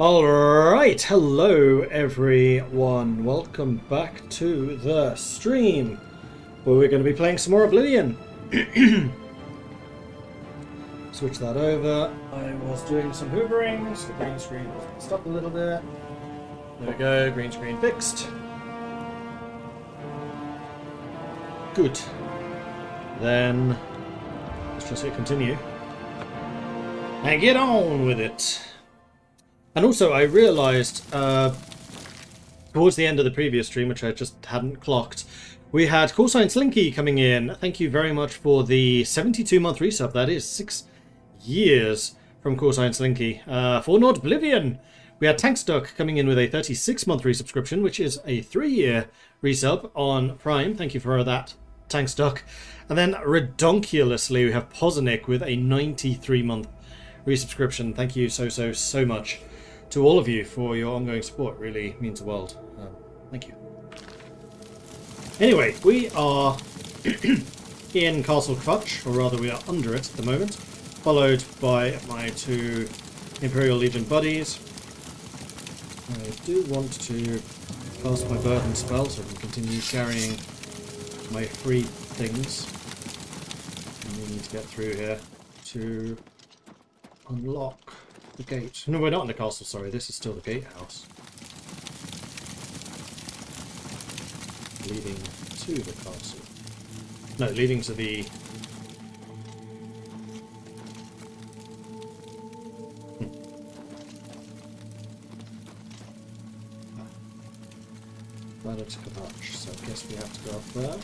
Alright, hello everyone, welcome back to the stream where we're going to be playing some more Oblivion. Switch that over. I was doing some hoovering, so the green screen was messed up a little bit. There we go, green screen fixed. Good. Then let's just hit continue and get on with it. And also, I realised towards the end of the previous stream, which I just hadn't clocked, we had Callsign Slinky coming in. Thank you very much for the 72-month resub. That is 6 years from Callsign Slinky. For Nords Oblivion, we had Tankstuck coming in with a 36-month resubscription, which is a 3-year resub on Prime. Thank you for that, Tankstuck. And then, redonkulously, we have Poznick with a 93-month resubscription. Thank you so much to all of you for your ongoing support. Really means the world. Thank you. Anyway, we are in Castle Crutch, or rather we are under it at the moment, followed by my 2 Imperial Legion buddies. I do want to cast my burden spell so I can continue carrying my free things. And we need to get through here to unlock the gate. No, we're not in the castle, sorry. This is still the gatehouse. Leading to the castle. No, leading to the... That looks Kabach, so I guess we have to go up there.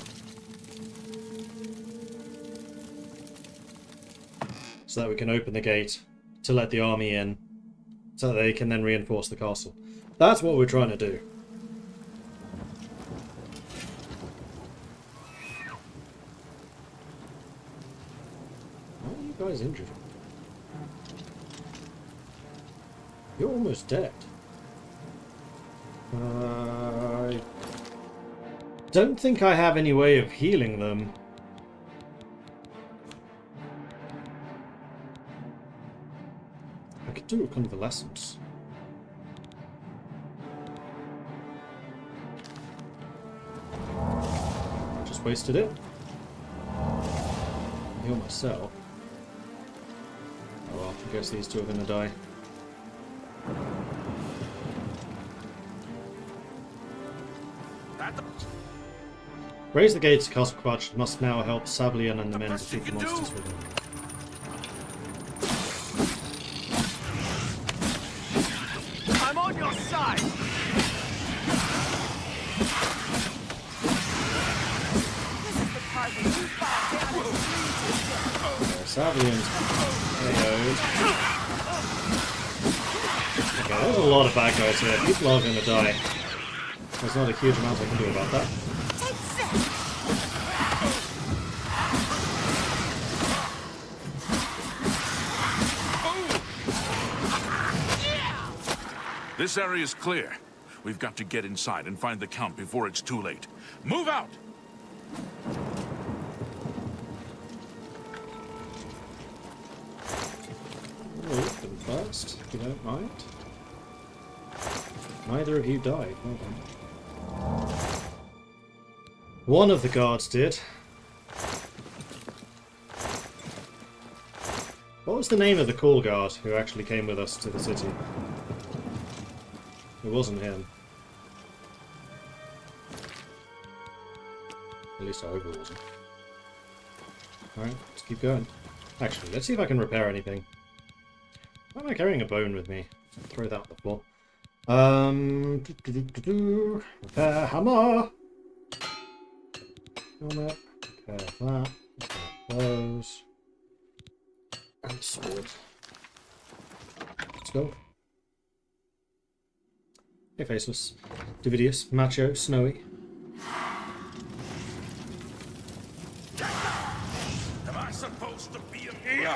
So that we can open the gate to let the army in, so that they can then reinforce the castle. That's what we're trying to do. Why are you guys injured? You're almost dead. I don't think I have any way of healing them. I could do a convalescence. Just wasted it. Heal myself. Oh well, I guess these two are gonna die. Raise the gates, Castle Quatch must now help Sablian and the men defeat the monsters within. I'm on your side. Sablian's KO'd. Okay, there's a lot of bad guys here. People are gonna die. There's not a huge amount I can do about that. This area is clear. We've got to get inside and find the Count before it's too late. Move out! We'll look them first, if you don't mind. Neither of you died. Well done. One of the guards did. What was the name of the call guard who actually came with us to the city? It wasn't him. At least I hope it wasn't. Alright, let's keep going. Actually, let's see if I can repair anything. Why am I carrying a bone with me? Throw that on the floor. Repair hammer! Helmet. Repair that. Repair those. And sword. Let's go. Hey, Faceless. Dividius, Macho, Snowy. Am I supposed to be in here?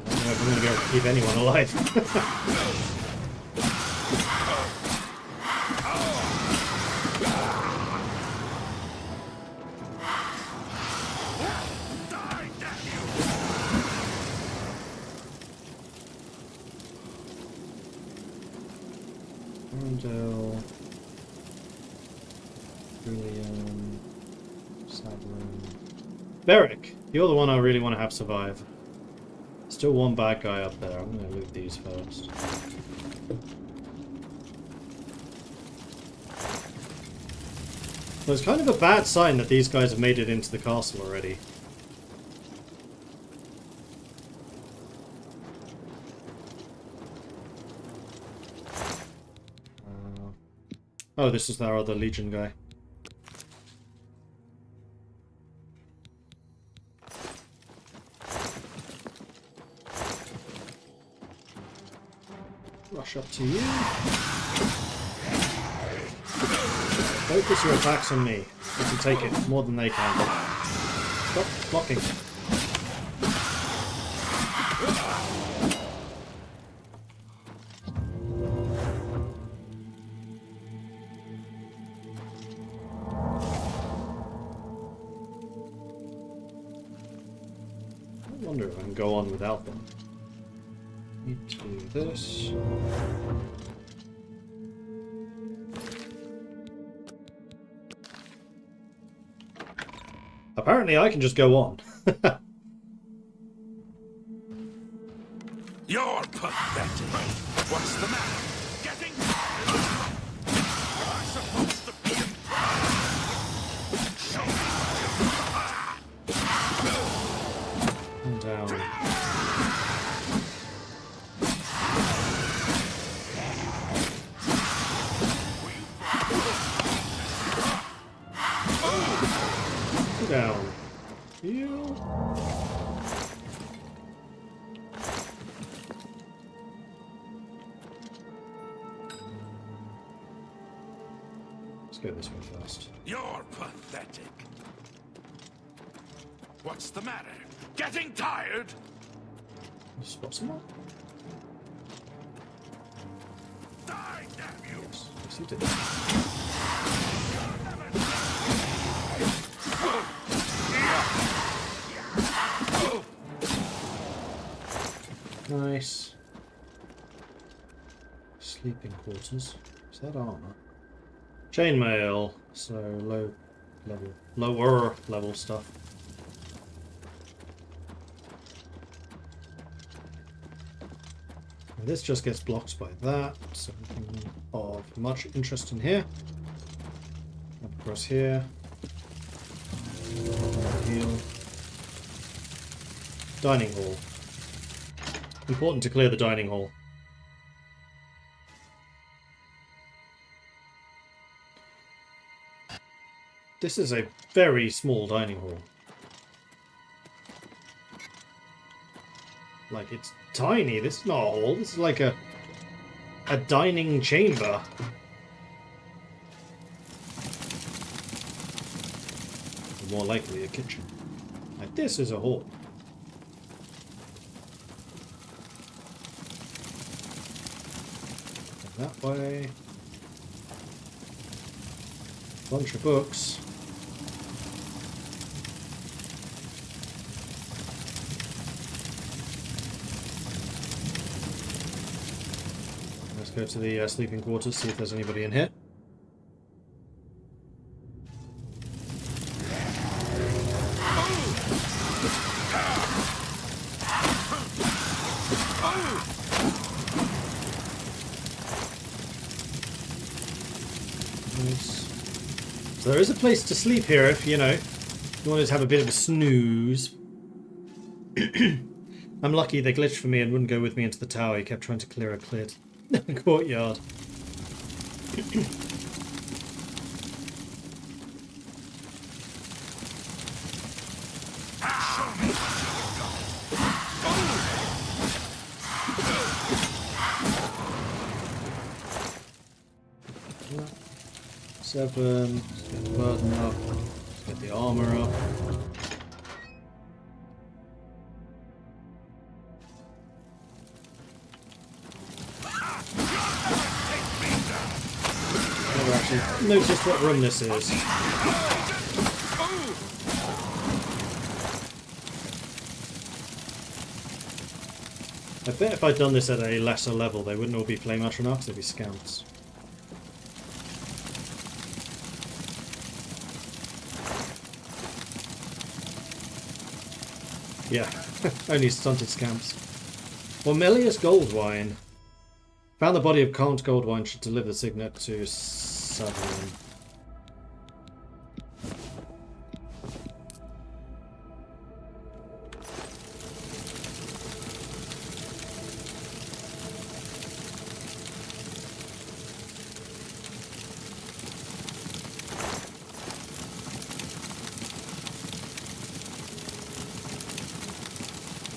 I don't know if I'm going to be able to keep anyone alive. Arundel. Julian. Savlin. Beric! You're the one I really want to have survive. Still one bad guy up there. I'm going to loot these first. Well, it's kind of a bad sign that these guys have made it into the castle already. Oh, this is our other Legion guy. Rush up to you. Focus your attacks on me. You can take it more than they can. Stop blocking. I wonder if I can go on without them. Need to do this. Apparently I can just go on. You're pathetic. What's the matter? Getting I'm supposed to be in show And down. Down. Heal. Let's go this way first. You're pathetic. What's the matter? Getting tired? You spot someone? Die, damn you! Yes, you did. Nice. Sleeping quarters. Is that armor? Chainmail. So lower level stuff. And this just gets blocked by that. So nothing of much interest in here. Up across here. Heal. Dining hall. Important to clear the dining hall. This is a very small dining hall. Like, it's tiny. This is not a hall. This is like a dining chamber. Or more likely a kitchen. Like, this is a hall. That way. Bunch of books. Let's go to the sleeping quarters, see if there's anybody in here. So there is a place to sleep here if, you know, you wanted to have a bit of a snooze. I'm lucky they glitched for me and wouldn't go with me into the tower. He kept trying to clear a courtyard. Seven. Let's get the burden up. Let's get the armor up. Never actually noticed what room this is. I bet if I'd done this at a lesser level, they wouldn't all be flame atronachs, they'd be scouts. Yeah, only stunted scamps. Ormelius Goldwine. Found the body of Count Goldwine, should deliver the signet to Savion.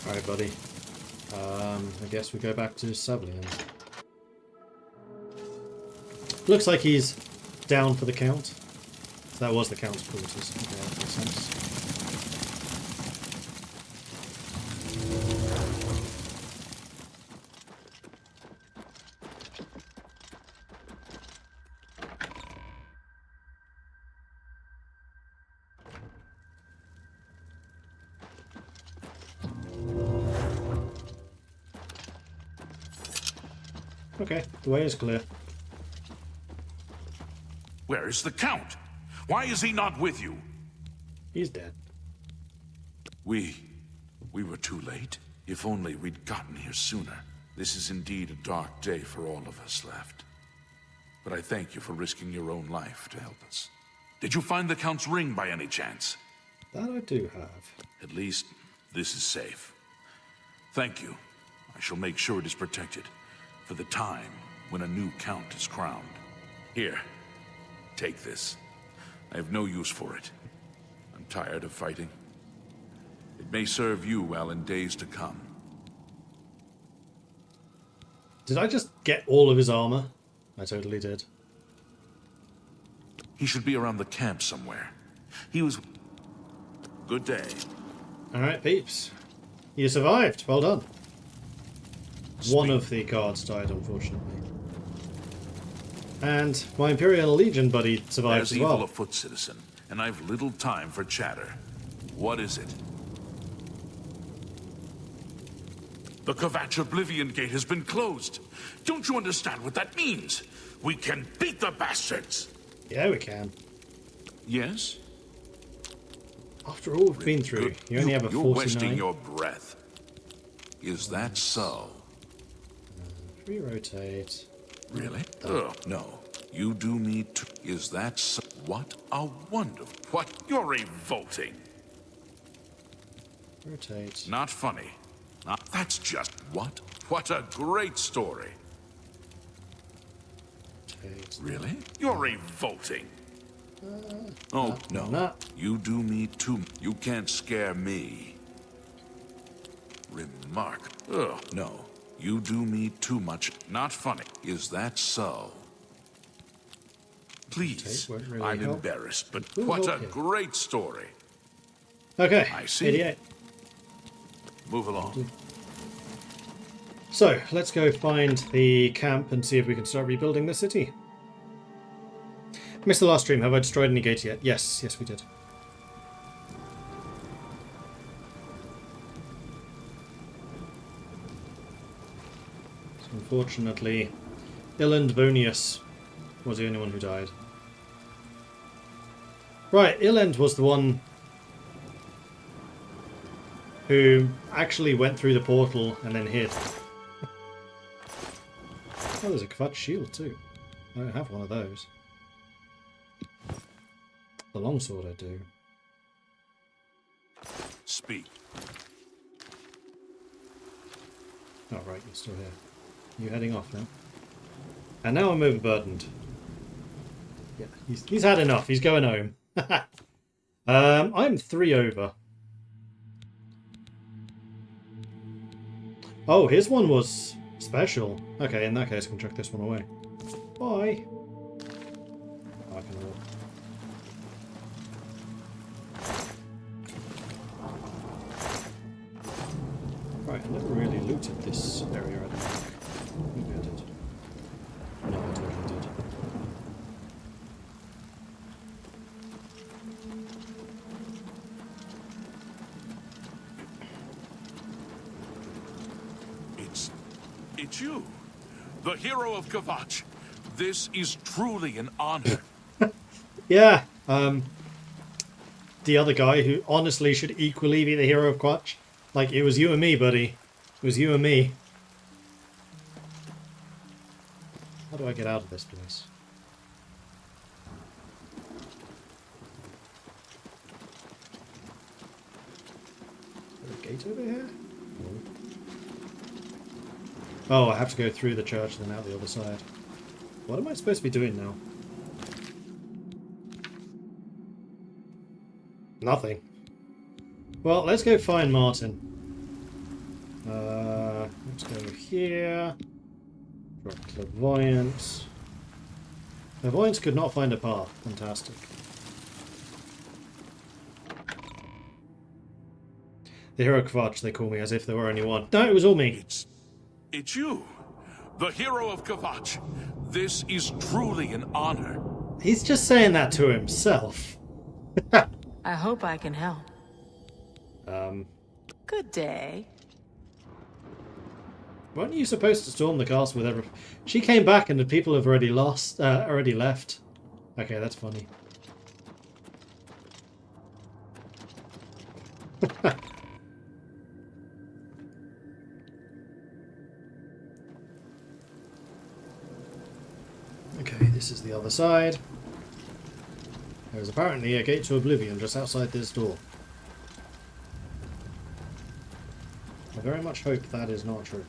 Alright, buddy. I guess we go back to Savion. Looks like he's down for the count. So that was the count's quarters. Okay, that makes sense. Okay, the way is clear. Where is the Count? Why is he not with you? He's dead. We were too late. If only we'd gotten here sooner. This is indeed a dark day for all of us left. But I thank you for risking your own life to help us. Did you find the Count's ring by any chance? That I do have. At least, this is safe. Thank you. I shall make sure it is protected for the time when a new Count is crowned. Here, take this. I have no use for it. I'm tired of fighting. It may serve you well in days to come. Did I just get all of his armor? I totally did. He should be around the camp somewhere. He was... Good day. Alright, peeps. You survived. Well done. One of the guards died, unfortunately. And my Imperial Legion buddy survived There's as well. evil afoot, citizen, and I've little time for chatter. What is it? The Kvatch Oblivion gate has been closed. Don't you understand what that means? We can beat the bastards! Yeah, we can. Yes? After all we've been through, you only have a 49. You're wasting your breath. Is that so? Re-rotate. Really? Oh, no. You do me too. Is that so? What a wonderful... What? You're revolting. Rotate. Not funny. That's just... What? What a great story. Rotate. Really? You're revolting. Oh, no. Nah. You do me too... You can't scare me. Remark. Oh, no. You do me too much. Not funny. Is that so? Please. Rotate won't really I'm help. embarrassed, but We'll what a help you. great story. Okay, I see. 88. Move along. So, let's go find the camp and see if we can start rebuilding the city. Missed the last stream. Have I destroyed any gates yet? Yes, yes we did. So unfortunately, Iland Vonius was the only one who died. Right, Iland was the one who actually went through the portal and then hid. Oh, there's a Kvatch shield too. I don't have one of those. The longsword I do. Speak. Oh right, you're still here. You heading off now? And now I'm overburdened. Yeah, he's had enough. He's going home. I'm 3 over. Oh, his one was special. Okay, in that case, I can chuck this one away. Bye. Oh, I can walk. Right, I never really looted this area, I don't think. Maybe I did. No, I totally did. It's you, the hero of Kvatch. This is truly an honor. Yeah, the other guy who honestly should equally be the hero of Kvatch. Like, it was you and me, buddy. It was you and me. How do I get out of this place? Is there a gate over here? No. Oh, I have to go through the church and then out the other side. What am I supposed to be doing now? Nothing. Well, let's go find Martin. Let's go here. Drop Clairvoyance. Clairvoyance could not find a path. Fantastic. The hero Kvatch, they call me, as if there were only one. No, it was all me. It's you, the hero of Kvatch. This is truly an honor. He's just saying that to himself. I hope I can help. Good day. Weren't you supposed to storm the castle with everyone? She came back and the people have already already left. Okay, that's funny. Okay, this is the other side. There's apparently a gate to Oblivion just outside this door. I very much hope that is not true.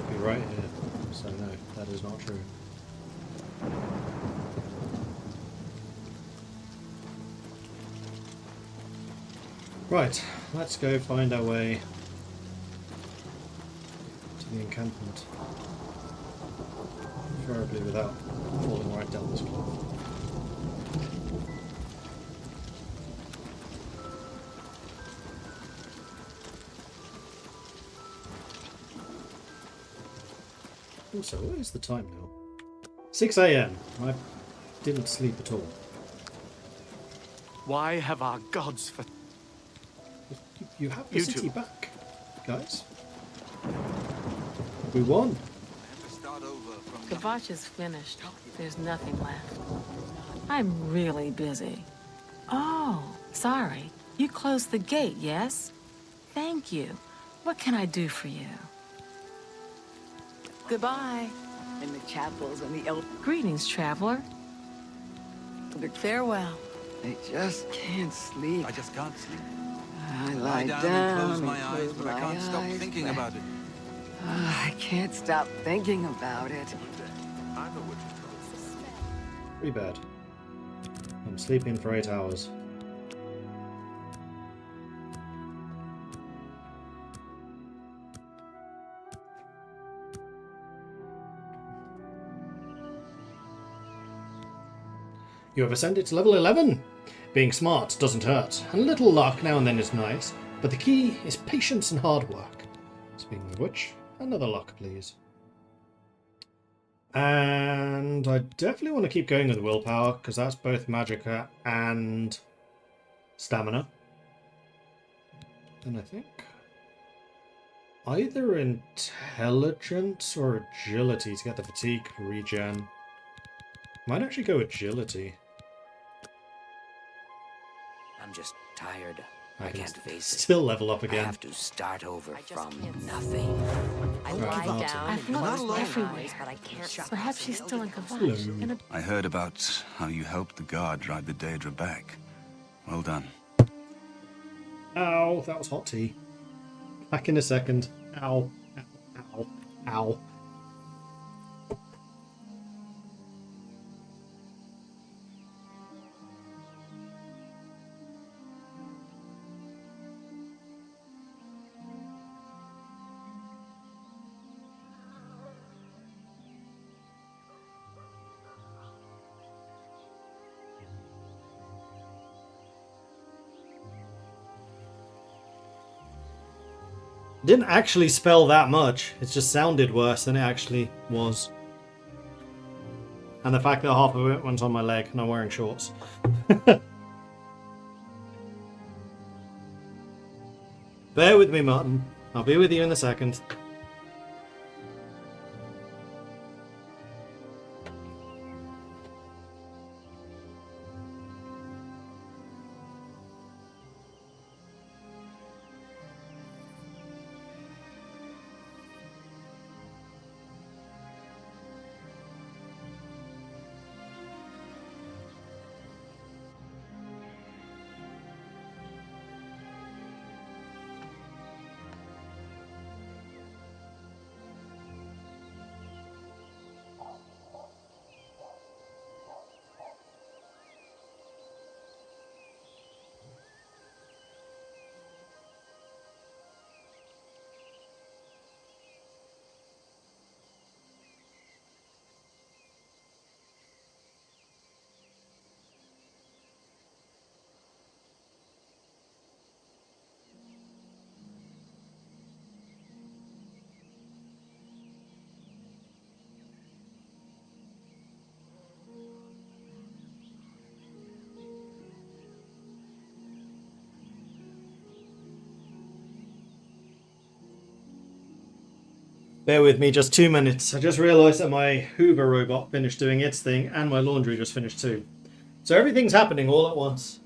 Be right here. So no, that is not true. Right, let's go find our way to the encampment. Preferably without falling right down this cliff. Also, what is the time now? 6 AM. I didn't sleep at all. Why have our gods for... You have the city back, guys. We won. Kvatch is finished. There's nothing left. I'm really busy. Oh, sorry. You closed the gate, yes? Thank you. What can I do for you? Goodbye. In the chapels and the Greetings, traveler. Farewell. I just can't sleep. I just can't sleep. I Lie lie down down and close and my eyes, but I can't stop eyes, thinking but about it. I can't stop thinking about it. Pretty bad. I'm sleeping for 8 hours. You have ascended to level 11. Being smart doesn't hurt, and a little luck now and then is nice, but the key is patience and hard work. Speaking of which, another luck, please. And I definitely want to keep going with willpower, because that's both magicka and stamina. And I think either intelligence or agility to get the fatigue regen. Might actually go agility. I'm just tired. I can't face it. Still level up I again. have to start over I just from can't nothing. I Right. lie down I've and looked close my everywhere. eyes, but I can't shut Perhaps she's still in Hello. Kvatch. In a I heard about how you helped the guard drive the Daedra back. Well done. Ow, that was hot tea. Back in a second. Ow. Ow. Ow. Ow. Didn't actually spell that much. It just sounded worse than it actually was. And the fact that half of it went on my leg and I'm wearing shorts. Bear with me, Martin. I'll be with you in a second. Bear with me just 2 minutes. I just realised that my Hoover robot finished doing its thing and my laundry just finished too. So everything's happening all at once.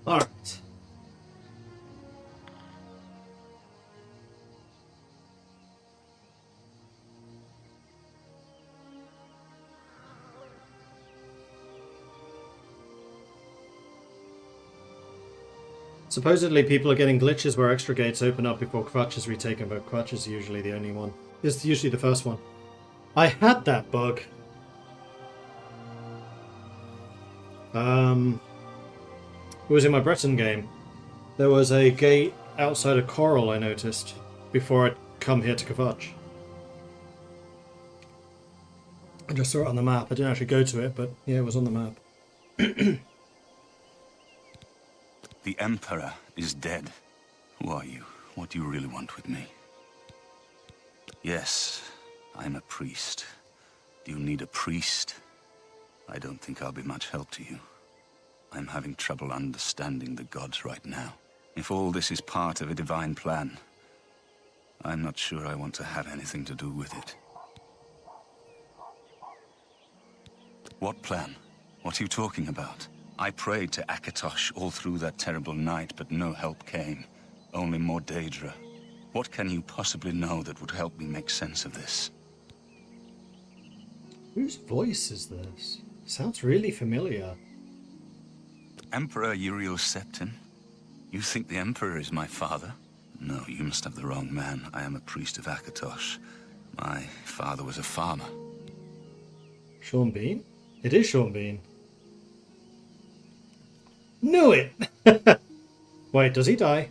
Alright. Supposedly people are getting glitches where extra gates open up before Kvatch is retaken, but Kvatch is usually the only one. It's usually the first one. I had that bug. It was in my Breton game. There was a gate outside of Coral I noticed before I'd come here to Kvatch. I just saw it on the map. I didn't actually go to it, but yeah, it was on the map. The Emperor is dead. Who are you? What do you really want with me? Yes, I'm a priest. Do you need a priest? I don't think I'll be much help to you. I'm having trouble understanding the gods right now. If all this is part of a divine plan, I'm not sure I want to have anything to do with it. What plan? What are you talking about? I prayed to Akatosh all through that terrible night, but no help came. Only more Daedra. What can you possibly know that would help me make sense of this? Whose voice is this? Sounds really familiar. Emperor Uriel Septim? You think the Emperor is my father? No, you must have the wrong man. I am a priest of Akatosh. My father was a farmer. Sean Bean? It is Sean Bean. Knew it! Wait, does he die?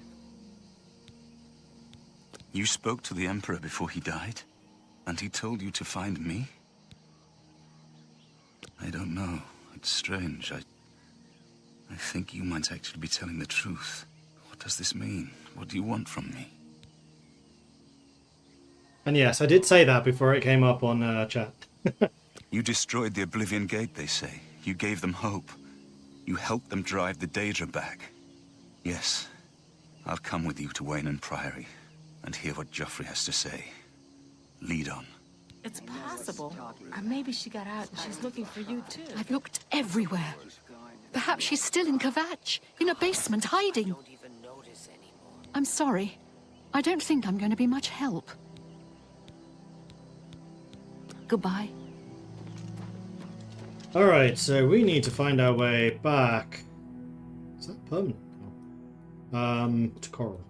You spoke to the Emperor before he died? And he told you to find me? I don't know. It's strange. I think you might actually be telling the truth. What does this mean? What do you want from me? And yes, I did say that before it came up on chat. You destroyed the Oblivion Gate, they say. You gave them hope. You helped them drive the Daedra back. Yes, I'll come with you to Wayne and Priory and hear what Joffrey has to say. Lead on. It's possible. Or maybe she got out and she's looking for you too. I've looked everywhere. Perhaps she's still in Kvatch, in a basement, hiding. Don't even notice anymore. I'm sorry. I don't think I'm going to be much help. Goodbye. Alright, so we need to find our way back. Is that permanent? To Coral.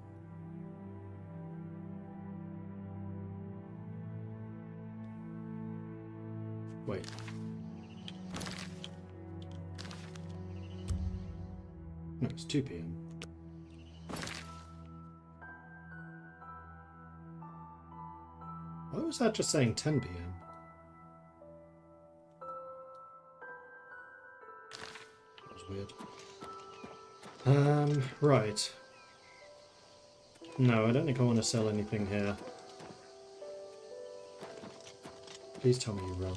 Wait. No, it's 2 PM. Why was that just saying 10 PM? That was weird. Right. No, I don't think I want to sell anything here. Please tell me you run.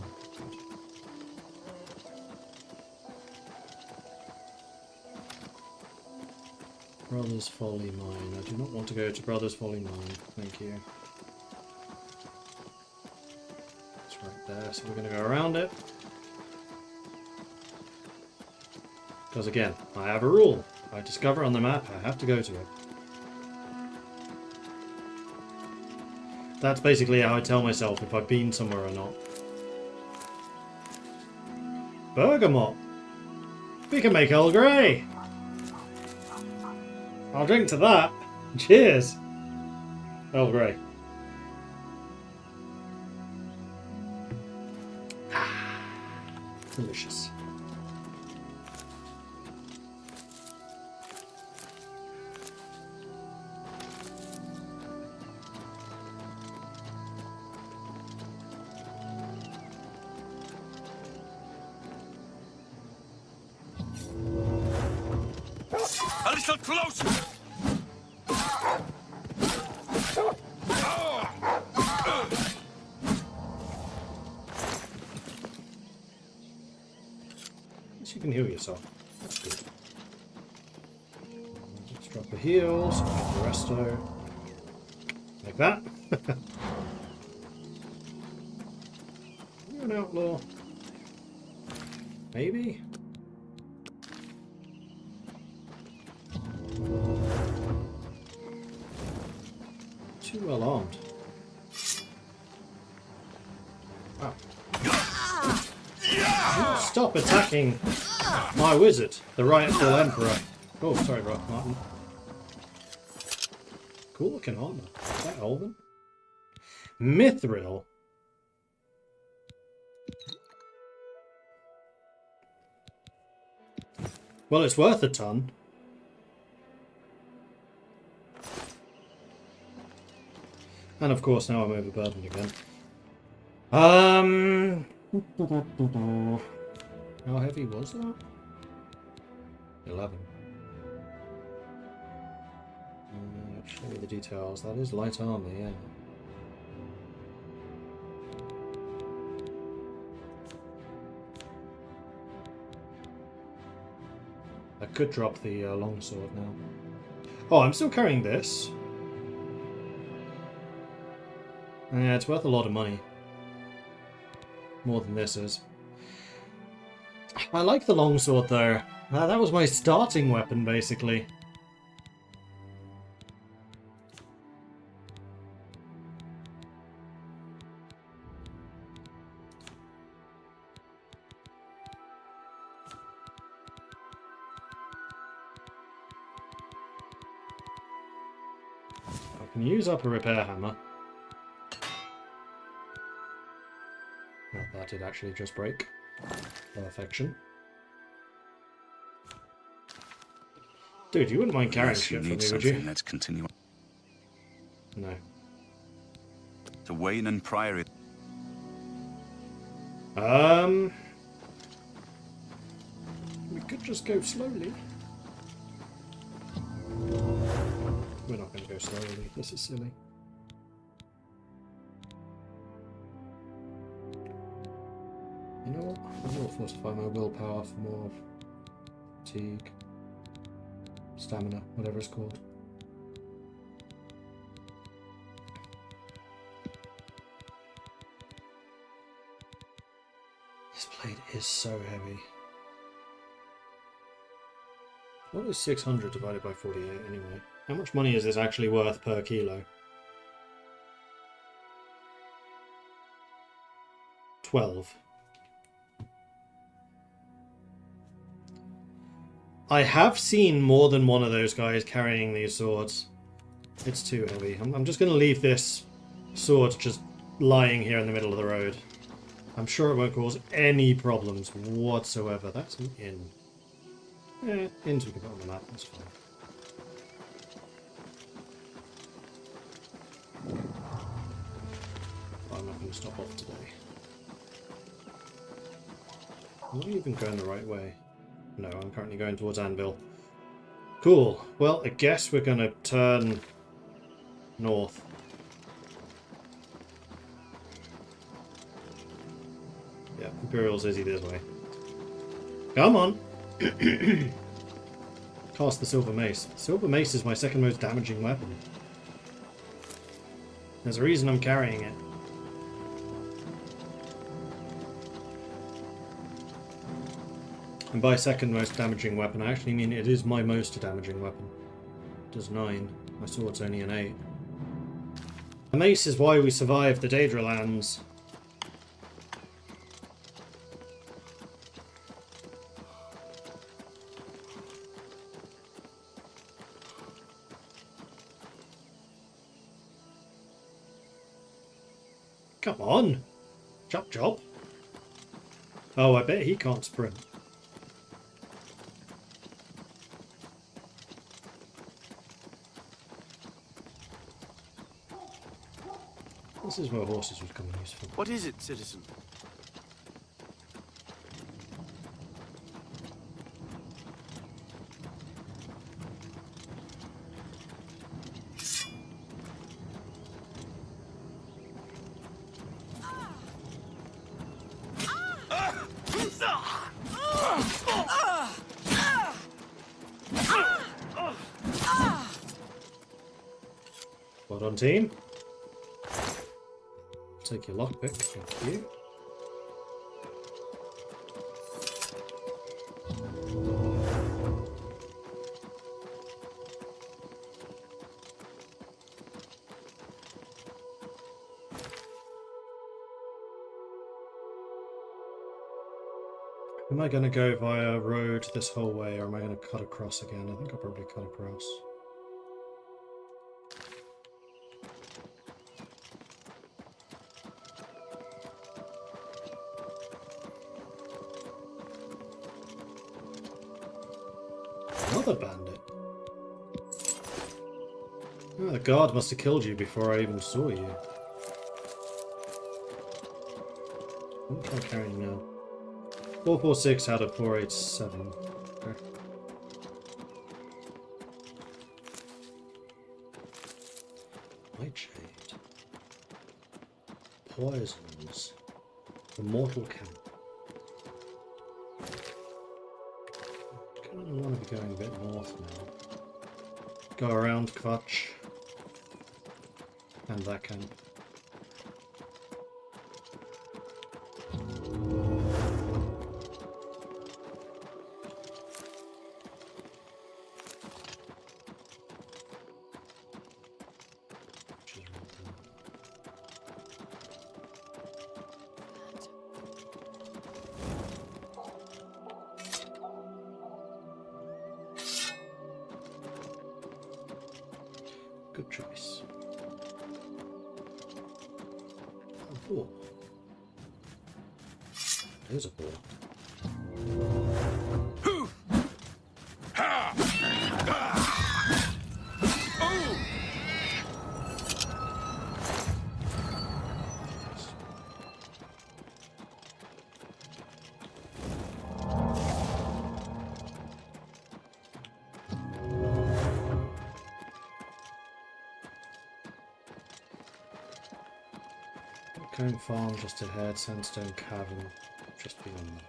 Brothers Folly Mine. I do not want to go to Brothers Folly Mine. Thank you. It's right there, so we're going to go around it. Because again, I have a rule. If I discover on the map, I have to go to it. That's basically how I tell myself if I've been somewhere or not. Bergamot! We can make Earl Grey! I'll drink to that. Cheers! Earl Grey. Delicious. A little closer! At least you can heal yourself. That's good. Let's drop the heals, get the resto. Like that. You're an outlaw. Maybe? Too well armed. Wow. Stop attacking my wizard, the rightful emperor. Oh, sorry, Rock Martin. Cool looking armor. Is that Elven? Mithril? Well, it's worth a ton. And of course, now I'm overburdened again. How heavy was that? 11. Show you the details. That is light armor, yeah. I could drop the longsword now. Oh, I'm still carrying this. Yeah, it's worth a lot of money. More than this is. I like the longsword though. That was my starting weapon, basically. I can use up a repair hammer. Oh, that did actually just break. Perfection. Dude, you wouldn't mind carrying Unless you shit for need me, would you? something, let's continue. No. To Wayne and Priory. We could just go slowly. go slowly. This is silly. You know what? I will fortify my willpower for more fatigue, stamina, whatever it's called. This plate is so heavy. What is 600 divided by 48 anyway? How much money is this actually worth per kilo? 12. I have seen more than one of those guys carrying these swords. It's too heavy. I'm just going to leave this sword just lying here in the middle of the road. I'm sure it won't cause any problems whatsoever. That's an inn. Yeah, inns we can put on the map, that's fine. I'm not going to stop off today. Am I even going the right way? No, I'm currently going towards Anvil. Cool. Well, I guess we're going to turn north. Yeah, Imperial's Izzy this way. Come on! Cast the Silver Mace. Silver Mace is my second most damaging weapon. There's a reason I'm carrying it. And by second most damaging weapon, I actually mean it is my most damaging weapon. It does 9. My sword's only an 8. The mace is why we survived the Daedra lands. Come on! Chop chop! Oh, I bet he can't sprint. This is where horses would come in useful. What is it, citizen? Well done, team. Take your lockpick, thank you. Am I going to go via road this whole way, or am I going to cut across again? I think I'll probably cut across. Another bandit. Oh, the guard must have killed you before I even saw you. I'm trying carrying now. 446 out of 487. Okay. Nightshade. Poisons. The mortal camp. I want to be going a bit north now. Go around Kvutch. And that camp. Good choice. Oh, boar. There's a boar. Cone Farm just ahead, Sandstone Cavern just beyond that.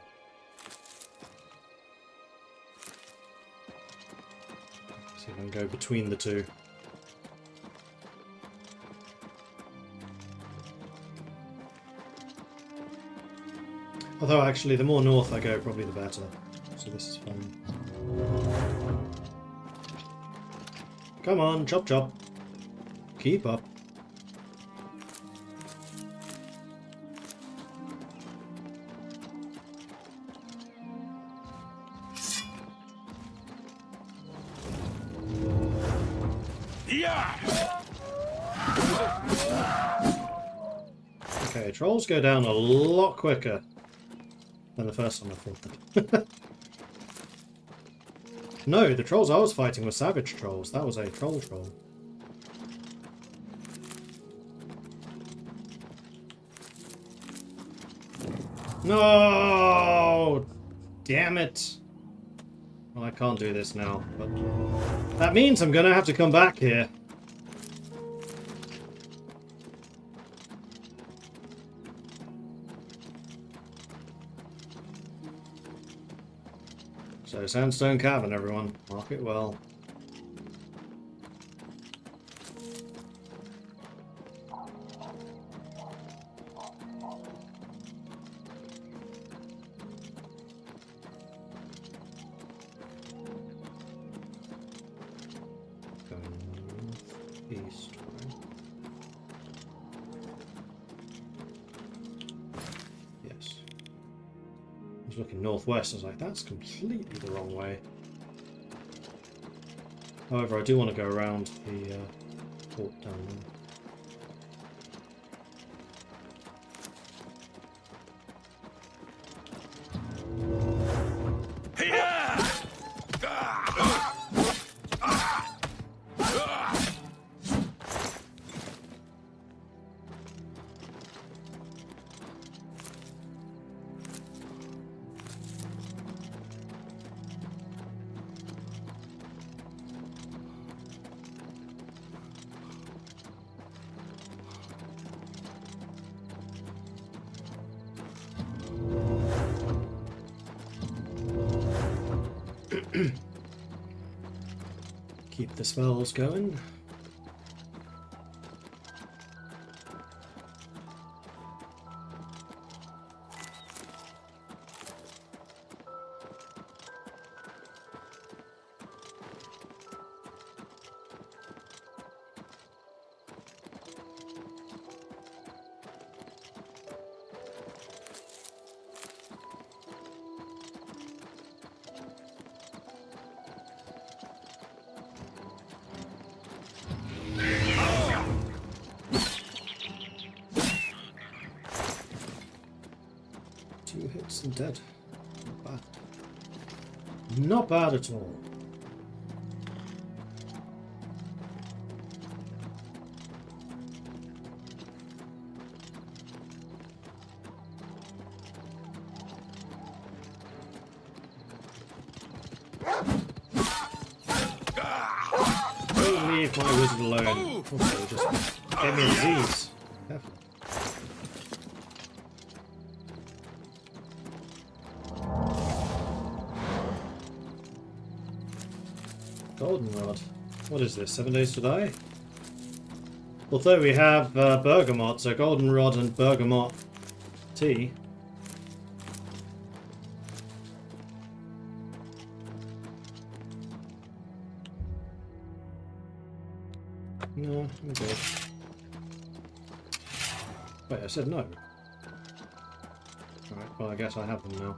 See if I can go between the two. Although actually the more north I go probably the better. So this is fine. Come on, chop chop. Keep up. Okay, trolls go down a lot quicker than the first time I fought them. No, the trolls I was fighting were savage trolls. That was a troll. No! Damn it! Well, I can't do this now, but that means I'm gonna have to come back here. So, Sandstone Cavern, everyone. Mark it well. Going northeast, right? Yes. I was looking northwest, I was like, that's completely the wrong way. However, I do want to go around the port down there. Keep the spells going. Two hits and dead. Not bad. Not bad at all. Don't leave my wizard alone. Also, just get me a disease. Careful. Goldenrod. What is this? 7 days to die? Although we have bergamot, so goldenrod and bergamot tea. No, I'm good. Wait, I said no. Alright, well I guess I have them now.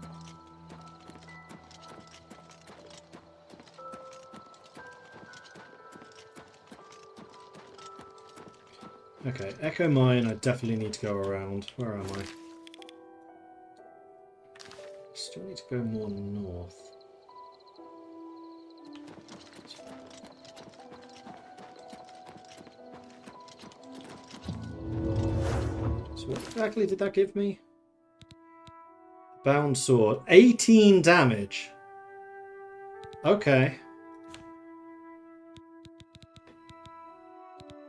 Okay, Echo Mine, I definitely need to go around. Where am I? Still need to go more north. So what exactly did that give me? Bound Sword. 18 damage! Okay.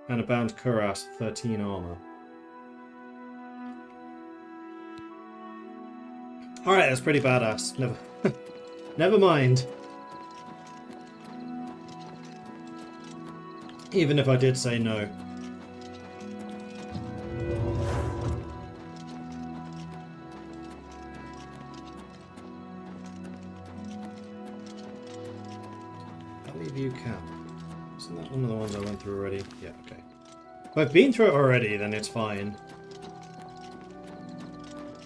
And a bound cuirass, 13 armor. Alright, that's pretty badass. Never mind. Even if I did say no. Valley View Camp. Isn't that one of the ones I went through already? Yeah, okay. If I've been through it already, then it's fine.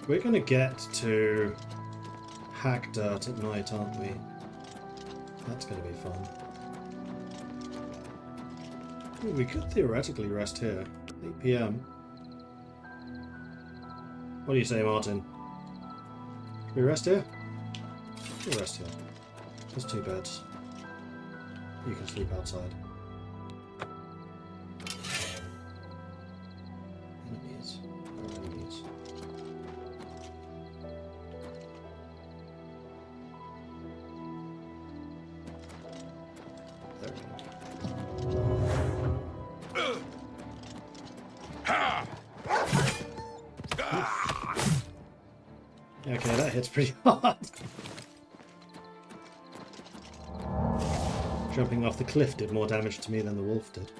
We're gonna get to Hack Dirt at night, aren't we? That's gonna be fun. Ooh, we could theoretically rest here. 8 PM. What do you say, Martin? Should we rest here? We'll rest here. There's 2 beds. You can sleep outside. Enemies. Where are enemies? There we go. Okay, that hits pretty hard. Jumping off the cliff did more damage to me than the wolf did.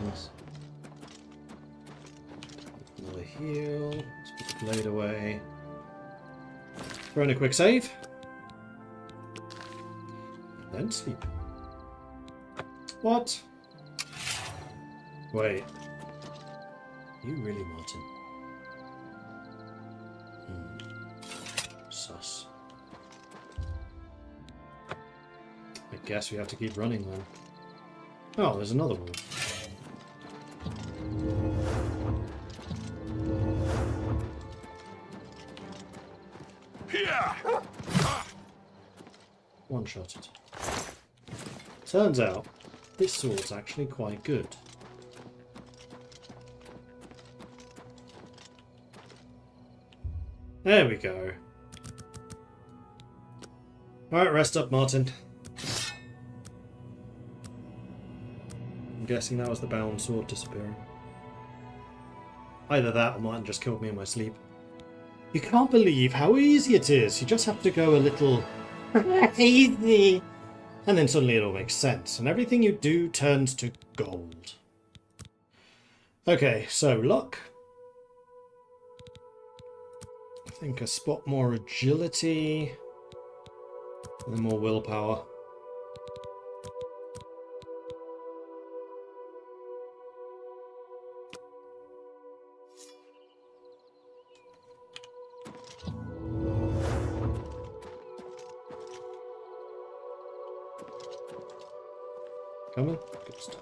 Nice. Another heal. Let's put the blade away. Throw in a quick save. And then sleep. What? Wait. You really, Martin? Sus. I guess we have to keep running then. Oh, there's another one. One-shotted. Turns out, this sword's actually quite good. There we go. Alright, rest up, Martin. I'm guessing that was the bound sword disappearing. Either that or Martin just killed me in my sleep. You can't believe how easy it is. You just have to go a little easy. And then suddenly it all makes sense. And everything you do turns to gold. Okay, so luck. I think a spot more agility. And then more willpower. Coming? Good stuff.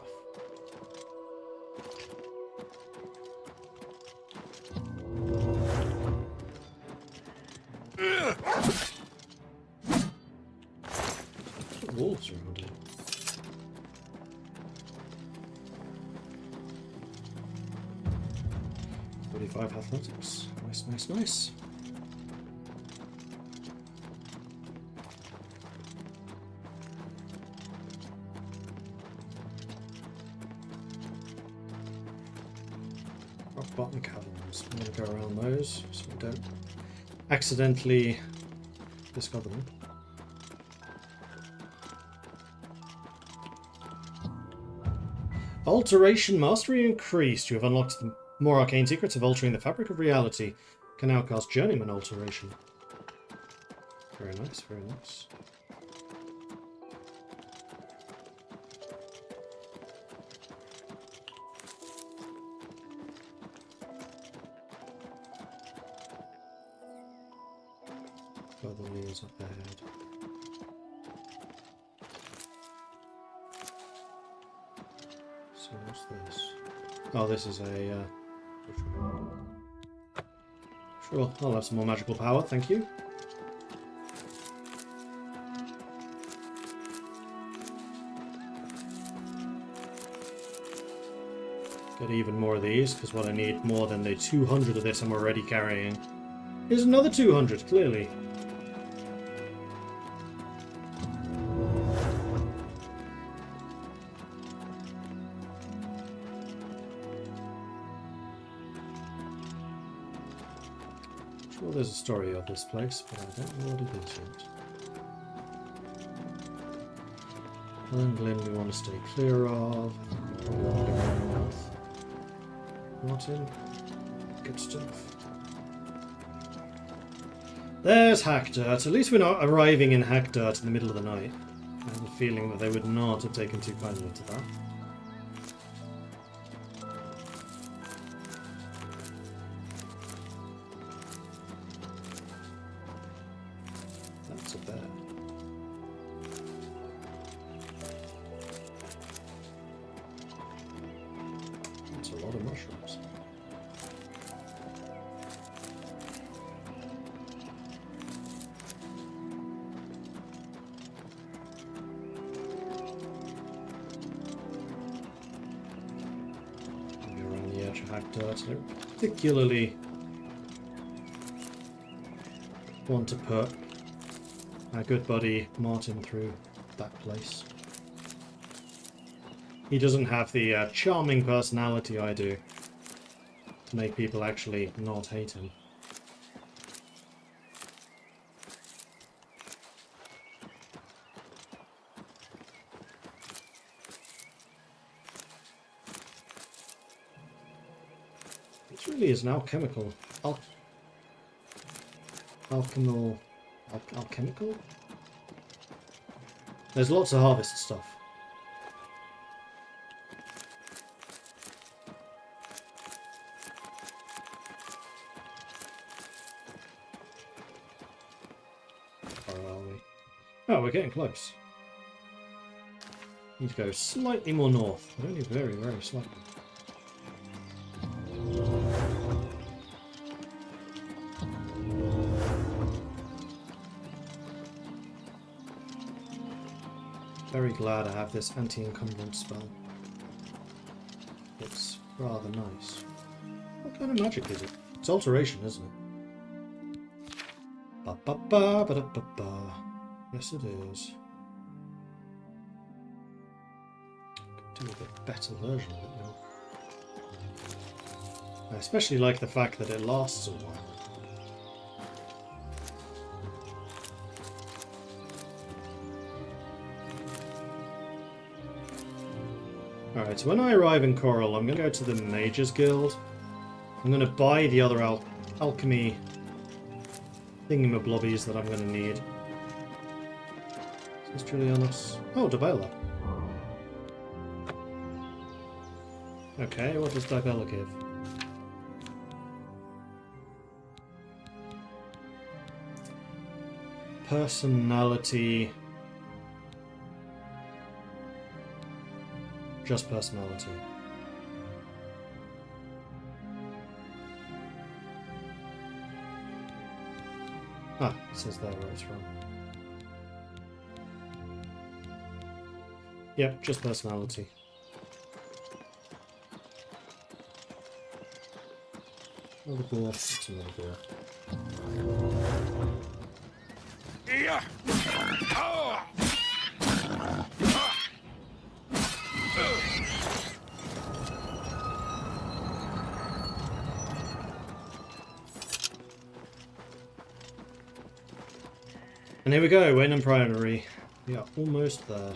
Wolves around here. .45 athletics. Nice, nice, nice. Rock bottom caverns. I'm going to go around those so we don't accidentally discover them. Alteration mastery increased. You have unlocked the more arcane secrets of altering the fabric of reality. Can now cast journeyman alteration. Very nice, very nice. Further leaves up ahead. So what's this? Oh, this is a sure, I'll have some more magical power, thank you. Get even more of these, because what I need more than the 200 of this I'm already carrying is another 200, clearly. sure there's a story of this place, but I don't know what it is yet. Glen we want to stay clear of. Probably want to go north. Martin. Good stuff. There's Hackdirt. At least we're not arriving in Hackdirt in the middle of the night. I have a feeling that they would not have taken too kindly to that. That's a bear. That's a lot of mushrooms. Hackdirt. I don't particularly want to put our good buddy Martin through that place. He doesn't have the charming personality I do to make people actually not hate him. It really is an alchemical. Alchemical? There's lots of harvest stuff. Where are we? Oh, we're getting close. Need to go slightly more north, but only very, very slightly. Very glad I have this anti-encumbrance spell. It's rather nice. What kind of magic is it? It's alteration, isn't it? Ba ba ba ba da ba ba. Yes, it is. Could do a bit better version of it now. I especially like the fact that it lasts a while. Alright, so when I arrive in Coral, I'm going to go to the Mages Guild. I'm going to buy the other alchemy thingamablobbies that I'm going to need. Is this Julianus? Oh, Dibella. Okay, what does Dibella give? Personality. Just personality. Ah, it says there where it's from. Yep, just personality. Another boar. It's another boar. Yeah. And here we go, Wayne and Priory. We are almost there.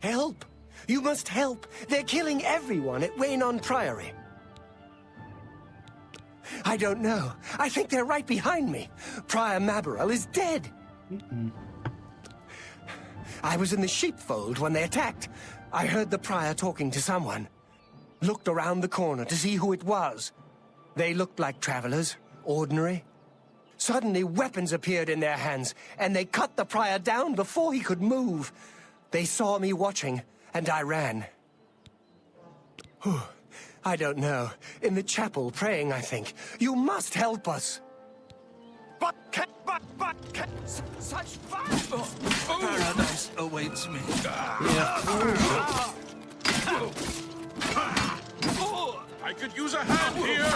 Help! You must help! They're killing everyone at Waynon Priory. I don't know. I think they're right behind me. Prior Mabarel is dead. I was in the sheepfold when they attacked. I heard the prior talking to someone. Looked around the corner to see who it was. They looked like travelers, ordinary. Suddenly weapons appeared in their hands, and they cut the prior down before he could move. They saw me watching, and I ran. Whew. I don't know. In the chapel, praying, I think. You must help us. But such fire! Paradise awaits me. Yeah. I could use a hand here!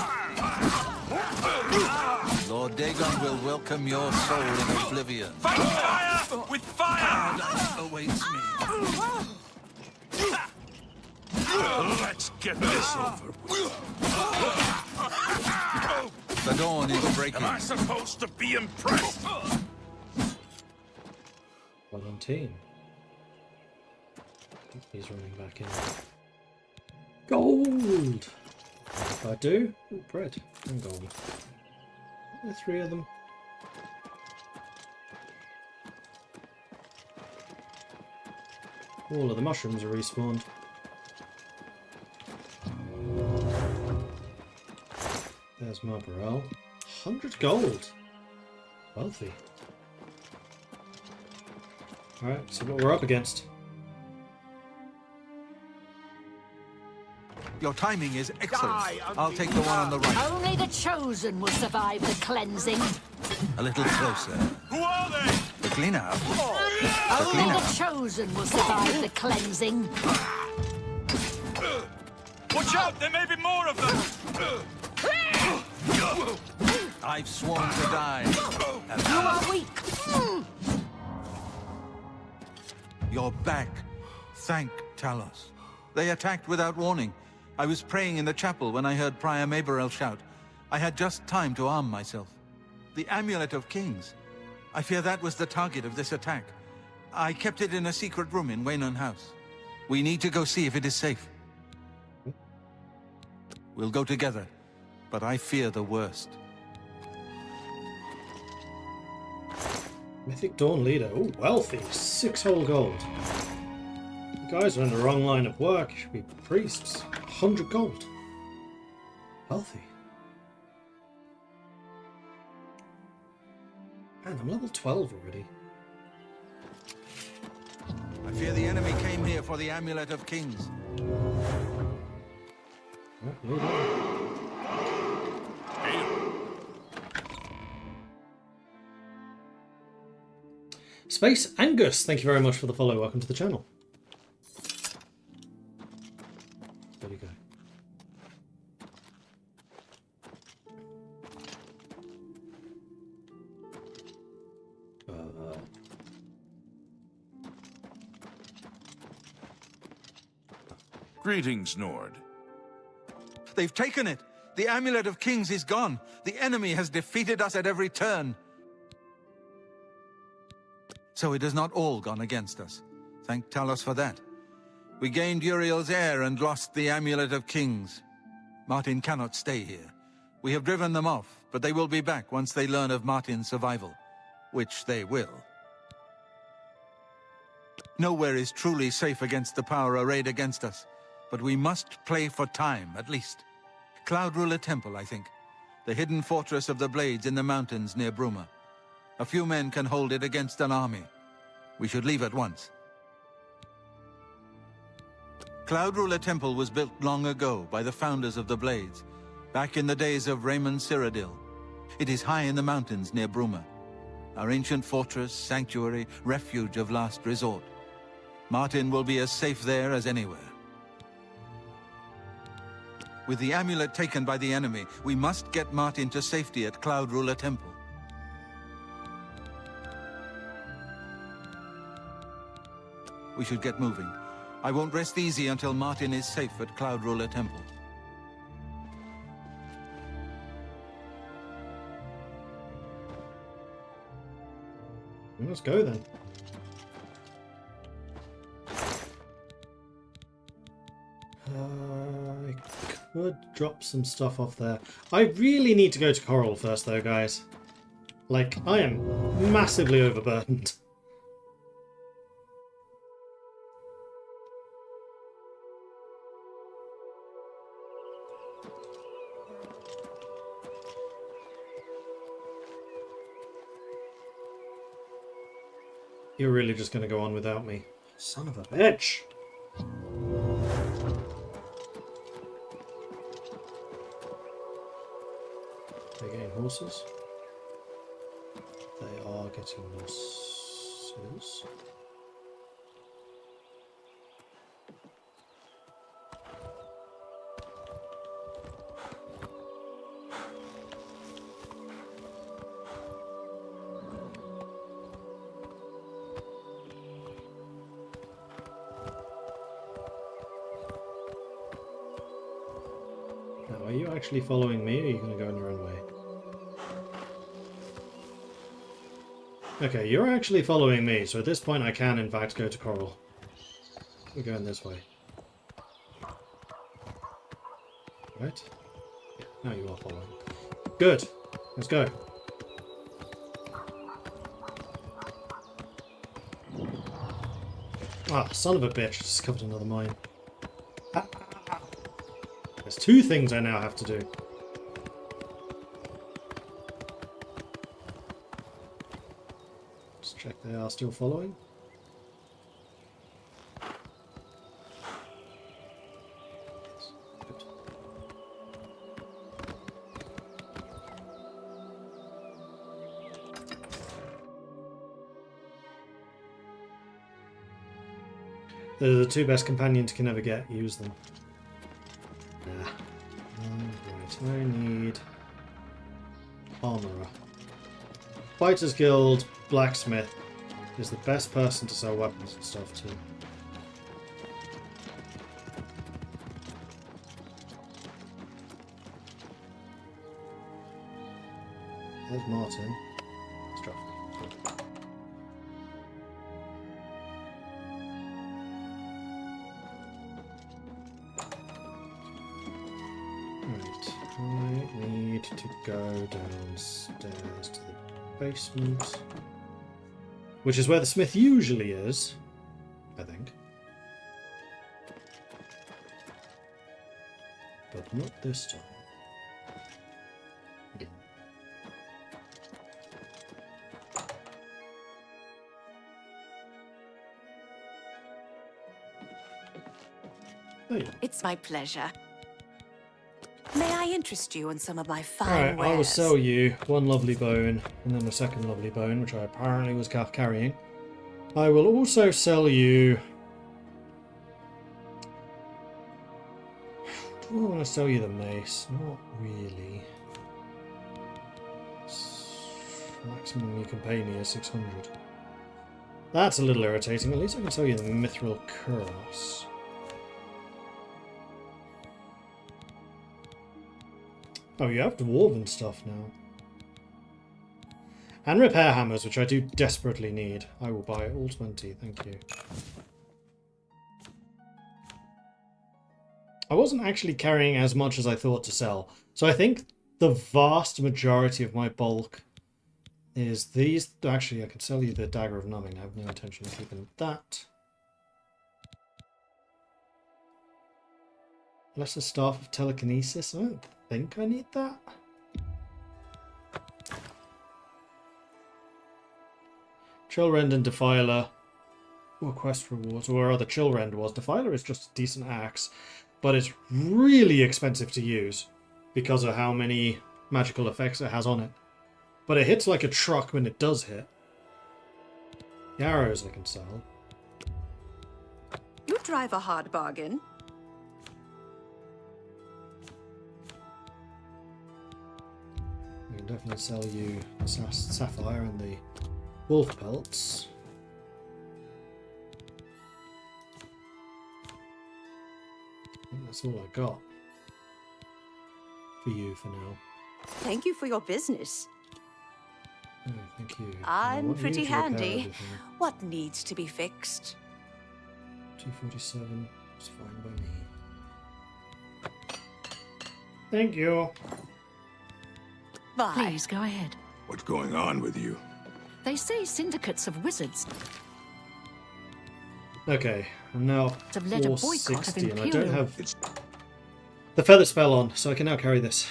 Lord Dagon will welcome your soul in Oblivion. Fight fire with fire! Paradise awaits me. Let's get this over with. The dawn is breaking. Am I supposed to be impressed? Well done, team. He's running back in. Gold! If I do, ooh, bread and gold. There are 3 of them. All of the mushrooms are respawned. There's my morale. 100 gold! Wealthy. Alright, so what we're up against. Your timing is excellent. I'll take the one on the right. Only the chosen will survive the cleansing. A little closer. Who are they? Quickly now. Only the chosen will survive the cleansing. Watch out, there may be more of them! I've sworn to die. You are weak. You're back. Thank Talos. They attacked without warning. I was praying in the chapel when I heard Prior Maberel shout. I had just time to arm myself. The Amulet of Kings. I fear that was the target of this attack. I kept it in a secret room in Waynon House. We need to go see if it is safe. We'll go together, but I fear the worst. Mythic Dawn Leader. Oh, wealthy. 6 whole gold. You guys are in the wrong line of work. You should be priests. 100 gold. Wealthy. Man, I'm level 12 already. I fear the enemy came here for the Amulet of Kings. Oh, no, no. Space Angus, thank you very much for the follow. Welcome to the channel. There we go. Greetings, Nord. They've taken it! The Amulet of Kings is gone! The enemy has defeated us at every turn! So it has not all gone against us. Thank Talos for that. We gained Uriel's heir and lost the Amulet of Kings. Martin cannot stay here. We have driven them off, but they will be back once they learn of Martin's survival. Which they will. Nowhere is truly safe against the power arrayed against us. But we must play for time, at least. Cloud Ruler Temple, I think. The hidden fortress of the Blades in the mountains near Bruma. A few men can hold it against an army. We should leave at once. Cloud Ruler Temple was built long ago by the founders of the Blades, back in the days of Raymond Cyrodiil. It is high in the mountains near Bruma. Our ancient fortress, sanctuary, refuge of last resort. Martin will be as safe there as anywhere. With the amulet taken by the enemy, we must get Martin to safety at Cloud Ruler Temple. We should get moving. I won't rest easy until Martin is safe at Cloud Ruler Temple. Let's go then. I could drop some stuff off there. I really need to go to Coral first though, guys. Like, I am massively overburdened. You're really just going to go on without me. Son of a bitch! They're getting horses. They are getting horses. are you actually following me, or are you going to go in your own way? Okay, you're actually following me, so at this point I can, in fact, go to Coral. We're going this way. Right? Yeah, now you are following. Good! Let's go. Ah, son of a bitch, I discovered another mine. There's two things I now have to do. Just check they are still following. Yes, good. They're the two best companions you can ever get. Use them. Right, I need armorer. Fighters Guild blacksmith is the best person to sell weapons and stuff to. There's Martin. Let's drop. I need to go downstairs to the basement, which is where the smith usually is, I think. But not this time. Again. Oh, yeah. It's my pleasure. May I interest you in some of my fine Alright, wares? I will sell you one lovely bone, and then a second lovely bone, which I apparently was carrying. I will also sell you... Do I want to sell you the mace? Not really. Maximum you can pay me is 600. That's a little irritating. At least I can sell you the mithril cuirass. Oh, you have dwarven stuff now. And repair hammers, which I do desperately need. I will buy all 20, thank you. I wasn't actually carrying as much as I thought to sell. So I think the vast majority of my bulk is these. Actually, I could sell you the Dagger of Numbing. I have no intention of keeping that. Lesser Staff of Telekinesis. I don't think I need that. Chillrend and Defiler. Or quest rewards. Or where other Chillrend was. Defiler is just a decent axe. But it's really expensive to use. Because of how many magical effects it has on it. But it hits like a truck when it does hit. The arrows I can sell. You drive a hard bargain. I can definitely sell you the sapphire and the wolf pelts. I think that's all I got for you for now. Thank you for your business. Oh, thank you. I'm What pretty need to repair handy. everything? What needs to be fixed? 247 is fine by me. Thank you. Bye. Please go ahead. What's going on with you? They say syndicates of wizards Okay, I'm now have led a boycott of 460 and I don't Imperial. have the feather spell on, so I can now carry this.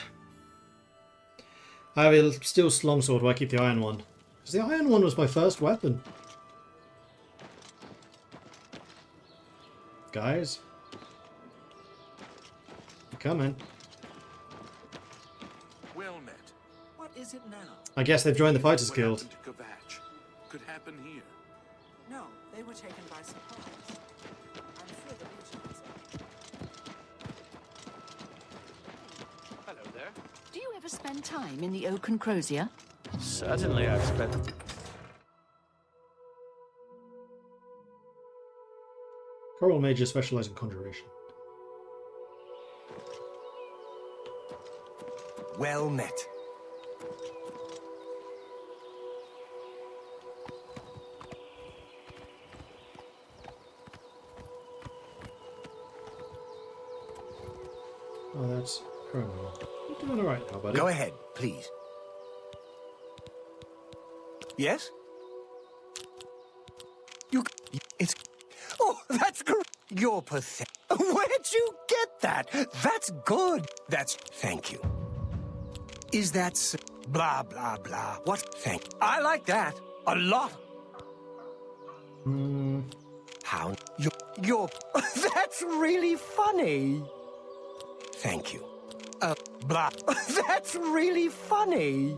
I have a steel longsword where I keep the iron one. Because the iron one was my first weapon. Guys. You're coming. Well met. What is it now? I guess they've joined the Fighters What Guild. happened to Kvatch? Could happen here. No, they were taken by surprise. I'm sure the region is... Hello there. Do you ever spend time in the Oaken Crozier? Certainly I've spent... Coral mages specialise in conjuration. Well met. Oh, that's criminal. You're doing all right now, buddy. Go ahead, please. Yes? It's... Oh, that's great. You're pathetic. Where'd you get that? That's good. That's... Thank you. Is that... Blah, blah, blah. What? Thank... I like that. A lot. How? You're... That's really funny. Thank you. Blah. That's really funny.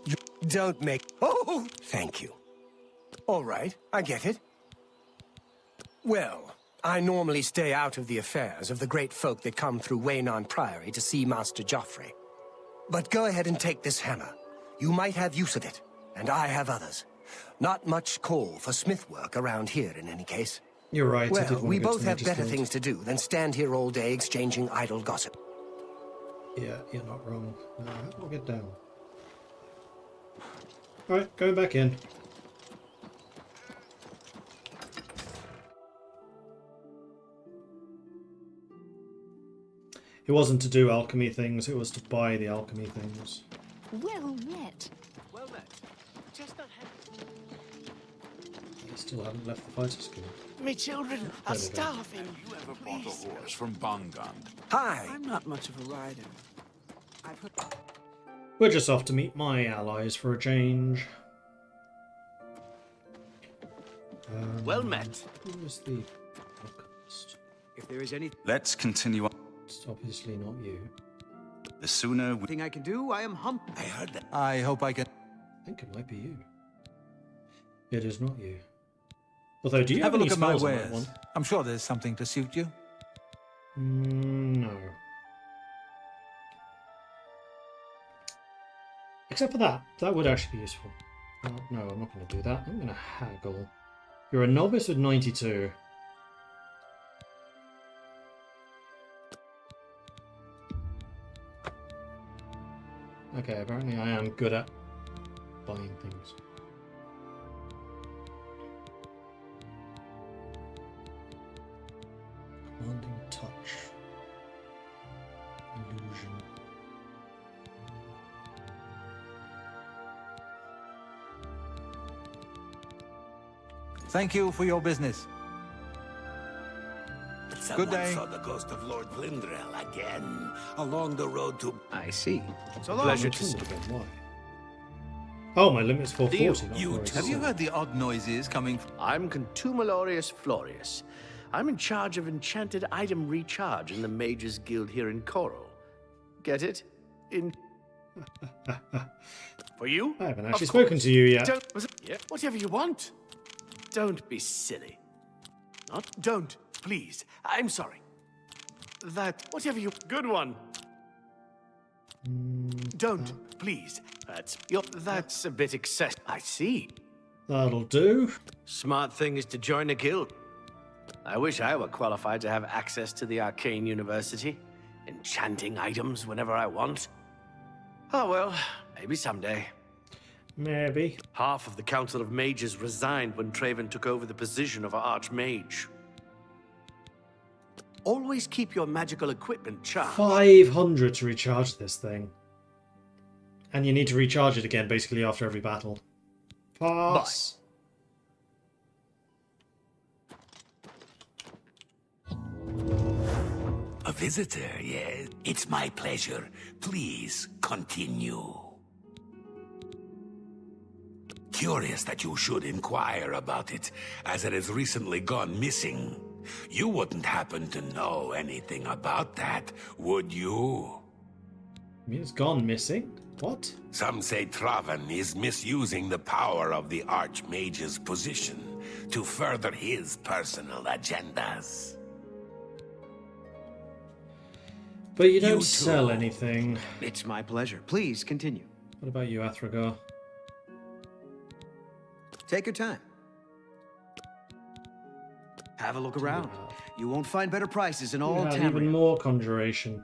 You don't make... Oh, thank you. All right, I get it. Well, I normally stay out of the affairs of the great folk that come through Waynon Priory to see Master Joffrey. But go ahead and take this hammer. You might have use of it, and I have others. Not much call for smith work around here in any case. You're right. Well, we both have better things to do than stand here all day exchanging idle gossip. Yeah, you're not wrong. We'll get down. Alright, going back in. It wasn't to do alchemy things, it was to buy the alchemy things. Well met. Well met. Just not I still haven't left the fighter school. Me children are starving. Have you ever bought a horse from Bongond? Hi. I'm not much of a rider. We're just off to meet my allies for a change. well met. Who is the alchemist? If there is any... Let's continue on. It's obviously not you. The sooner we... Thing I can do, I am hump. I heard that. I hope I can... I think it might be you. It is not you. Although, do you have have a any look at my spells on that wares. one? I'm sure there's something to suit you. No. Except for that. That would actually be useful. No, I'm not going to do that. I'm going to haggle. You're a novice with 92. Okay, apparently I am good at buying things. Commanding touch. Illusion. Thank you for your business. Someone Good day. saw the ghost of Lord Glendrel again along the road to... I see. So long. Pleasure to see Again, why? Oh, my limit's 440. not You 480. Have you heard the odd noises coming from... I'm Contumelorius Florius. I'm in charge of enchanted item recharge in the Mages Guild here in Coral. Get it? For you? I haven't actually Of spoken course. to you yet. Yeah, whatever you want. Don't be silly. Don't, please. I'm sorry. Whatever you... Good one. Don't, please. That's a bit excessive. I see. That'll do. Smart thing is to join a guild. I wish I were qualified to have access to the Arcane University, enchanting items whenever I want. Oh well, maybe someday. Maybe. Half of the Council of Mages resigned when Traven took over the position of Archmage. Always keep your magical equipment charged. 500 to recharge this thing. And you need to recharge it again basically after every battle. Pass. A visitor, yes. It's my pleasure. Please continue. Curious that you should inquire about it, as it has recently gone missing. You wouldn't happen to know anything about that, would you? I mean, it's gone missing? What? Some say Traven is misusing the power of the Archmage's position to further his personal agendas. But you You don't too. sell anything. It's my pleasure. Please continue. What about you, Athragar? Take your time. Have a look around. You won't find better prices in all You have even Tamriel. more conjuration.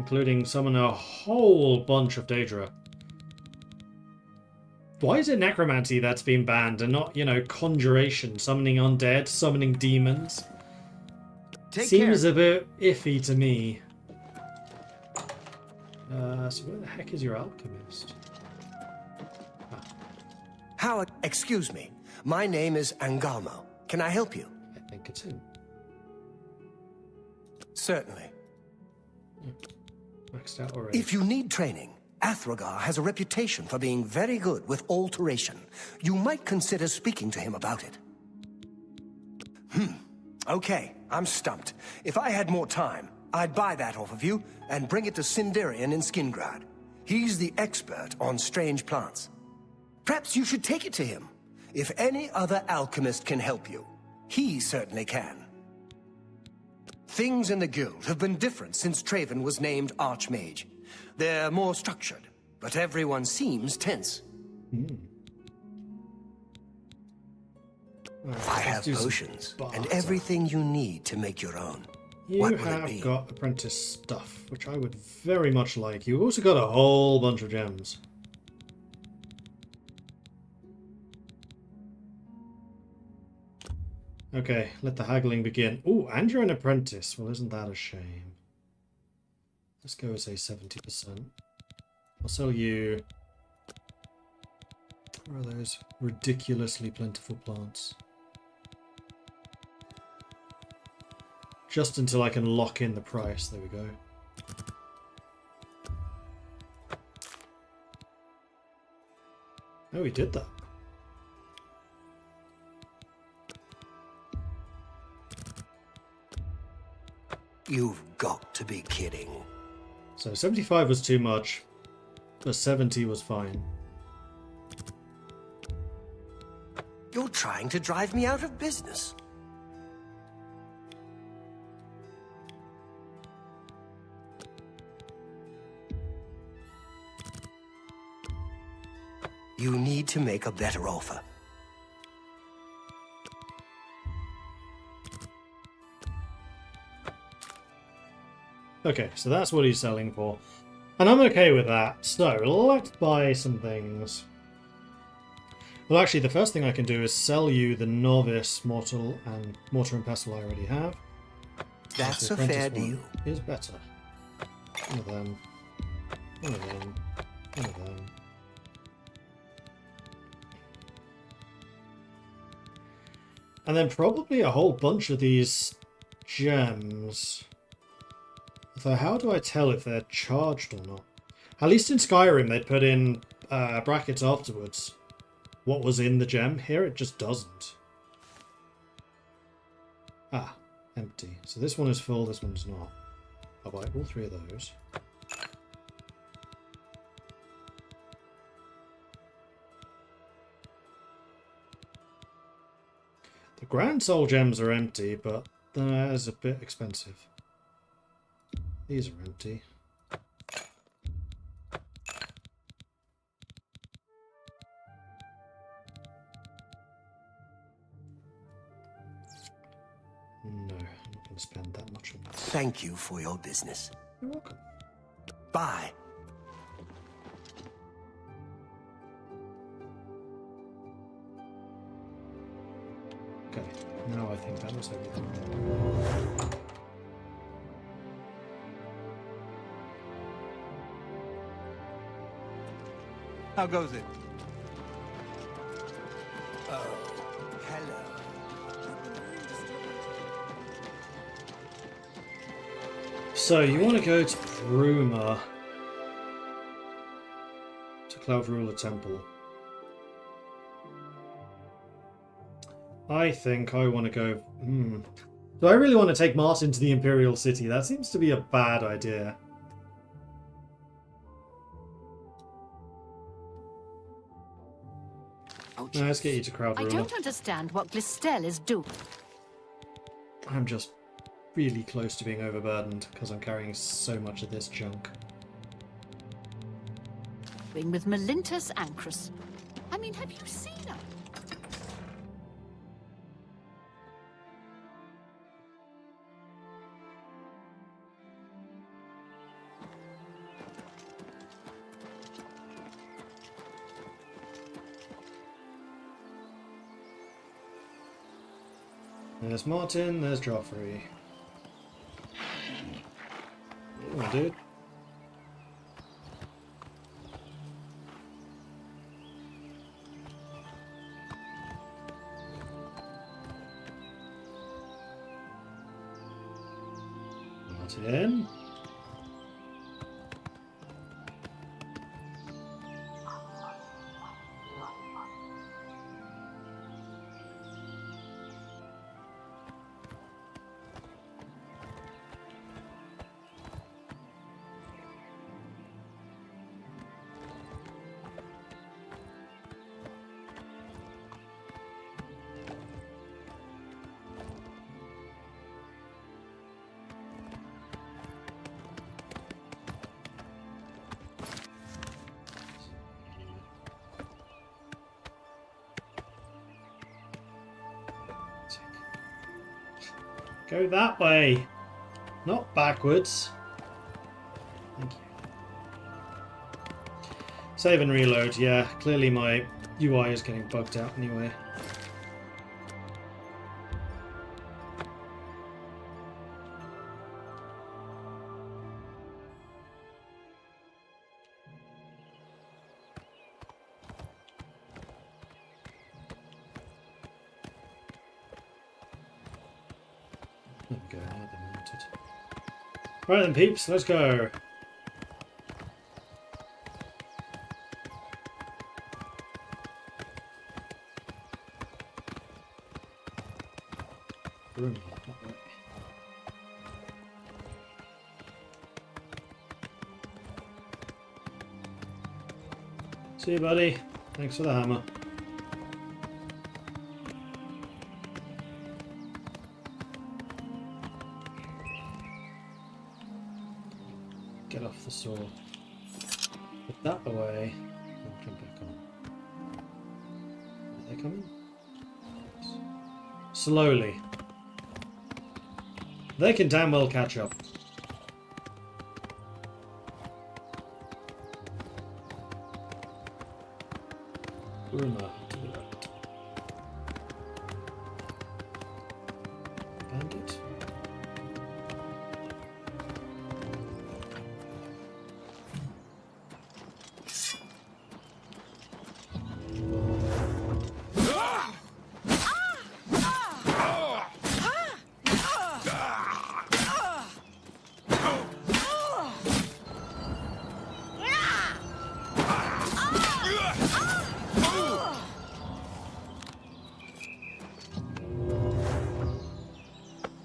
including summon a whole bunch of Daedra. Why is it necromancy that's been banned and not, you know, conjuration, summoning undead, summoning demons? Seems a bit iffy to me. So where the heck is your alchemist? Howard, excuse me. My name is Angalmo. Can I help you? I think it's him. Certainly. Maxed out already. If you need training, Athragar has a reputation for being very good with alteration. You might consider speaking to him about it. Okay, I'm stumped. If I had more time, I'd buy that off of you and bring it to Sindarian in Skingrad. He's the expert on strange plants. Perhaps you should take it to him. If any other alchemist can help you, he certainly can. Things in the guild have been different since Traven was named Archmage. They're more structured, but everyone seems tense. I have potions and everything you need to make your own. You have got apprentice stuff, which I would very much like. You've also got a whole bunch of gems. Okay, let the haggling begin. Oh, and you're an apprentice. Well, isn't that a shame? Let's go say 70%. I'll sell you... Where are those ridiculously plentiful plants? Just until I can lock in the price. There we go. Oh, we did that. You've got to be kidding. So 75 was too much, but 70 was fine. You're trying to drive me out of business. You need to make a better offer. Okay, so that's what he's selling for. And I'm okay with that. So, let's buy some things. Well, actually, the first thing I can do is sell you the Novice, Mortal, and Mortar and Pestle I already have. That's a fair deal. Is better. One of them. One of them. One of them. And then probably a whole bunch of these gems. So how do I tell if they're charged or not? At least in Skyrim they'd put in brackets afterwards what was in the gem. Here it just doesn't. Ah, empty. So this one is full, this one's not. I'll buy all three of those. The Grand Soul gems are empty, but that is a bit expensive. These are empty. No, I'm not going to spend that much on this. Thank you for your business. You're welcome. Bye. Okay, now I think that was everything. How goes it? Oh, hello. So, you want to go to Bruma, to Cloud Ruler Temple. I think I want to go... Do I really want to take Martin to the Imperial City? That seems to be a bad idea. No, let's get you to Cloud Ruler. I don't understand what Glistel is doing. I'm just really close to being overburdened because I'm carrying so much of this junk. With Melintus Ancrus. I mean, have you seen her? There's Martin, there's Joffrey. Come on, dude. Martin. Go that way, not backwards. Thank you. Save and reload. Yeah, clearly my UI is getting bugged out anyway. There we go, now they're mounted. Right then, peeps, let's go. Room, not right. See you, buddy. Thanks for the hammer. Get off the sword. Put that away. I'll jump back on. Are they coming? Yes. Slowly. They can damn well catch up. Rumor to the right. Bandit.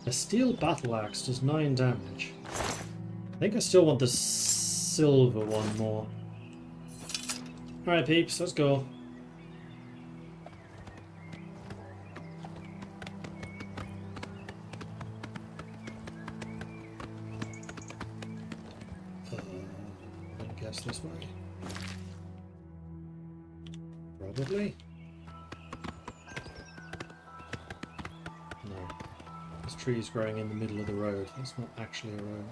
A steel battle axe does 9 damage. I think I still want the silver one more. Alright peeps, let's go. I guess this way. Probably. No. There's trees growing in the middle of the road. That's not actually a road.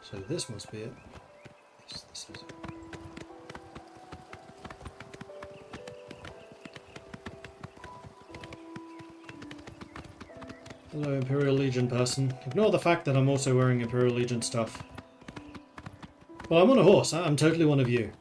So this must be it. Yes, this is it. Hello, Imperial Legion person. Ignore the fact that I'm also wearing Imperial Legion stuff. Well, I'm on a horse. I'm totally one of you.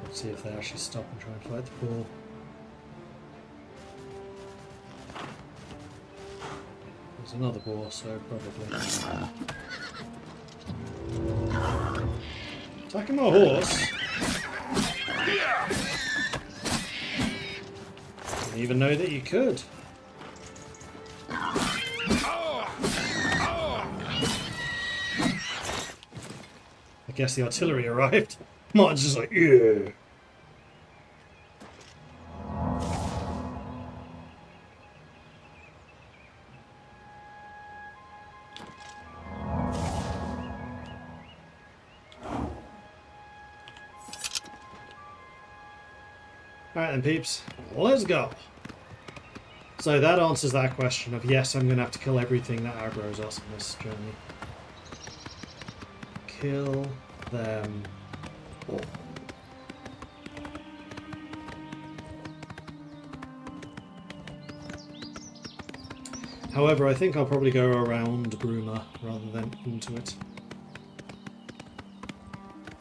Let's see if they actually stop and try and fight the pool. There's another boar, so probably. Attacking my horse? Didn't even know that you could. I guess the artillery arrived. Martin's just like, yeah. Alright then, peeps. Let's go. So that answers that question of yes, I'm going to have to kill everything that aggroes us on this journey. Kill them all. However, I think I'll probably go around Bruma rather than into it.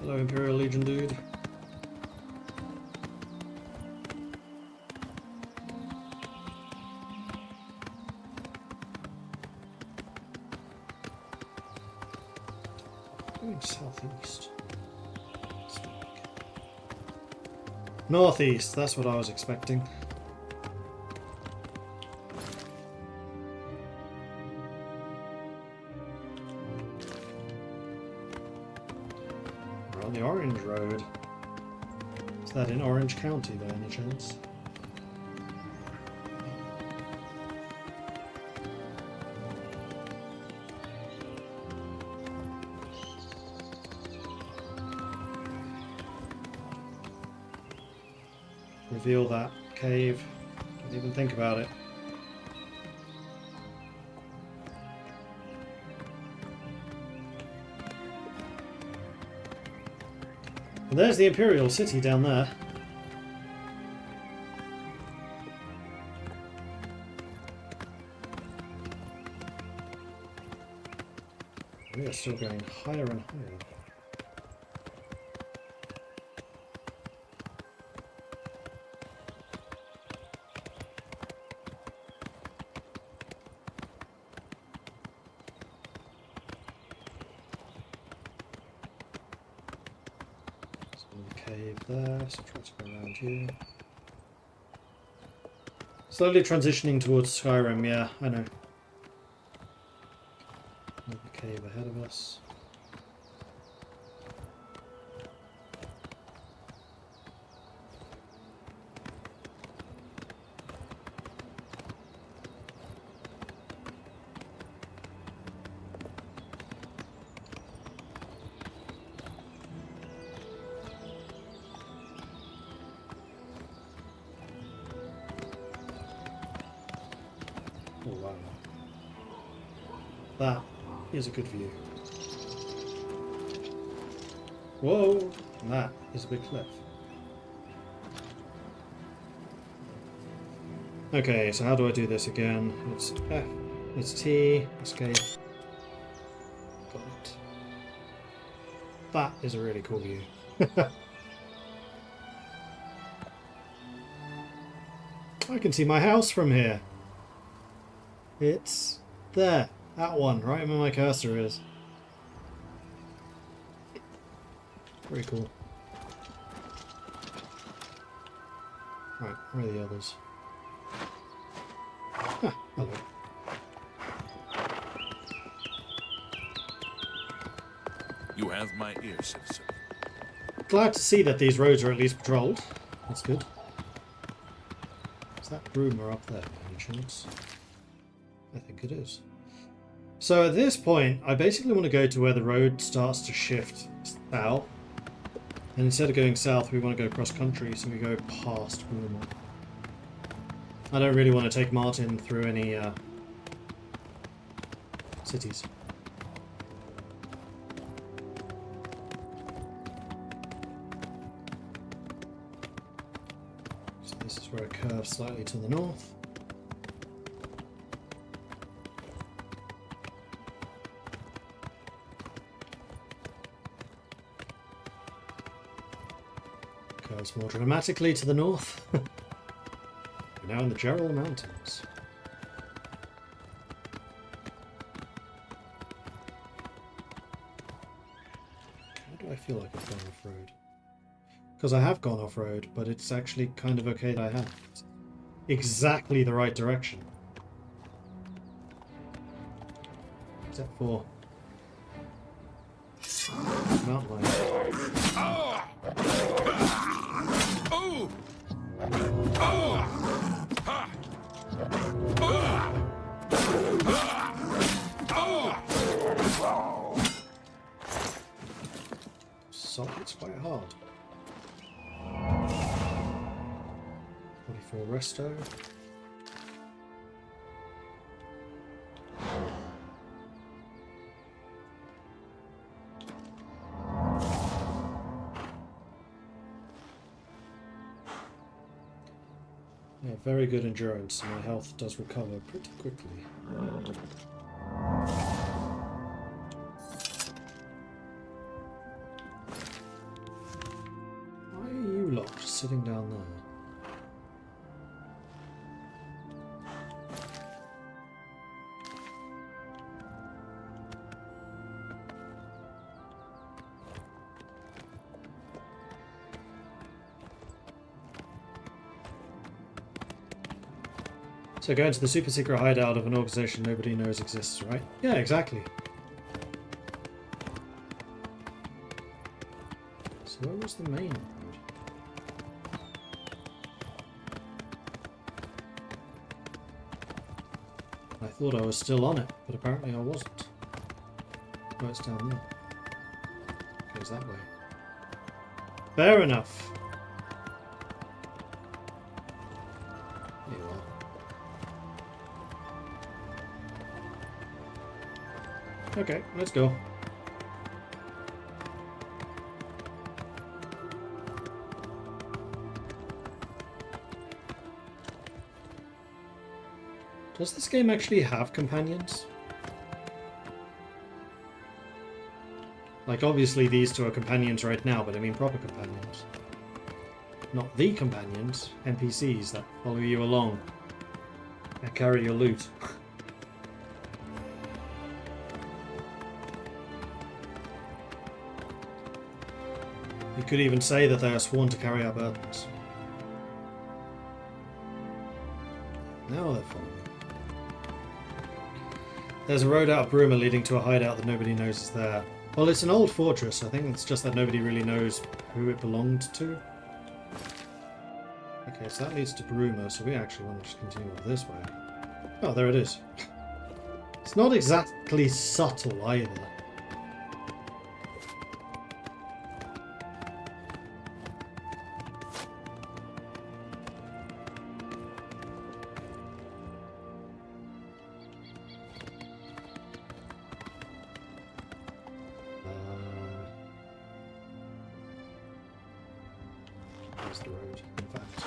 Hello, Imperial Legion dude. Going southeast. Northeast, that's what I was expecting. We're on the Orange Road. Is that in Orange County by any chance? Reveal that cave. Didn't even think about it. And there's the Imperial City down there. We are still going higher and higher. Cave there, so try to go around here. Slowly transitioning towards Skyrim, yeah, I know. Another cave ahead of us. Oh wow. That is a good view. Whoa! And that is a big cliff. Okay, so how do I do this again? It's F, it's T, escape. Got it. That is a really cool view. I can see my house from here. It's there. That one, right where my cursor is. Very cool. Right, where are the others? Ah, hello. You have my ear, citizen. Glad to see that these roads are at least patrolled. That's good. Is that Bruma up there by any chance? I think it is. So at this point, I basically want to go to where the road starts to shift south. And instead of going south, we want to go cross country, so we go past Bruma. I don't really want to take Martin through any cities. So this is where it curves slightly to the north. Curves more dramatically to the north. We're now in the Gerald Mountains. How do I feel like I've gone off-road? Because I have gone off-road, but it's actually kind of okay that I have. It's exactly the right direction. Except for mountain line. So it's quite hard. for resto. Yeah, very good endurance, and my health does recover pretty quickly. Why are you lot just sitting down there? So going to the super secret hideout of an organization nobody knows exists, right? Yeah, exactly. So where was the main road? I thought I was still on it, but apparently I wasn't. Oh, it's down there. It goes that way. Fair enough. There you are. Okay, let's go. Does this game actually have companions? Like, obviously these two are companions right now, but I mean proper companions. Not the companions, NPCs that follow you along and carry your loot. You could even say that they are sworn to carry our burdens. Now they're following. There's a road out of Bruma leading to a hideout that nobody knows is there. Well, it's an old fortress. I think it's just that nobody really knows who it belonged to. Okay, so that leads to Bruma, so we actually want to just continue this way. Oh, there it is. It's not exactly subtle either. There's the road, in fact.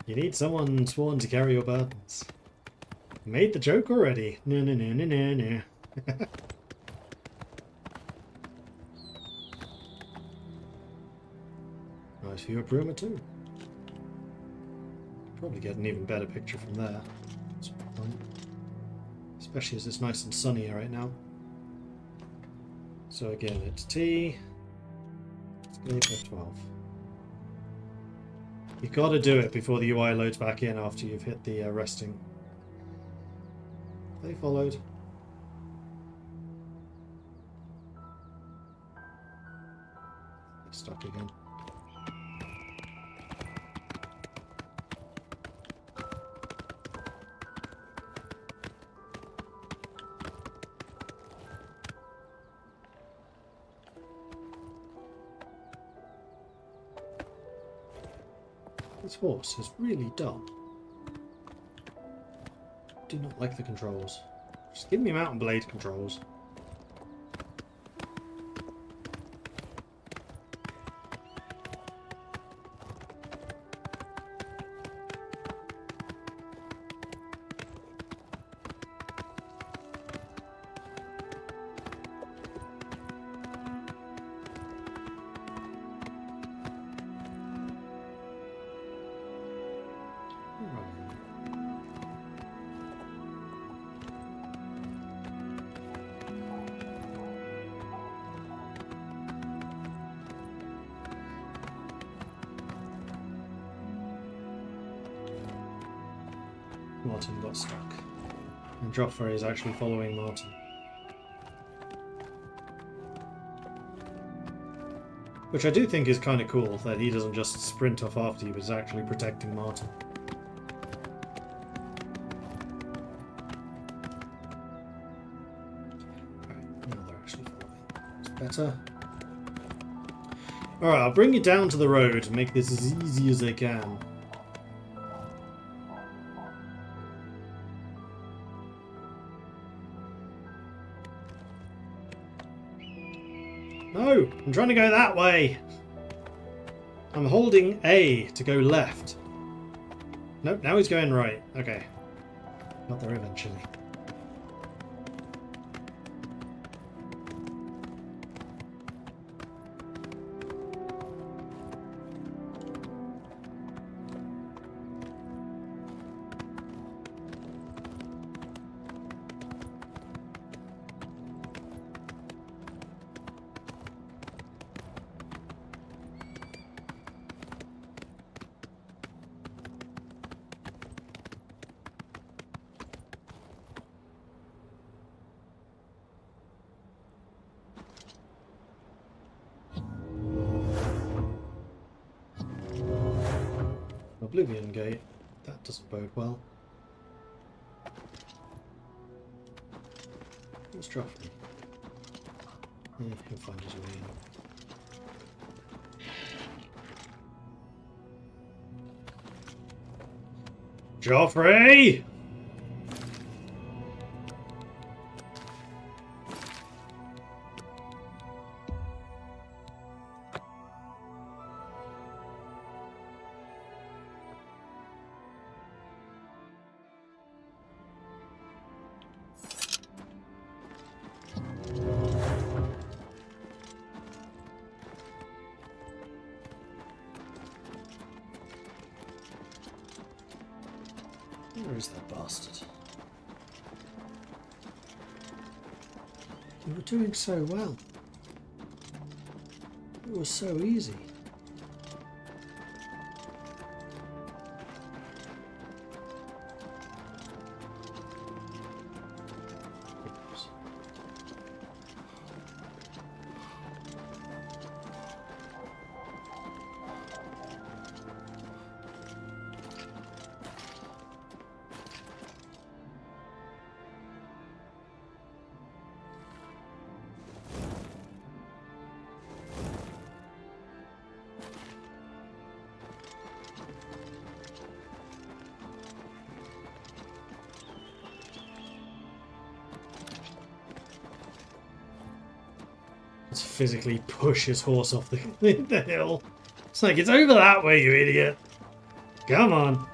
You need someone sworn to carry your burdens. Made the joke already. No, no, no, no, no, no. Nice view of Bruma too. Probably get an even better picture from there. Especially as it's nice and sunny right now. So again, it's T. Escape F12. You've got to do it before the UI loads back in after you've hit the resting. They followed. Stuck again. This horse is really dumb. Do not like the controls. Just give me Mountain Blade controls. Martin got stuck. And Joffrey is actually following Martin. Which I do think is kind of cool, that he doesn't just sprint off after you, but is actually protecting Martin. Alright, now they're actually following. It's better. Alright, I'll bring you down to the road and make this as easy as I can. No! I'm trying to go that way! I'm holding A to go left. Nope, now he's going right. Okay. Got there eventually. Oblivion gate. That doesn't bode well. What's Joffrey? Yeah, he'll find his way in. Joffrey! Where is that bastard? You were doing so well. It was so easy. Let's physically push his horse off the hill. It's like, it's over that way, you idiot. Come on.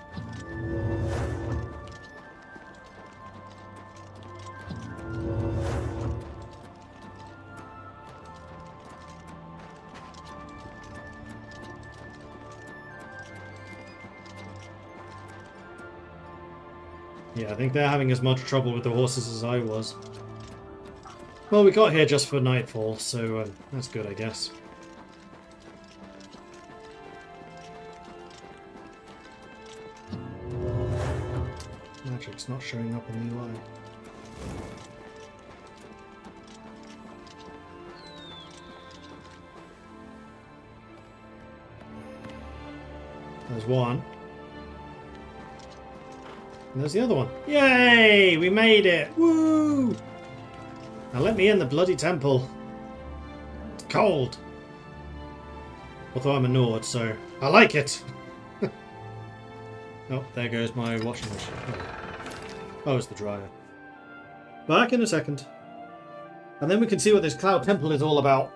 Yeah, I think they're having as much trouble with the horses as I was. Well, we got here just for nightfall, so that's good, I guess. Magic's not showing up in the UI. There's one. And there's the other one. Yay! We made it! Woo! Now let me in the bloody temple. It's cold. Although I'm a Nord, so I like it. Oh, there goes my washing machine. Oh, it's the dryer. Back in a second. And then we can see what this Cloud Temple is all about.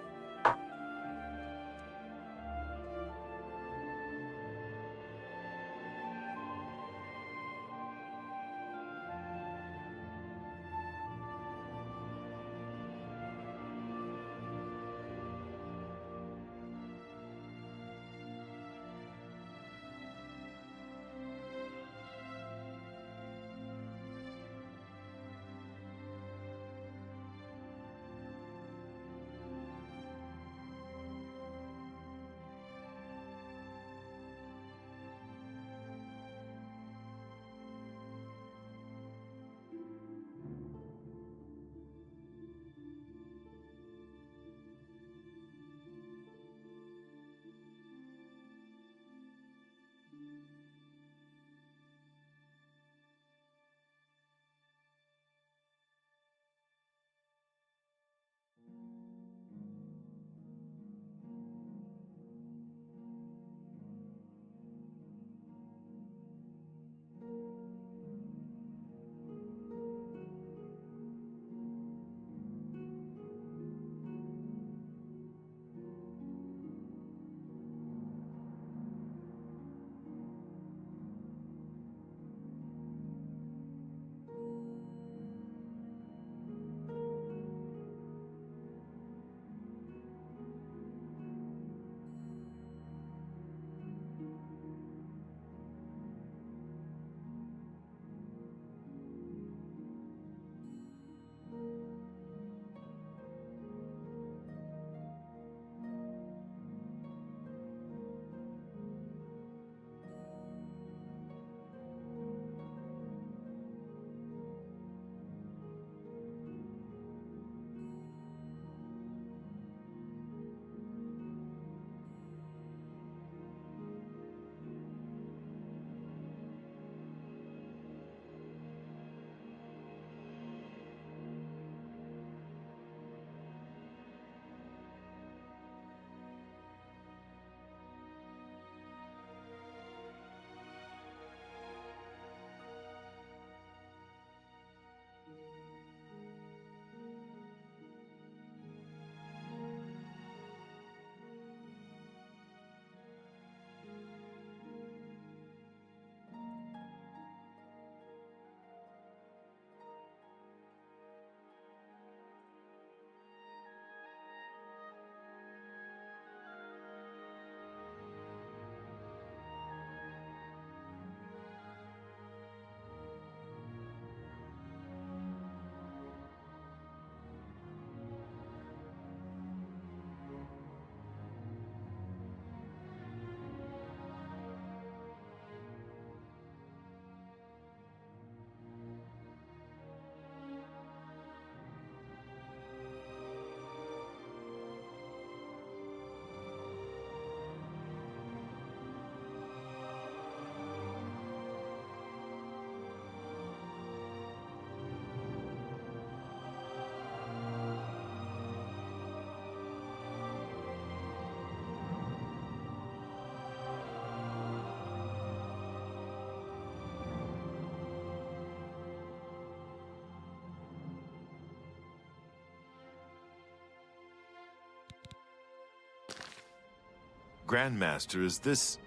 Grandmaster, is this...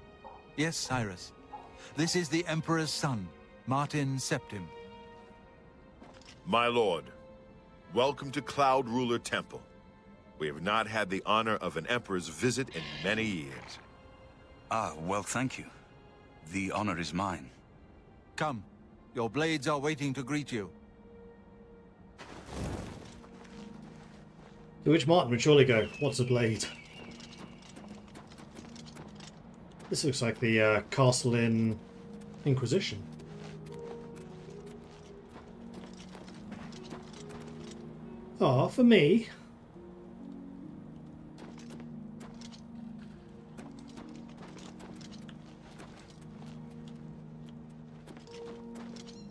Yes, Cyrus. This is the Emperor's son, Martin Septim. My lord, welcome to Cloud Ruler Temple. We have not had the honor of an emperor's visit in many years. Ah, well, thank you. The honor is mine. Come. Your blades are waiting to greet you. To which Martin would surely go, what's a blade? This looks like the castle in Inquisition. Ah, for me.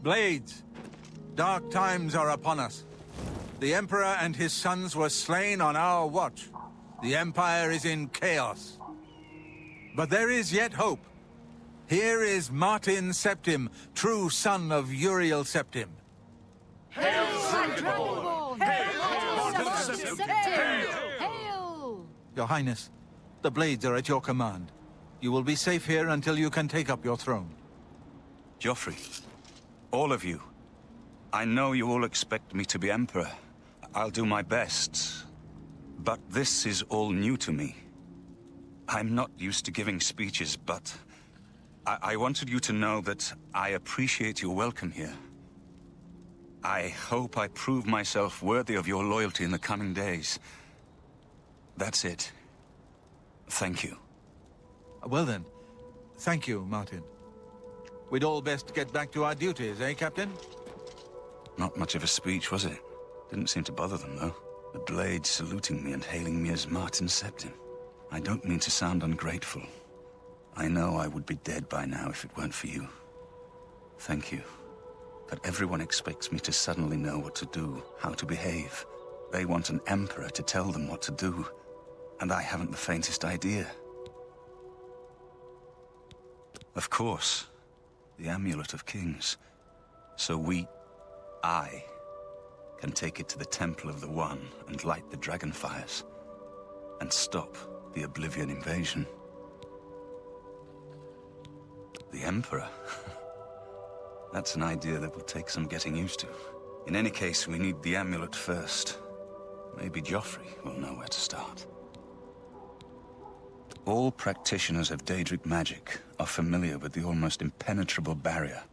Blades, dark times are upon us. The Emperor and his sons were slain on our watch. The Empire is in chaos. But there is yet hope. Here is Martin Septim, true son of Uriel Septim. Hail, Dragonborn! Hail, Hail! Your Highness, the blades are at your command. You will be safe here until you can take up your throne. Joffrey, all of you. I know you all expect me to be Emperor. I'll do my best. But this is all new to me. I'm not used to giving speeches, but I wanted you to know that I appreciate your welcome here. I hope I prove myself worthy of your loyalty in the coming days. That's it. Thank you. Well then, thank you, Martin. We'd all best get back to our duties, eh, Captain? Not much of a speech, was it? Didn't seem to bother them, though. The blades saluting me and hailing me as Martin Septim. I don't mean to sound ungrateful. I know I would be dead by now if it weren't for you. Thank you. But everyone expects me to suddenly know what to do, how to behave. They want an emperor to tell them what to do, and I haven't the faintest idea. Of course, the Amulet of Kings. So I, can take it to the Temple of the One and light the dragon fires, and stop the Oblivion invasion. The Emperor? That's an idea that will take some getting used to. In any case, we need the amulet first. Maybe Joffrey will know where to start. All practitioners of Daedric magic are familiar with the almost impenetrable barrier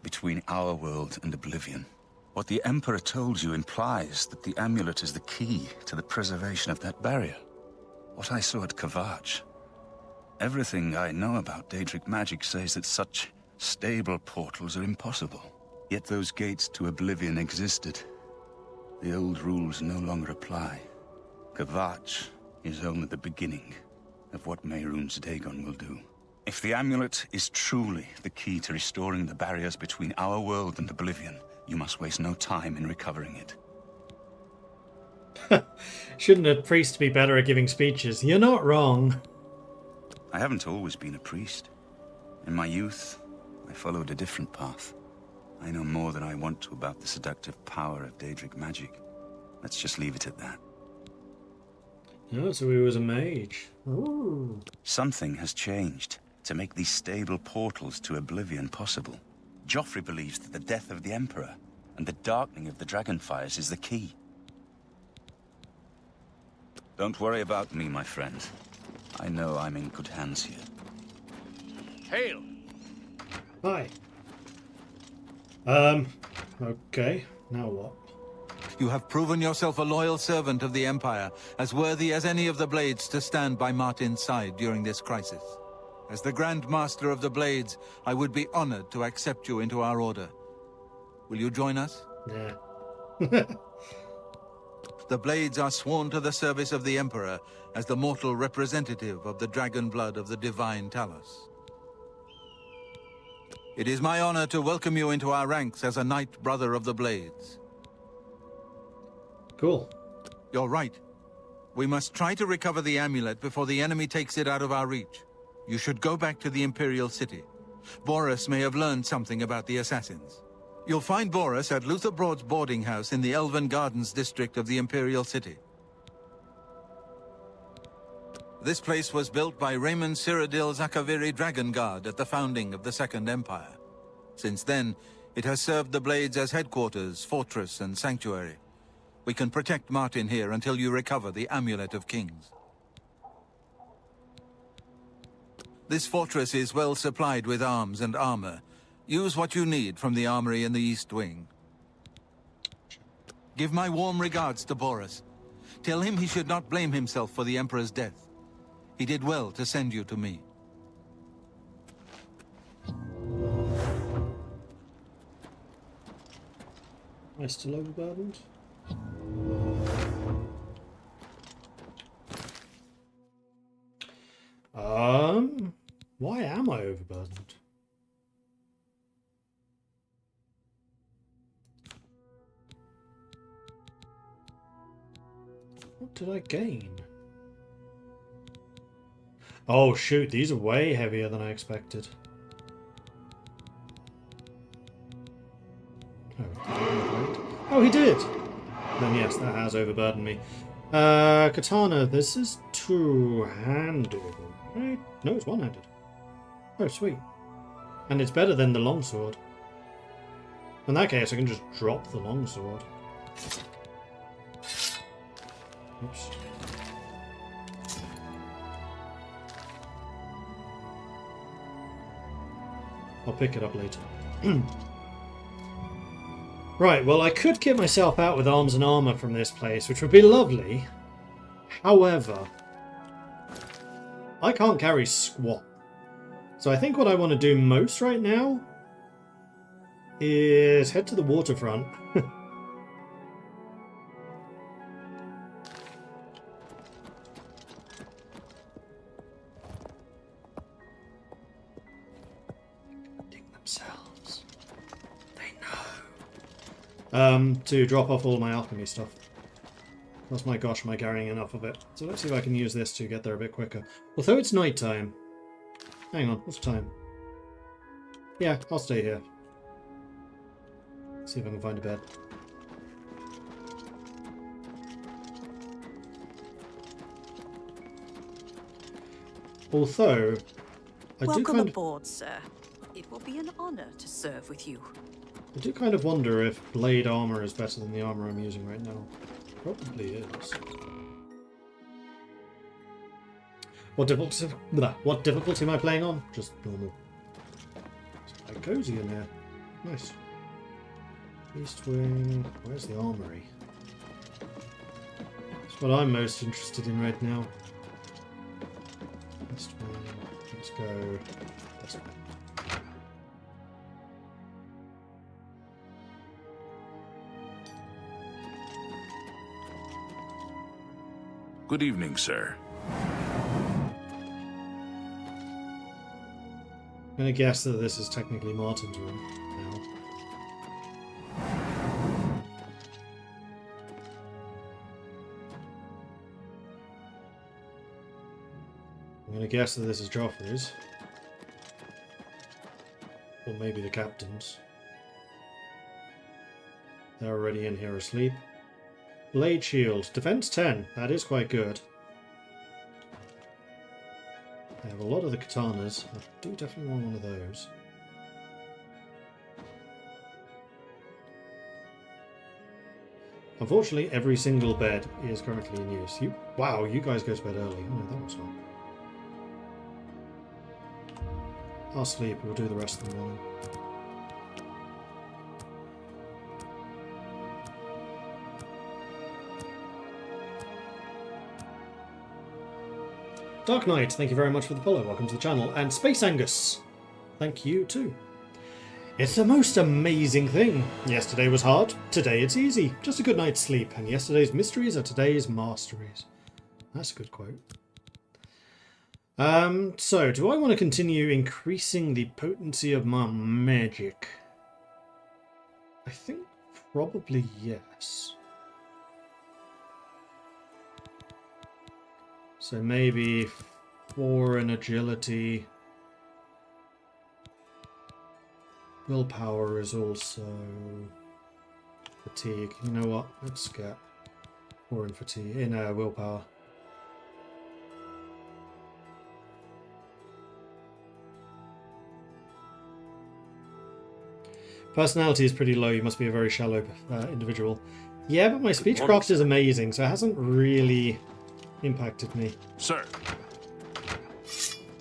between our world and Oblivion. What the Emperor told you implies that the amulet is the key to the preservation of that barrier. What I saw at Kvatch. Everything I know about Daedric magic says that such stable portals are impossible. Yet those gates to Oblivion existed. The old rules no longer apply. Kvatch is only the beginning of what Mehrunes Dagon will do. If the amulet is truly the key to restoring the barriers between our world and Oblivion, you must waste no time in recovering it. Shouldn't a priest be better at giving speeches? You're not wrong. I haven't always been a priest. In my youth, I followed a different path. I know more than I want to about the seductive power of Daedric magic. Let's just leave it at that. Oh, so he was a mage. Ooh. Something has changed to make these stable portals to Oblivion possible. Joffrey believes that the death of the Emperor and the darkening of the Dragonfires is the key. Don't worry about me, my friend. I know I'm in good hands here. Hail! Hi. Okay. Now what? You have proven yourself a loyal servant of the Empire, as worthy as any of the Blades to stand by Martin's side during this crisis. As the Grand Master of the Blades, I would be honored to accept you into our order. Will you join us? Yeah. The Blades are sworn to the service of the Emperor as the mortal representative of the dragon blood of the Divine Talos. It is my honor to welcome you into our ranks as a Knight Brother of the Blades. Cool. You're right. We must try to recover the amulet before the enemy takes it out of our reach. You should go back to the Imperial City. Boris may have learned something about the assassins. You'll find Boris at Luther Broad's boarding house in the Elven Gardens district of the Imperial City. This place was built by Raymond Cyrodiil Zakaviri Dragon Guard at the founding of the Second Empire. Since then, it has served the Blades as headquarters, fortress, and sanctuary. We can protect Martin here until you recover the Amulet of Kings. This fortress is well supplied with arms and armor. Use what you need from the armory in the East Wing. Give my warm regards to Boris. Tell him he should not blame himself for the Emperor's death. He did well to send you to me. Am I still overburdened? Why am I overburdened? What did I gain? Oh shoot, these are way heavier than I expected. Oh, he did! Then yes, that has overburdened me. Katana, this is two-handed, right? No, it's one-handed. Oh, sweet. And it's better than the longsword. In that case, I can just drop the longsword. Oops. I'll pick it up later. Right, well, I could get myself out with arms and armor from this place, which would be lovely. However, I can't carry squat. So I think what I want to do most right now is head to the waterfront. Themselves. They know. To drop off all my alchemy stuff. Because my gosh, am I carrying enough of it. So let's see if I can use this to get there a bit quicker. Although it's night time. Hang on, what's the time? Yeah, I'll stay here. See if I can find a bed. Although, Welcome aboard, sir. It will be an honor to serve with you. I do kind of wonder if blade armor is better than the armor I'm using right now. Probably is. What difficulty am I playing on? Just normal. It's quite cozy in there. Nice. East Wing. Where's the armory? That's what I'm most interested in right now. East Wing. Let's go this way. Good evening, sir. I'm going to guess that this is technically Martin's room now. I'm going to guess that this is Joffrey's. Or maybe the captain's. They're already in here asleep. Blade shield. Defense 10. That is quite good. I have a lot of the katanas. I do definitely want one of those. Unfortunately, every single bed is currently in use. Wow, you guys go to bed early. Oh, no, that was fun. I'll sleep. We'll do the rest of the morning. Dark Knight, thank you very much for the follow. Welcome to the channel. And Space Angus, thank you too. It's the most amazing thing. Yesterday was hard, today it's easy. Just a good night's sleep, and yesterday's mysteries are today's masteries. That's a good quote. So, do I want to continue increasing the potency of my magic? I think probably yes. So maybe 4 in agility. Willpower is also fatigue. You know what? Let's get 4 in fatigue in willpower. Personality is pretty low. You must be a very shallow individual. Yeah, but my speechcraft is amazing, so it hasn't really impacted me. Sir.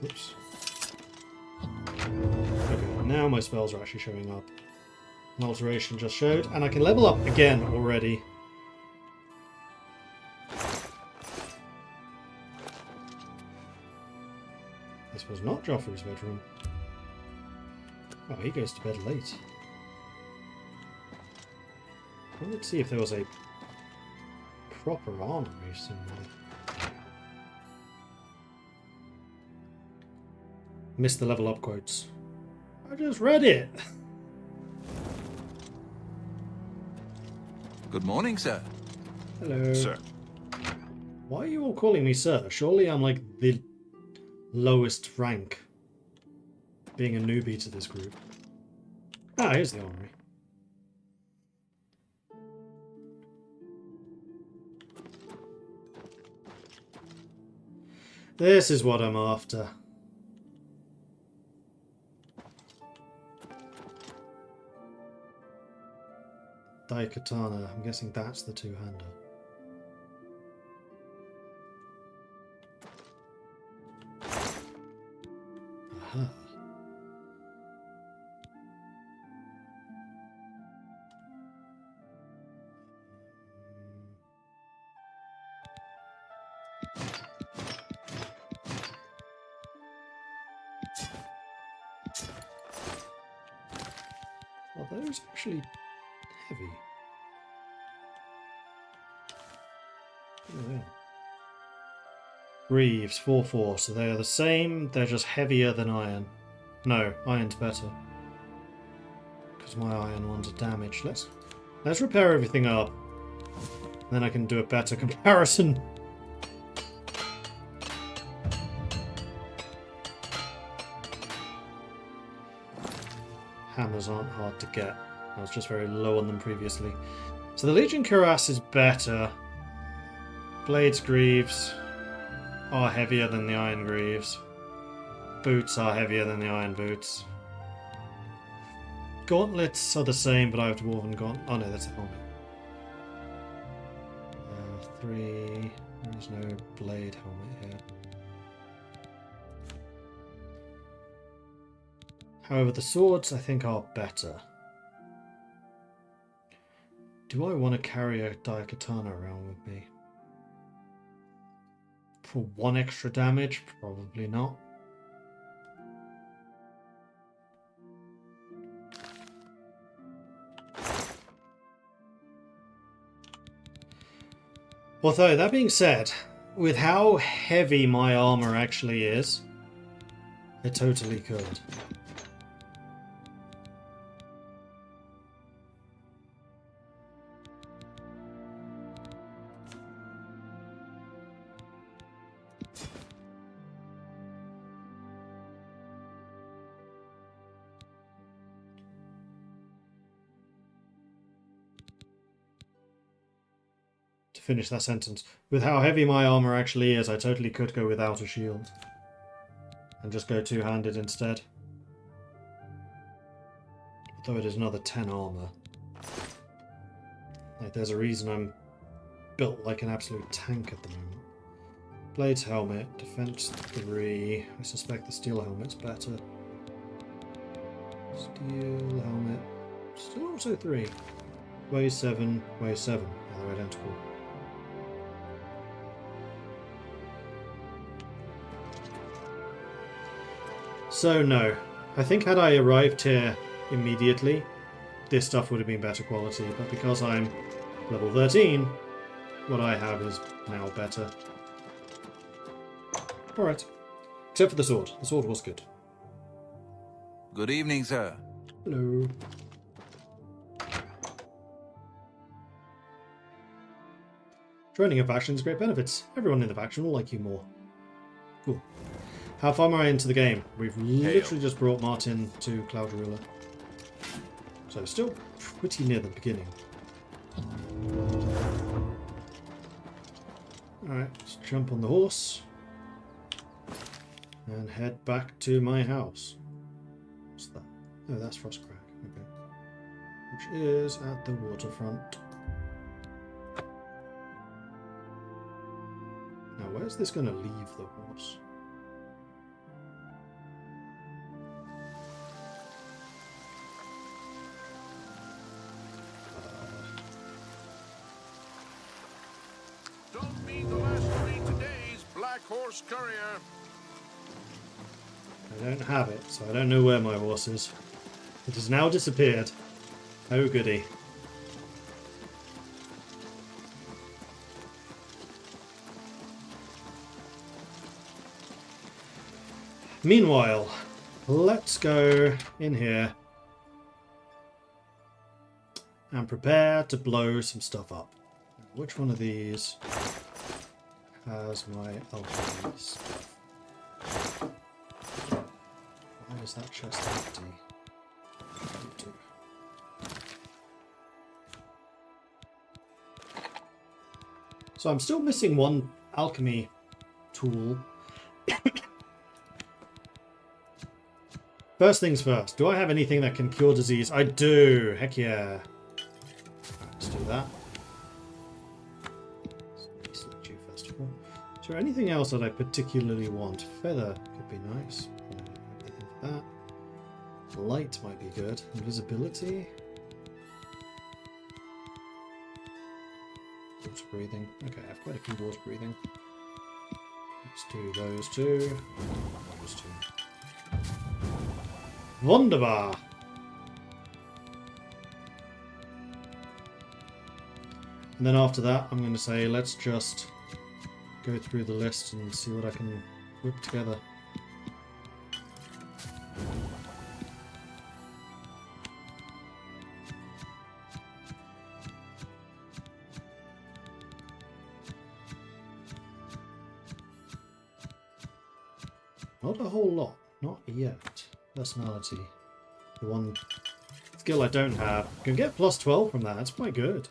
Oops. Okay, now my spells are actually showing up. An alteration just showed, and I can level up again already. This was not Joffrey's bedroom. Oh, he goes to bed late. Well, let's see if there was a proper armory somewhere. Missed the level up quotes. I just read it! Good morning, sir. Hello. Sir. Why are you all calling me sir? Surely I'm like the lowest rank, being a newbie to this group. Ah, here's the armory. This is what I'm after. Daikatana, I'm guessing that's the two-hander. Aha. Are those actually heavy? Oh, yeah. Greaves, 4/4, so they are the same, they're just heavier than iron. No, iron's better. Because my iron ones are damaged. Let's repair everything up. Then I can do a better comparison. Hammers aren't hard to get. I was just very low on them previously. So the Legion Cuirass is better. Blades Greaves are heavier than the Iron Greaves. Boots are heavier than the Iron Boots. Gauntlets are the same, but I have Dwarven Gauntlet. Oh no, that's a helmet. 3. There's no blade helmet here. However, the swords I think are better. Do I want to carry a Daikatana around with me? For 1 extra damage? Probably not. Although, that being said, with how heavy my armor actually is, it totally could. Finish that sentence. With how heavy my armor actually is, I totally could go without a shield. And just go two-handed instead. Although it is another 10 armor. Like, there's a reason I'm built like an absolute tank at the moment. Blades helmet, defense 3. I suspect the steel helmet's better. Steel helmet. Still also 3. Weighs 7, weighs 7. They're identical. So no, I think had I arrived here immediately, this stuff would have been better quality, but because I'm level 13, what I have is now better. Alright, except for the sword. The sword was good. Good evening, sir. Hello. Joining a faction has great benefits. Everyone in the faction will like you more. Cool. How far am I into the game? We've literally just brought Martin to Cloud Ruler. So still pretty near the beginning. Alright, let's jump on the horse. And head back to my house. What's that? Oh, that's Frostcrack. Okay. which is at the waterfront. Now, where's this going to leave the horse? Don't mean the last of me today's Black Horse Courier. I don't have it, so I don't know where my horse is. It has now disappeared. Oh goody. Meanwhile, let's go in here and prepare to blow some stuff up. Which one of these has my alchemy stuff? Why is that chest empty? So I'm still missing one alchemy tool. First things first, do I have anything that can cure disease? I do! Heck yeah! Right, let's do that. Select you first of all. Is there anything else that I particularly want? Feather could be nice. Anything for that. Light might be good. Invisibility. Water breathing. Okay, I have quite a few water breathing. Let's do those two. Those two. Wunderbar! And then after that, I'm going to say, let's just go through the list and see what I can whip together. Not a whole lot. Not yet. Personality. The one skill I don't have. Can get plus 12 from that. That's quite good.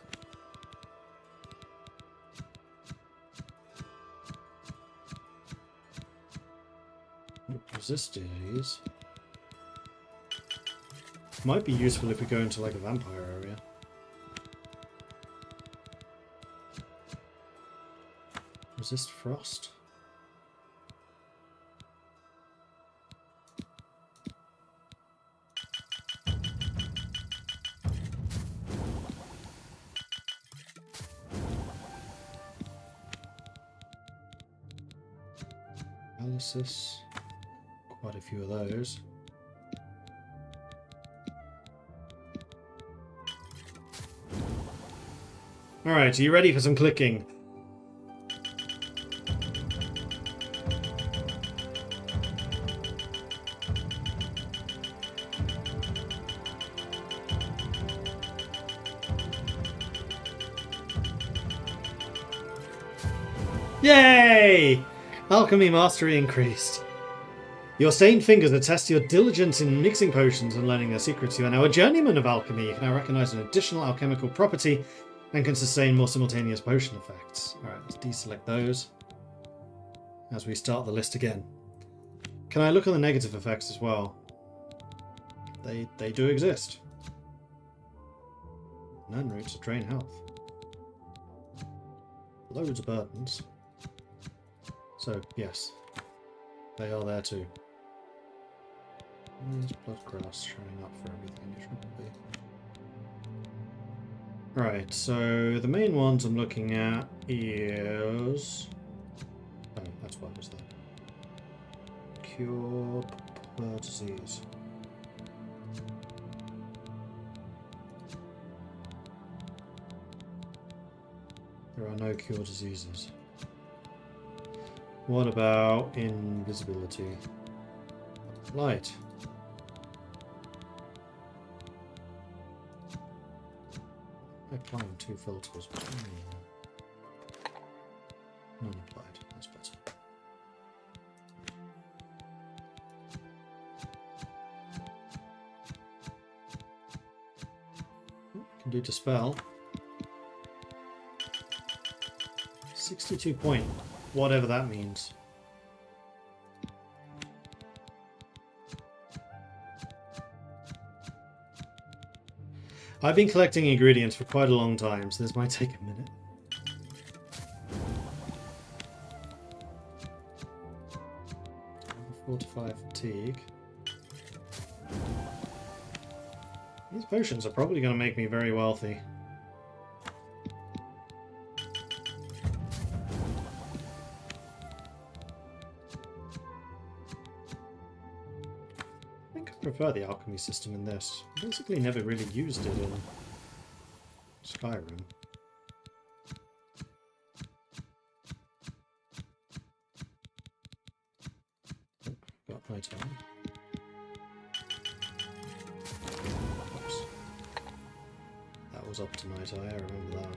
Resist disease. Might be useful if we go into like a vampire area. Resist frost. Analysis. Quite a few of those. Alright, are you ready for some clicking? Yay! Alchemy mastery increased. Your stained fingers attest to your diligence in mixing potions and learning their secrets. You are now a journeyman of alchemy. You can now recognize an additional alchemical property and can sustain more simultaneous potion effects. Alright, let's deselect those as we start the list again. Can I look at the negative effects as well? They do exist. None roots to drain health. Loads of burdens. So, yes, they are there too. There's blood grass showing up for everything it shouldn't be. Right, so the main ones I'm looking at is... Oh, that's what was there. Cure disease. There are no cure diseases. What about invisibility? Light. Applying two filters. None applied. That's better. Can do dispel. 62 point. Whatever that means. I've been collecting ingredients for quite a long time, so this might take a minute. Fortify fatigue. These potions are probably going to make me very wealthy. I think I prefer the alchemy system in this. I basically never really used it in Skyrim. Got my time. Oops. That was up to night eye, I remember that.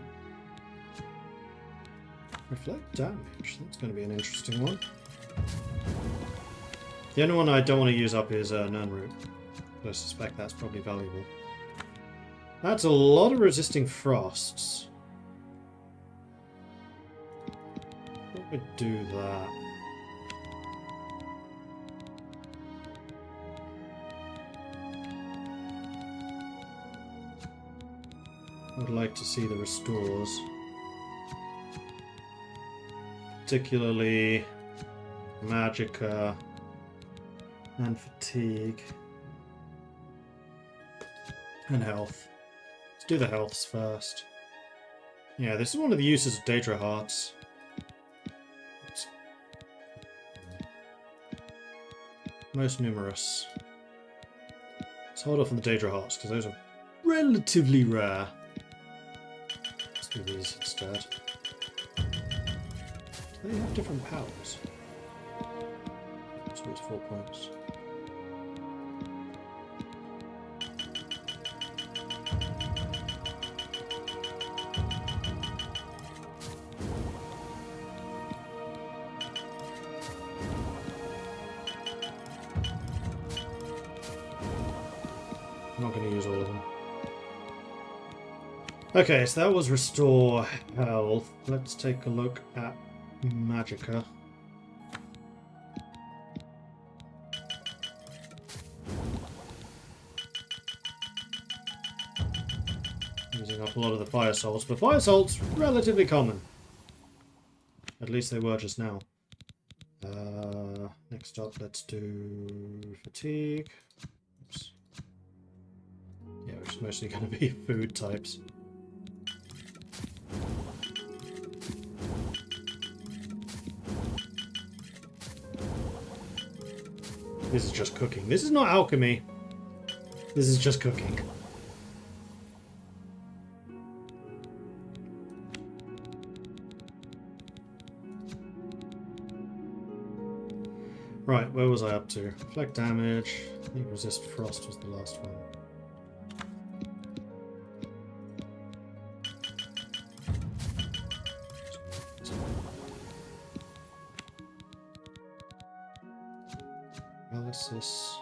Reflect damage, that's going to be an interesting one. The only one I don't want to use up is Nunroot. But I suspect that's probably valuable. That's a lot of resisting frosts. What would do that? I'd like to see the restores. Particularly Magicka and fatigue and health. Let's do the healths first. Yeah, this is one of the uses of Daedra Hearts. It's most numerous. Let's hold off on the Daedra Hearts because those are relatively rare. Let's do these instead. Do they have different powers? So it's 4 points. I'm not going to use all of them. Okay, so that was restore health. Let's take a look at Magicka. Using up a lot of the fire salts, but fire salts relatively common. At least they were just now. Next up, let's do fatigue. Oops. Yeah, which is mostly going to be food types. This is just cooking. This is not alchemy. This is just cooking. Right, where was I up to? Reflect damage. I think resist frost was the last one. Analysis.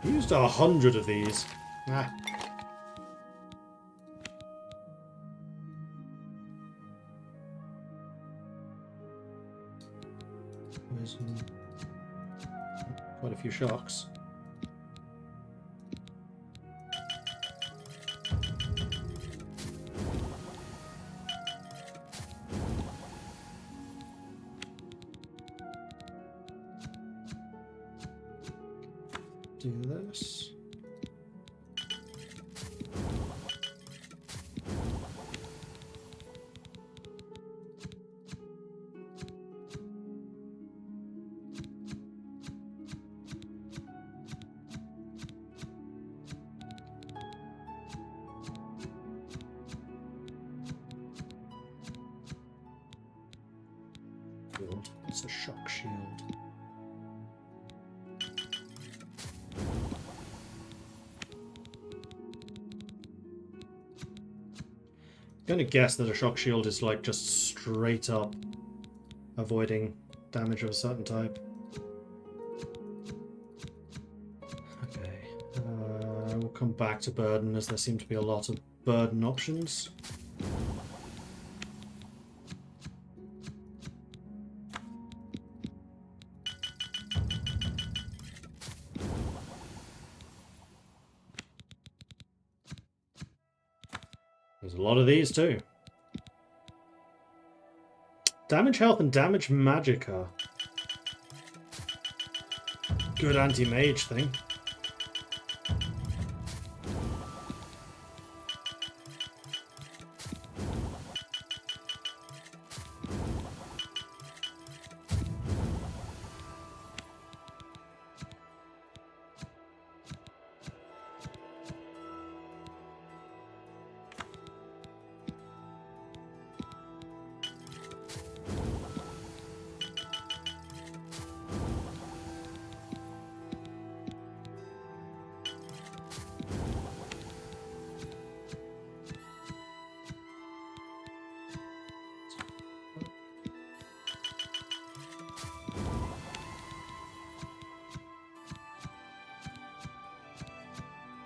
I used 100 of these. Ah. Poison. Quite a few shocks. Do this. Shield. It's a shock shield. I'm gonna guess that a shock shield is like just straight up avoiding damage of a certain type. Okay, we'll come back to burden as there seem to be a lot of burden options. There's a lot of these too. Damage health and damage magicka. Good anti-mage thing.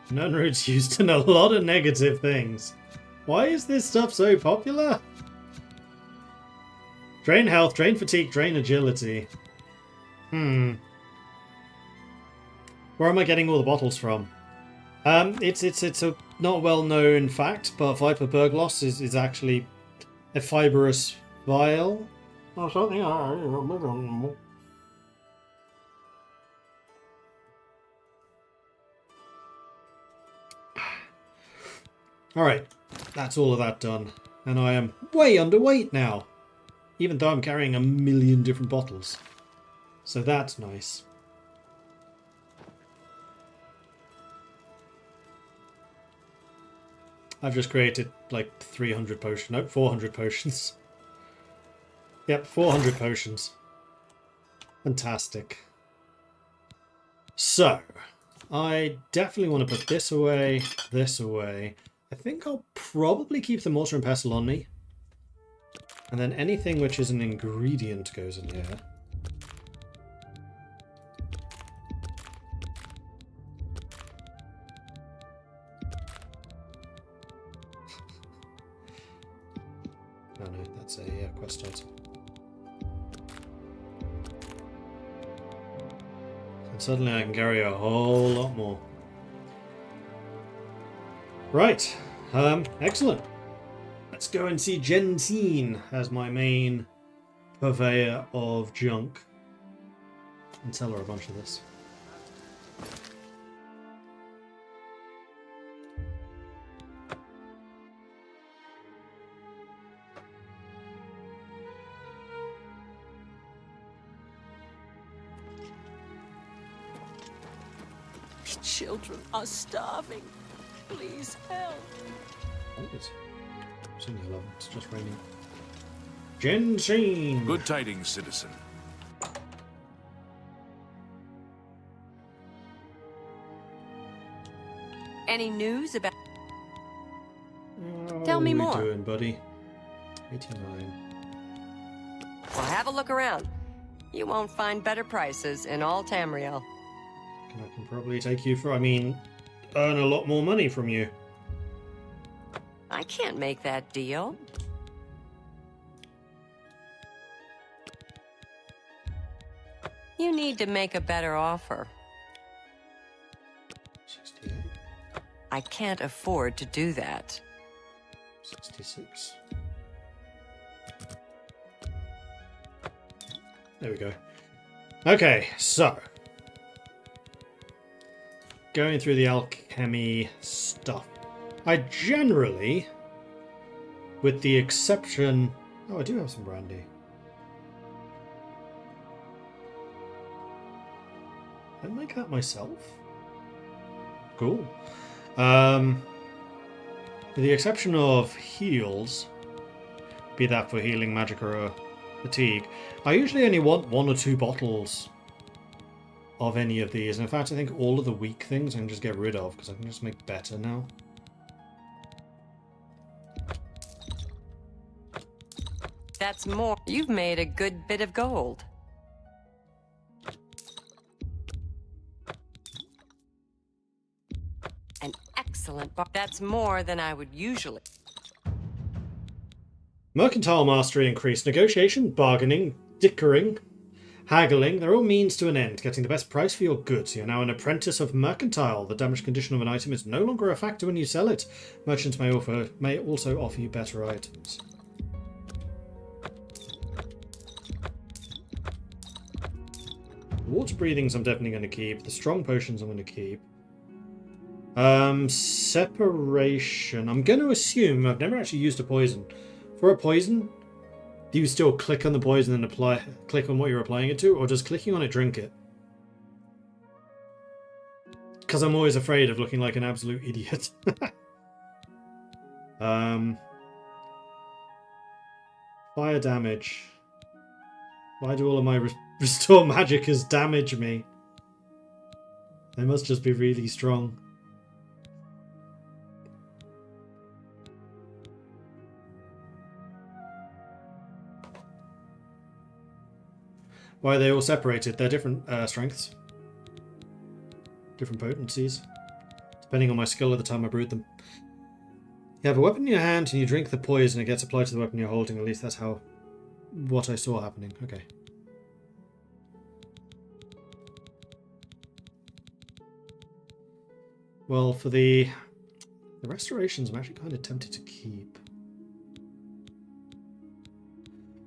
Nunroot's used in a lot of negative things. Why is this stuff so popular? Drain health, drain fatigue, drain agility. Where am I getting all the bottles from? It's a not well known fact, but Viper Burgloss is actually a fibrous vial or something. Alright, that's all of that done. And I am way underweight now. Even though I'm carrying a million different bottles. So that's nice. I've just created like 300 potions. Nope, 400 potions. Yep, 400 potions. Fantastic. So, I definitely want to put this away, this away. I think I'll probably keep the mortar and pestle on me. And then anything which is an ingredient goes in here. Oh no, that's a quest item. And suddenly I can carry a whole lot more. Right, excellent. Let's go and see Jensine as my main purveyor of junk. And sell her a bunch of this. Children are starving. Please help. It's only 11. It's just raining. Jensine! Good tidings, citizen. Any news about... How Tell me more. How are we doing, buddy? 89. Well, have a look around. You won't find better prices in all Tamriel. I can probably take you for, earn a lot more money from you. I can't make that deal. You need to make a better offer. 68. I can't afford to do that. 66. There we go. Okay, so going through the alchemy stuff. I generally, with the exception... Oh, I do have some brandy. Did I make that myself? Cool. With the exception of heals, be that for healing, magic, or fatigue, I usually only want 1 or 2 bottles of any of these. And in fact, I think all of the weak things I can just get rid of, because I can just make better now. That's more. You've made a good bit of gold. An excellent bar. That's more than I would usually. Mercantile mastery increased. Negotiation, bargaining, dickering, Haggling, they're all means to an end, getting the best price for your goods. You're now an apprentice of mercantile. The damaged condition of an item is no longer a factor when you sell it. Merchants may also offer you better items. Water breathings I'm definitely going to keep. The strong potions I'm going to keep. Separation. I'm going to assume I've never actually used a poison. For a poison, do you still click on the poison and click on what you're applying it to, or does clicking on it drink it? Because I'm always afraid of looking like an absolute idiot. Fire damage. Why do all of my restore magickas damage me? They must just be really strong. Why are they all separated? They're different strengths. Different potencies. Depending on my skill at the time I brewed them. You have a weapon in your hand and you drink the poison, it gets applied to the weapon you're holding. At least that's what I saw happening. Okay. Well, for the restorations, I'm actually kind of tempted to keep.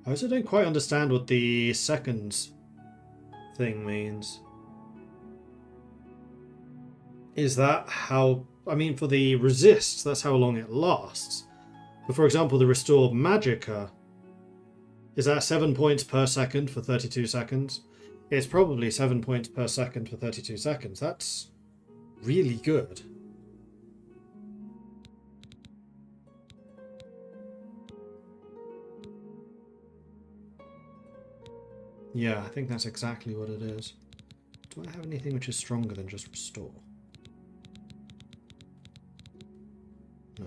I also don't quite understand what the seconds thing means. Is that how... I mean, for the resists, that's how long it lasts. But for example, the restore magicka, is that 7 points per second for 32 seconds? It's probably 7 points per second for 32 seconds. That's really good. Yeah, I think that's exactly what it is. Do I have anything which is stronger than just restore? No.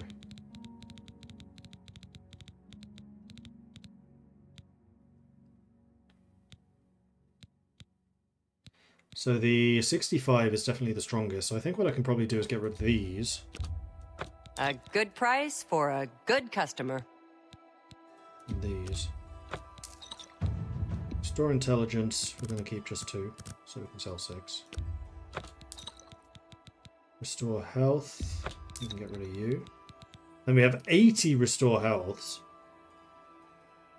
So the 65 is definitely the strongest. So I think what I can probably do is get rid of these. A good price for a good customer. And these. Restore intelligence, we're going to keep just 2, so we can sell 6. Restore health, we can get rid of you. Then we have 80 restore healths.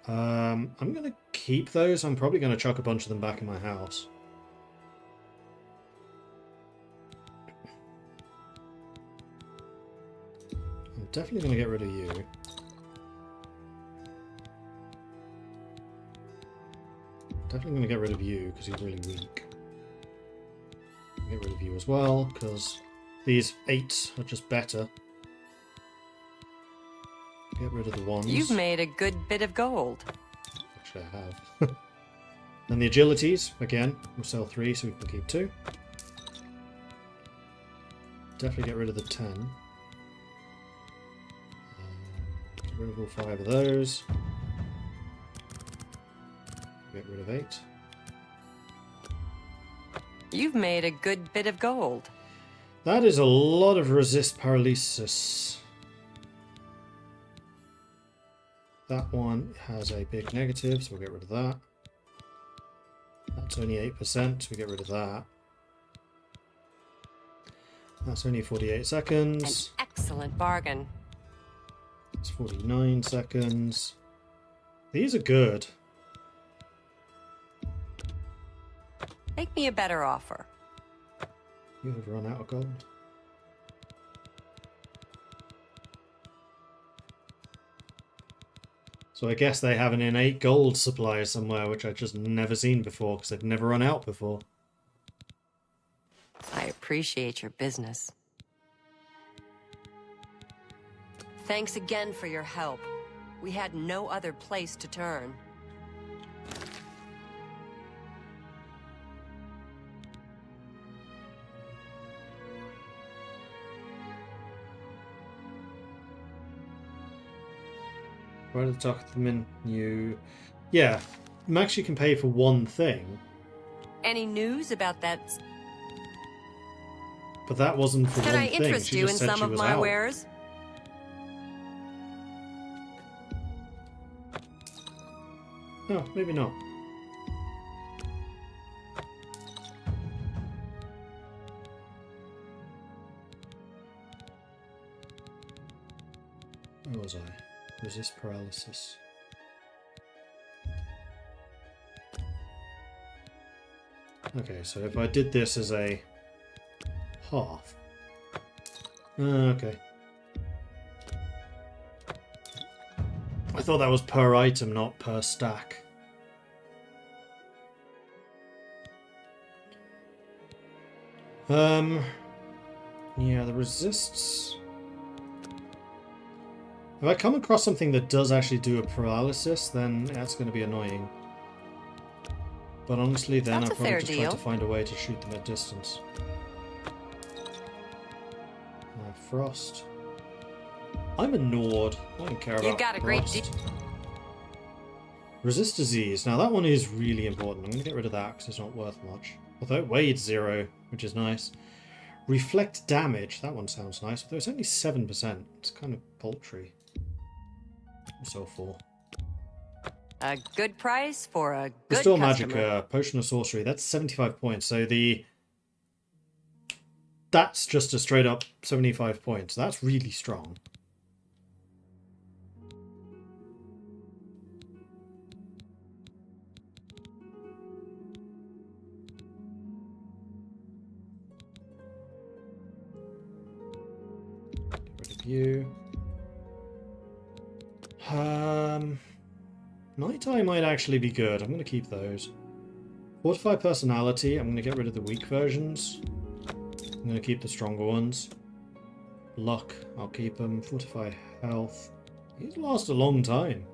I'm going to keep those. I'm probably going to chuck a bunch of them back in my house. I'm definitely going to get rid of you. Definitely going to get rid of you because he's really weak. Get rid of you as well because these 8s are just better. Get rid of the 1s. You've made a good bit of gold. Actually, I have. And the agilities, again, we'll sell 3 so we can keep 2. Definitely get rid of the 10. Get rid of all 5 of those. Get rid of 8. You've made a good bit of gold. That is a lot of resist paralysis. That one has a big negative, so we'll get rid of that. That's only 8%, so we get rid of that. That's only 48 seconds. An excellent bargain. It's 49 seconds. These are good. Make me a better offer. You have run out of gold. So I guess they have an innate gold supply somewhere, which I've just never seen before, because they've never run out before. I appreciate your business. Thanks again for your help. We had no other place to turn. Right at the top of the menu. Yeah, max you can pay for one thing. Any news about that? But that wasn't for one thing. Can I interest She you in just said some she of was my out. wares? No, maybe not. resist paralysis. Okay, so if I did this as a half. Okay. I thought that was per item, not per stack. Yeah, the resists. If I come across something that does actually do a paralysis, then that's going to be annoying. But honestly, then I'll probably just try to find a way to shoot them at distance. Frost. I'm a Nord. I don't care about You got a great frost. Resist disease. Now that one is really important. I'm going to get rid of that because it's not worth much. Although it weighs 0, which is nice. Reflect damage. That one sounds nice. Although it's only 7%. It's kind of paltry. So for. A good price for a good Restore customer. Magicka, Potion of Sorcery. That's 75 points. So that's just a straight up 75 points. That's really strong. Get rid of you. Night-Eye might actually be good. I'm going to keep those. Fortify Personality. I'm going to get rid of the weak versions. I'm going to keep the stronger ones. Luck. I'll keep them. Fortify Health. These last a long time.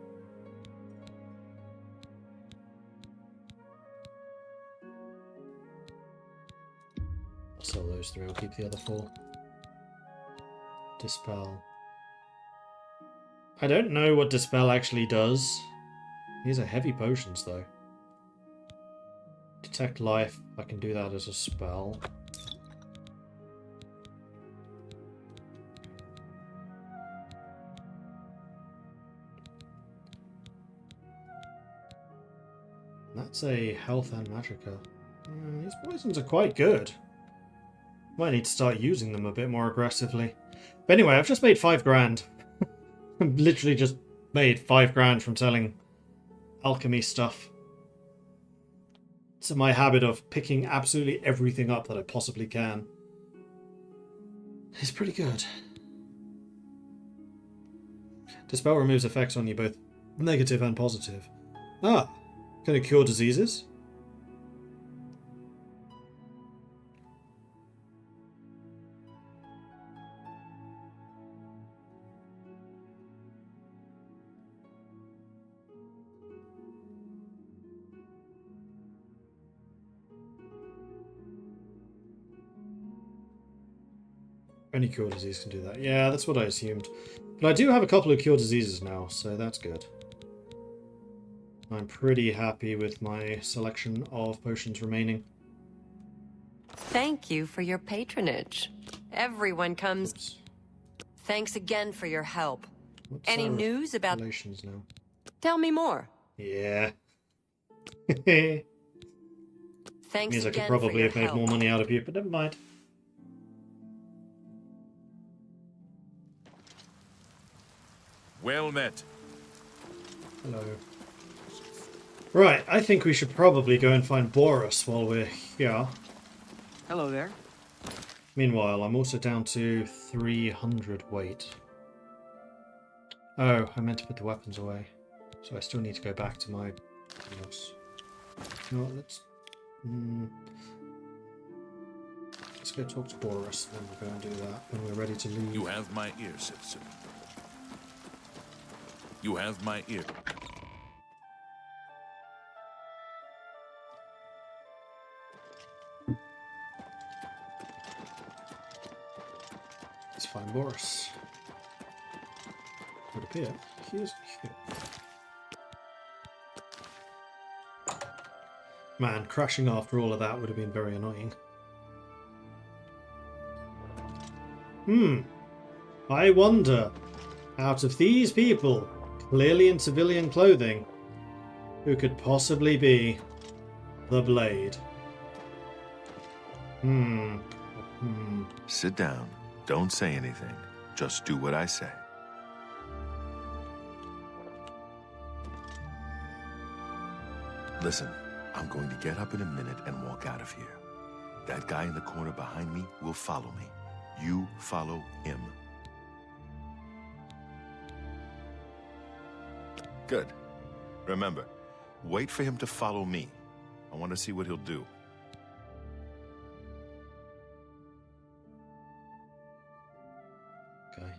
I'll sell those 3. I'll keep the other 4. Dispel. I don't know what Dispel actually does. These are heavy potions, though. Detect Life. I can do that as a spell. That's a health and magicka. These poisons are quite good. Might need to start using them a bit more aggressively. But anyway, I've just made 5 grand. I've literally just made 5 grand from selling alchemy stuff. It's my habit of picking absolutely everything up that I possibly can. It's pretty good. Dispel removes effects on you, both negative and positive. Ah, can it cure diseases? Any cure disease can do that. Yeah, that's what I assumed. But I do have a couple of cure diseases now, so that's good. I'm pretty happy with my selection of potions remaining. Thank you for your patronage. Everyone comes. Oops. Thanks again for your help. What's Any our news about... relations now? Tell me more. Yeah. Thanks Means I again could probably for your have made help. more money out of you, but never mind. Well met. Hello. Right, I think we should probably go and find Boris while we're here. Hello there. Meanwhile, I'm also down to 300 weight. Oh, I meant to put the weapons away. So I still need to go back to my... Yes. You know what, let's go talk to Boris, then we'll go and do that when we're ready to leave. You have my ear, citizen. You have my ear. Let's find Boris. Would appear he is here. Man, crashing after all of that would have been very annoying. I wonder, out of these people, clearly in civilian clothing, who could possibly be the Blade? Sit down. Don't say anything. Just do what I say. Listen, I'm going to get up in a minute and walk out of here. That guy in the corner behind me will follow me. You follow him. Good. Remember, wait for him to follow me. I want to see what he'll do. Okay.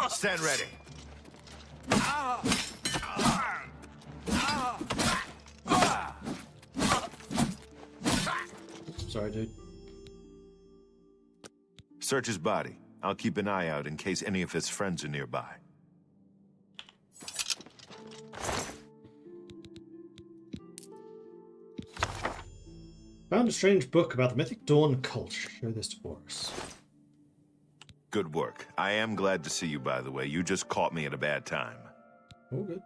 Stand ready. Sorry, dude. Search his body. I'll keep an eye out in case any of his friends are nearby. Found a strange book about the Mythic Dawn cult. Show this to Boris. Good work. I am glad to see you, by the way. You just caught me at a bad time. Oh, good.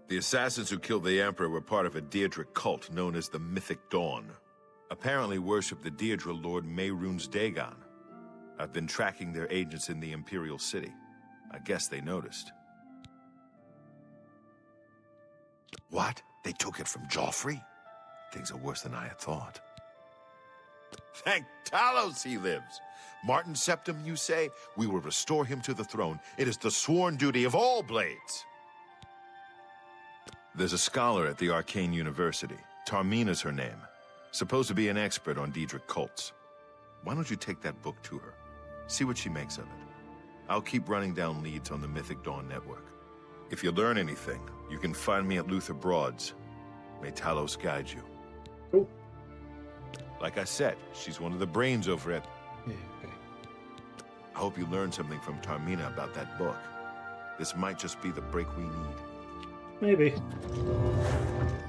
The assassins who killed the Emperor were part of a Deirdre cult known as the Mythic Dawn. Apparently worship the Deirdre Lord Mehrunes Dagon. I've been tracking their agents in the Imperial City. I guess they noticed. What? They took it from Joffrey? Things are worse than I had thought. Thank Talos he lives. Martin Septim, you say? We will restore him to the throne. It is the sworn duty of all blades. There's a scholar at the Arcane University. Tarmina's her name. Supposed to be an expert on Daedric cults. Why don't you take that book to her? See what she makes of it. I'll keep running down leads on the Mythic Dawn network. If you learn anything, you can find me at Luther Broad's. May Talos guide you. Cool. Like I said, she's one of the brains over at... Yeah, okay. I hope you learned something from Tarmina about that book. This might just be the break we need. Maybe.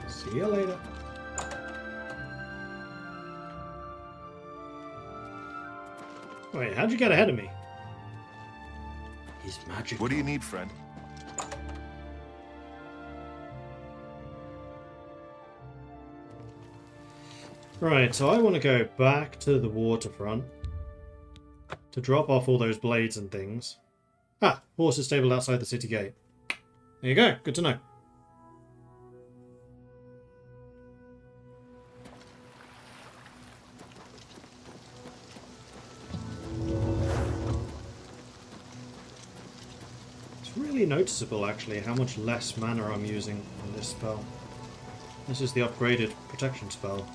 See you later. Wait, how'd you get ahead of me? He's magical. What do you need, friend? Right, so I want to go back to the waterfront to drop off all those blades and things. Ah, horse is stabled outside the city gate. There you go, good to know. It's really noticeable actually how much less mana I'm using on this spell. This is the upgraded protection spell.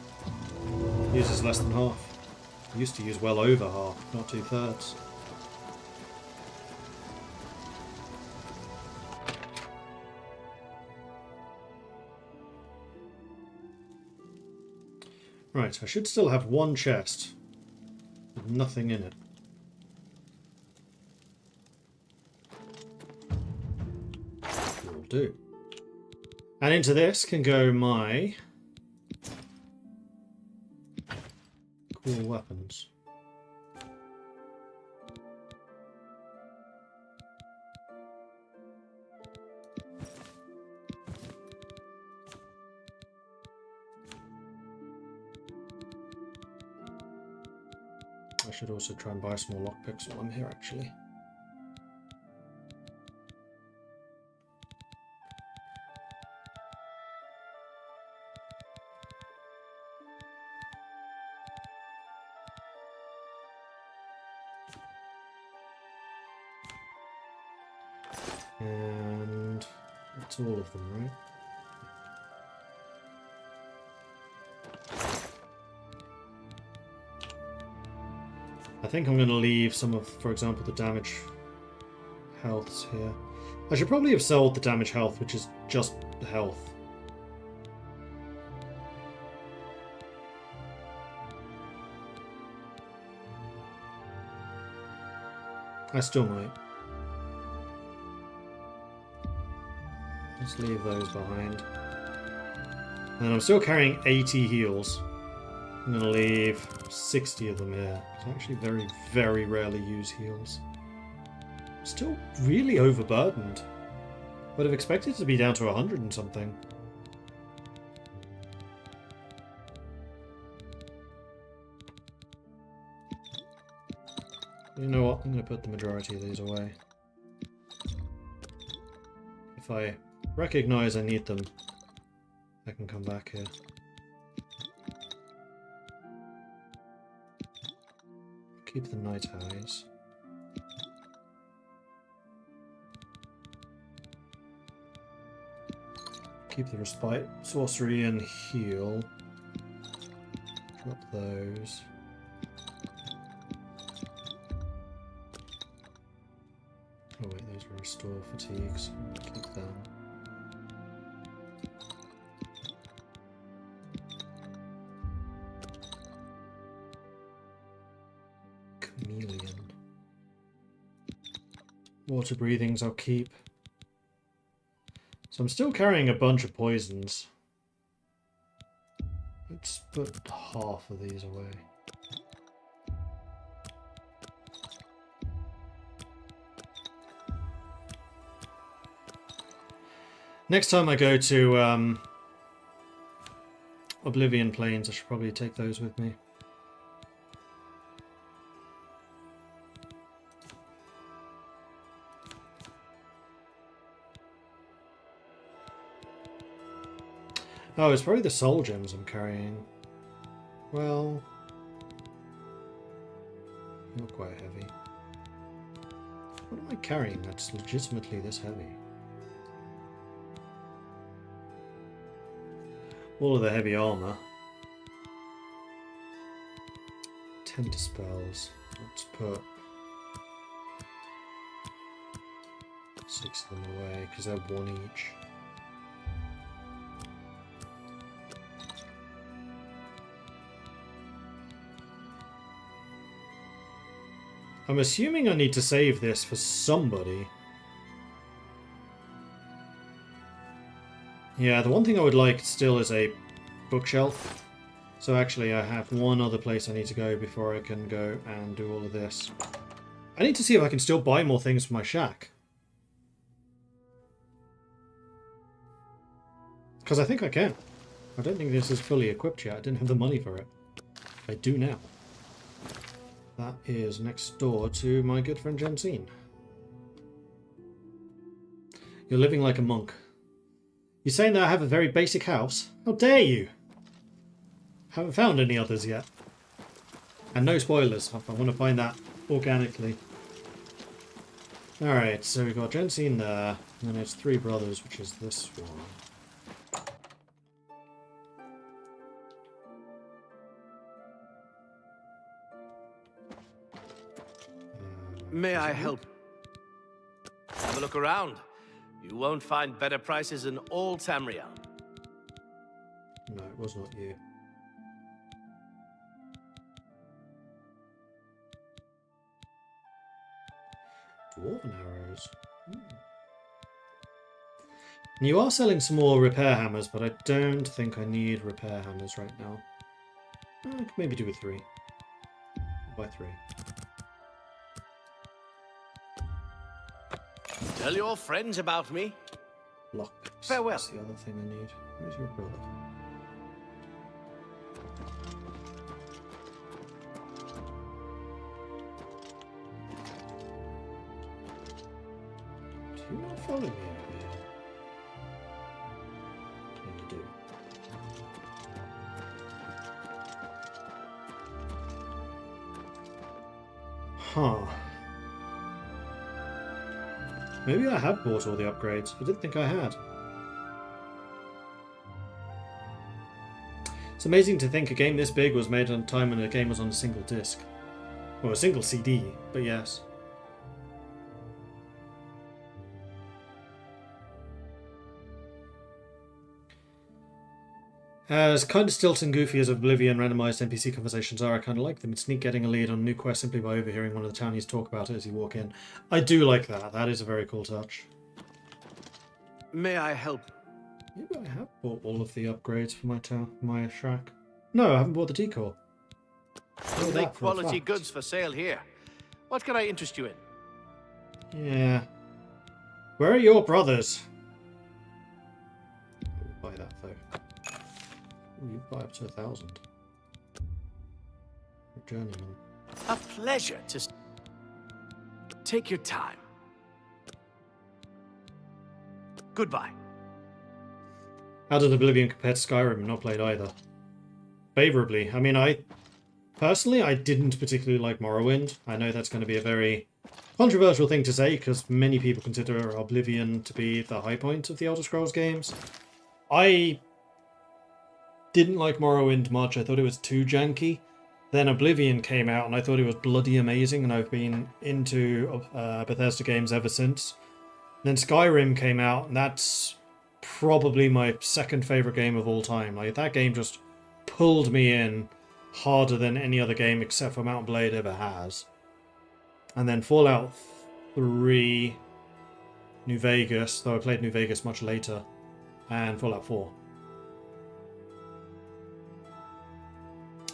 Uses less than half. I used to use well over half, not 2/3. Right, I should still have one chest with nothing in it. Will do. And into this can go my cool weapons. I should also try and buy some more lockpicks while I'm here, actually. And that's all of them, right? I think I'm going to leave some of, for example, the damage healths here. I should probably have sold the damage health, which is just the health. I still might. Let's leave those behind. And I'm still carrying 80 heals. I'm going to leave 60 of them here. I actually very, very rarely use heals. Still really overburdened. Would have expected it to be down to 100 and something. You know what? I'm going to put the majority of these away. If I recognize I need them, I can come back here. Keep the night eyes. Keep the respite, sorcery, and heal. Drop those. Oh wait, those will restore fatigues. Keep them. Chameleon. Water breathings I'll keep. So I'm still carrying a bunch of poisons. Let's put half of these away. Next time I go to Oblivion Plains, I should probably take those with me. Oh, it's probably the soul gems I'm carrying. Well, not quite heavy. What am I carrying that's legitimately this heavy? All of the heavy armor. 10 dispels. Let's put 6 of them away because they're 1 each. I'm assuming I need to save this for somebody. Yeah, the one thing I would like still is a bookshelf. So actually I have one other place I need to go before I can go and do all of this. I need to see if I can still buy more things for my shack. Because I think I can. I don't think this is fully equipped yet. I didn't have the money for it. I do now. That is next door to my good friend Jensine. You're living like a monk. You're saying that I have a very basic house? How dare you! Haven't found any others yet. And no spoilers. I want to find that organically. Alright, so we've got Jensine there. And it's 3 brothers, which is this one. May I help? Have a look around. You won't find better prices in all Tamriel. No, it was not you. Dwarven arrows. You are selling some more repair hammers, but I don't think I need repair hammers right now. I could maybe do with 3. I'll buy 3. Tell your friends about me. Lockpicks. Farewell. That's the other thing I need. Where's your brother? Do you not follow me over here? Yeah, you do. Huh. Maybe I have bought all the upgrades. I didn't think I had. It's amazing to think a game this big was made on a time when a game was on a single disc. Or a single CD, but yes. As kind of stilted and goofy as Oblivion randomized NPC conversations are, I kind of like them. It's neat getting a lead on a new quest simply by overhearing one of the townies talk about it as you walk in. I do like that. That is a very cool touch. May I help? Maybe I have bought all of the upgrades for my town, my shack. No, I haven't bought the decor. Only quality goods for sale here. What can I interest you in? Yeah. Where are your brothers? Buy that though. Ooh, you buy up to 1,000. Journeyman. A pleasure to... Take your time. Goodbye. How did Oblivion compare to Skyrim? Not played either. Favorably. I mean, personally, I didn't particularly like Morrowind. I know that's going to be a very controversial thing to say, because many people consider Oblivion to be the high point of the Elder Scrolls games. I didn't like Morrowind much. I thought it was too janky. Then Oblivion came out, and I thought it was bloody amazing, and I've been into Bethesda games ever since. Then Skyrim came out, and that's probably my second favourite game of all time. Like, that game just pulled me in harder than any other game except for Mount Blade ever has. And then Fallout 3, New Vegas, though I played New Vegas much later, and Fallout 4.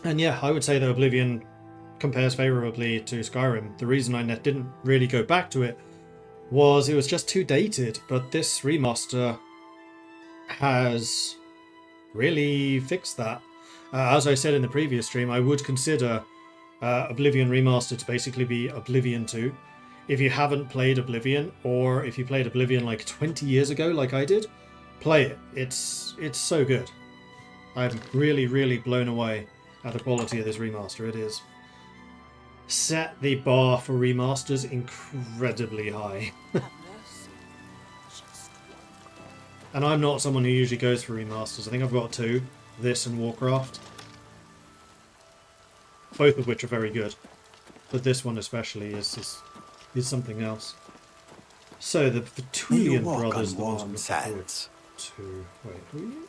And yeah, I would say that Oblivion compares favourably to Skyrim. The reason I didn't really go back to it was it was just too dated, but this remaster has really fixed that. As I said in the previous stream, I would consider Oblivion Remastered to basically be Oblivion 2. If you haven't played Oblivion, or if you played Oblivion like 20 years ago like I did, play it. It's so good. I'm really, really blown away at the quality of this remaster. It is set the bar for remasters incredibly high. And I'm not someone who usually goes for remasters. I think I've got 2, this and Warcraft. Both of which are very good. But this one especially is something else. So the Vertulian brothers, the ones I'm looking forward to. Wait, who are you?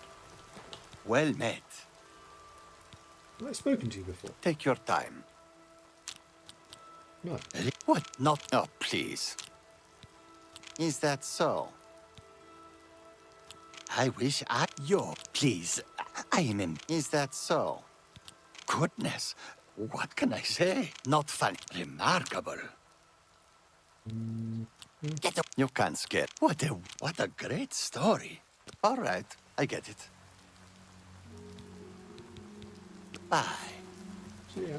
Well met. Have I spoken to you before? Take your time. No. What? Not... No, please. Is that so? I wish I... Yo, please. I am in... Is that so? Goodness. What can I say? Not funny. Remarkable. Get up. You can't scare. What a great story. All right. I get it. Bye. See ya.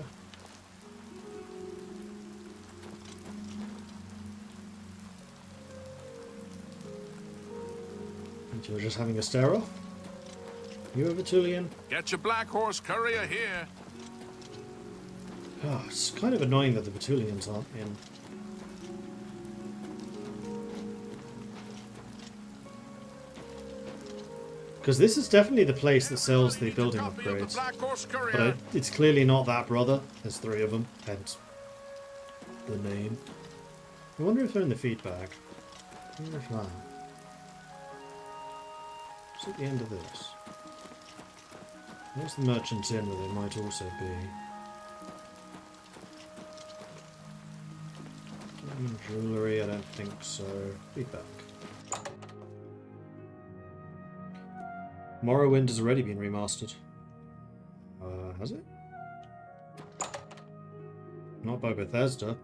And you're just having a stare off? You a Vertulian? Get your black horse courier here. Oh, it's kind of annoying that the Vertulians aren't in. Because this is definitely the place that sells the building upgrades. But it's clearly not that brother. There's 3 of them, hence the name. I wonder if they're in the feedback. I wonder if that. It's at the end of this. There's the Merchant's Inn where they might also be. Jewellery, I don't think so. Feedback. Morrowind has already been remastered. Has it? Not by Bethesda.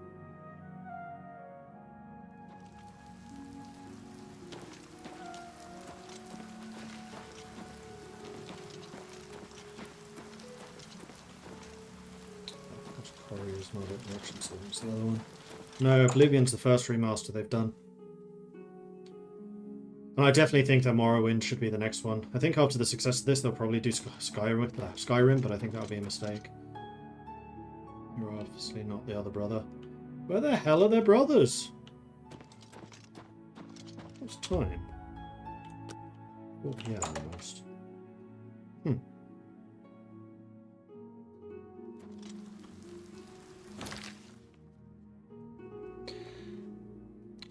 Quarry's not at Merchant's Inn, it's the other one. No, Oblivion's the first remaster they've done. And I definitely think that Morrowind should be the next one. I think after the success of this, they'll probably do Skyrim, but I think that would be a mistake. You're obviously not the other brother. Where the hell are their brothers? What's time? 4 PM almost.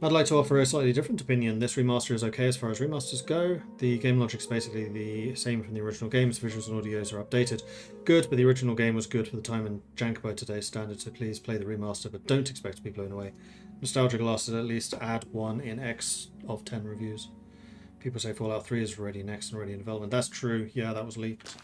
I'd like to offer a slightly different opinion. This remaster is okay as far as remasters go. The game logic is basically the same from the original games. Visuals and audios are updated. Good, but the original game was good for the time and jank by today's standards, so please play the remaster, but don't expect to be blown away. Nostalgia glasses at least add 1 in X of 10 reviews. People say Fallout 3 is already next and already in development. That's true. Yeah, that was leaked.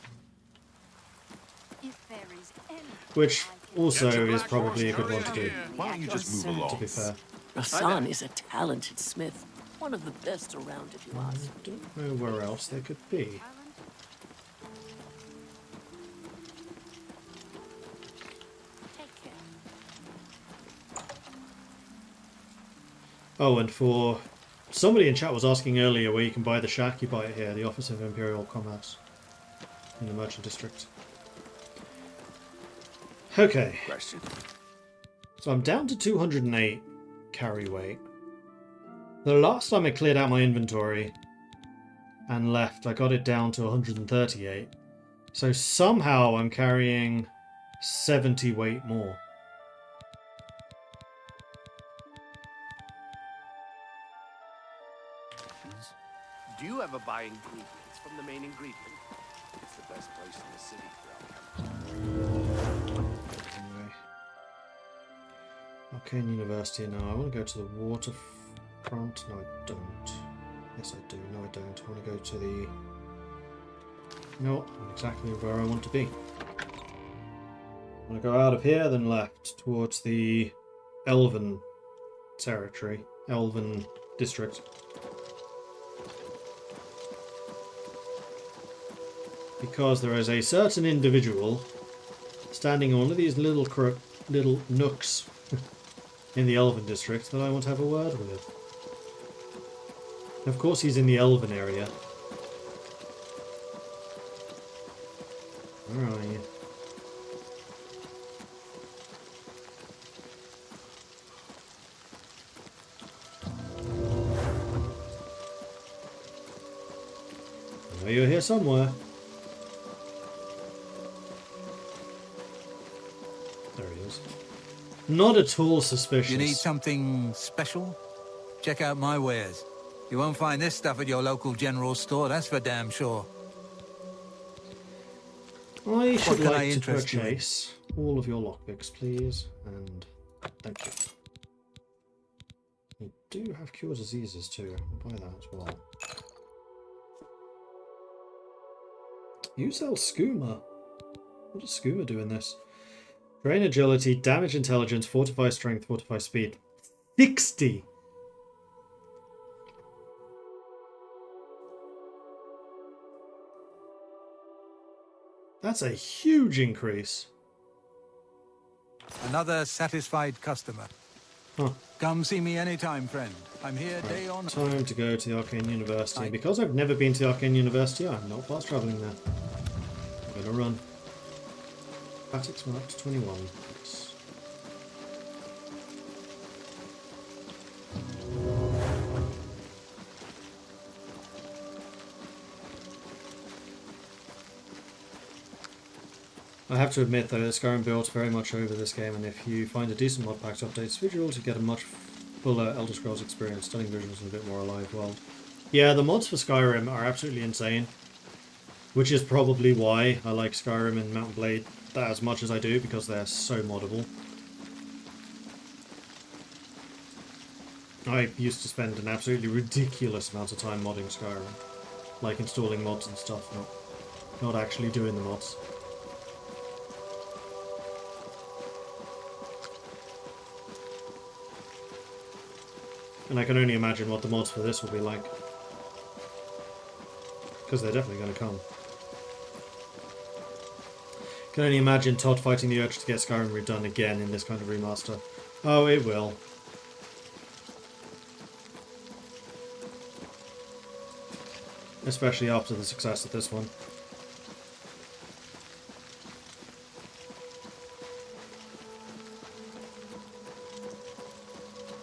Which also is probably a good one to do. Why don't you just move along? To be fair. Your son is a talented smith. One of the best around, if you ask. I don't know where else they could be. Oh, and for somebody in chat was asking earlier where you can buy the shack, you buy it here, the Office of Imperial Commerce in the Merchant District. Okay. Question. So I'm down to 208 carry weight. The last time I cleared out my inventory and left, I got it down to 138. So somehow I'm carrying 70 weight more. Do you ever buy ingredients from the main ingredient? It's the best place in the city for Anyway. Arcane University now. I want to go to the waterfront. No, I don't. Yes, I do. No, I don't. I want to go to the... No, exactly where I want to be. I want to go out of here, then left towards the Elven territory. Elven district. Because there is a certain individual standing on one of these little nooks in the Elven district that I want to have a word with. Of course he's in the Elven area. Where are you? I know you're here somewhere. There he is. Not at all suspicious. You need something special? Check out my wares. You won't find this stuff at your local general store, that's for damn sure. I should like to purchase all of your lockpicks, please, and thank you. You do have cure diseases too. I'll buy that as well. You sell skooma. What does skooma do in this? Drain agility, damage intelligence, fortify strength, fortify speed. 60! That's a huge increase. Another satisfied customer. Huh. Come see me anytime, friend. I'm here day on... Time to go to the Arcane University. Because I've never been to the Arcane University, I'm not fast travelling there. I'm gonna run. Attics marked 21. Yes. I have to admit though, Skyrim built very much over this game, and if you find a decent mod pack to update visuals, you get a much fuller Elder Scrolls experience, stunning visuals and a bit more alive world. Yeah, the mods for Skyrim are absolutely insane, which is probably why I like Skyrim and Mount Blade that as much as I do, because they're so moddable. I used to spend an absolutely ridiculous amount of time modding Skyrim, like installing mods and stuff, not actually doing the mods. And I can only imagine what the mods for this will be like. Because they're definitely going to come. Can only imagine Todd fighting the urge to get Skyrim redone again in this kind of remaster. Oh, it will. Especially after the success of this one.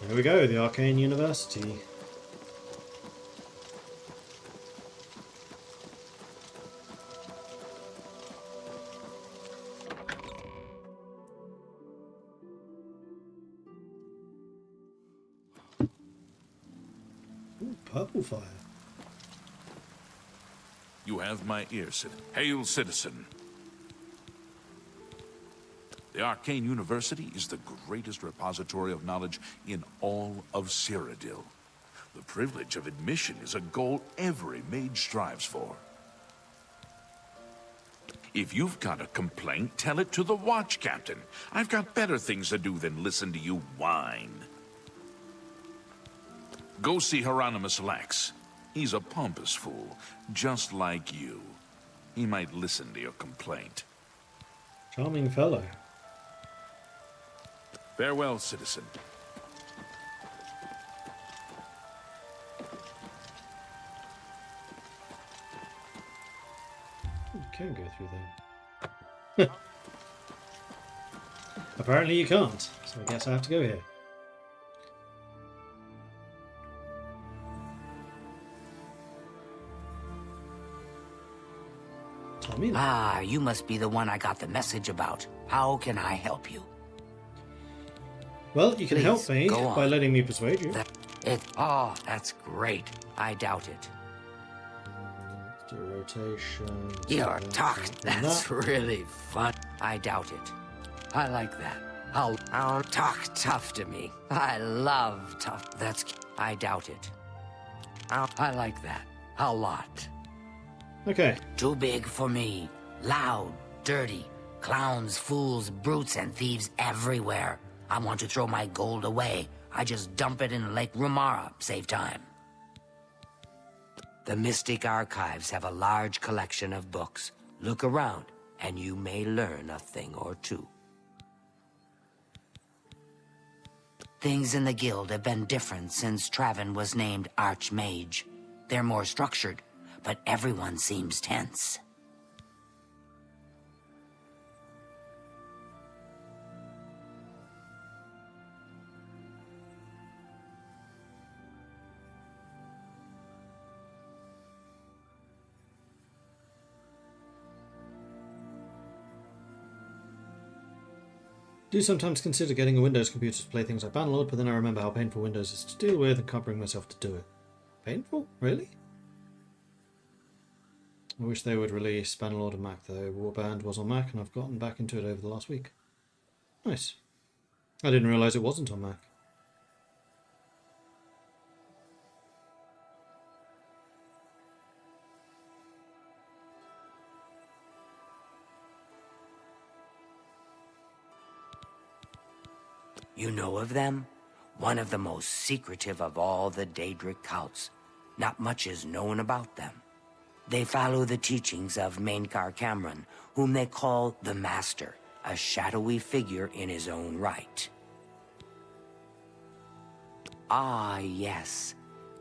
Here we go, the Arcane University. Ooh, purple fire. You have my ear, Hail, citizen. The Arcane University is the greatest repository of knowledge in all of Cyrodiil. The privilege of admission is a goal every mage strives for. If you've got a complaint, tell it to the Watch Captain. I've got better things to do than listen to you whine. Go see Hieronymus Lax. He's a pompous fool, just like you. He might listen to your complaint. Charming fellow. Farewell, citizen. You can go through there. Apparently you can't, so I guess I have to go here. Ah, you must be the one I got the message about. How can I help you? Well, you can help me by letting me persuade you. Oh, that's great. I doubt it. Let's do a rotation. Your talk, that's really fun. I doubt it. I like that. I'll talk tough to me. I love tough. I doubt it. I like that. A lot. Okay. Too big for me. Loud, dirty. Clowns, fools, brutes, and thieves everywhere. I want to throw my gold away. I just dump it in Lake Rumara. Save time. The Mystic Archives have a large collection of books. Look around, and you may learn a thing or two. Things in the guild have been different since Traven was named Archmage. They're more structured, but everyone seems tense. Do sometimes consider getting a Windows computer to play things like Bannerlord, but then I remember how painful Windows is to deal with and can't bring myself to do it. Painful? Really? I wish they would release Bannerlord on Mac though. Warband was on Mac and I've gotten back into it over the last week. Nice. I didn't realise it wasn't on Mac. You know of them? One of the most secretive of all the Daedric cults. Not much is known about them. They follow the teachings of Mainkar Cameron, whom they call the Master, a shadowy figure in his own right. Ah, yes.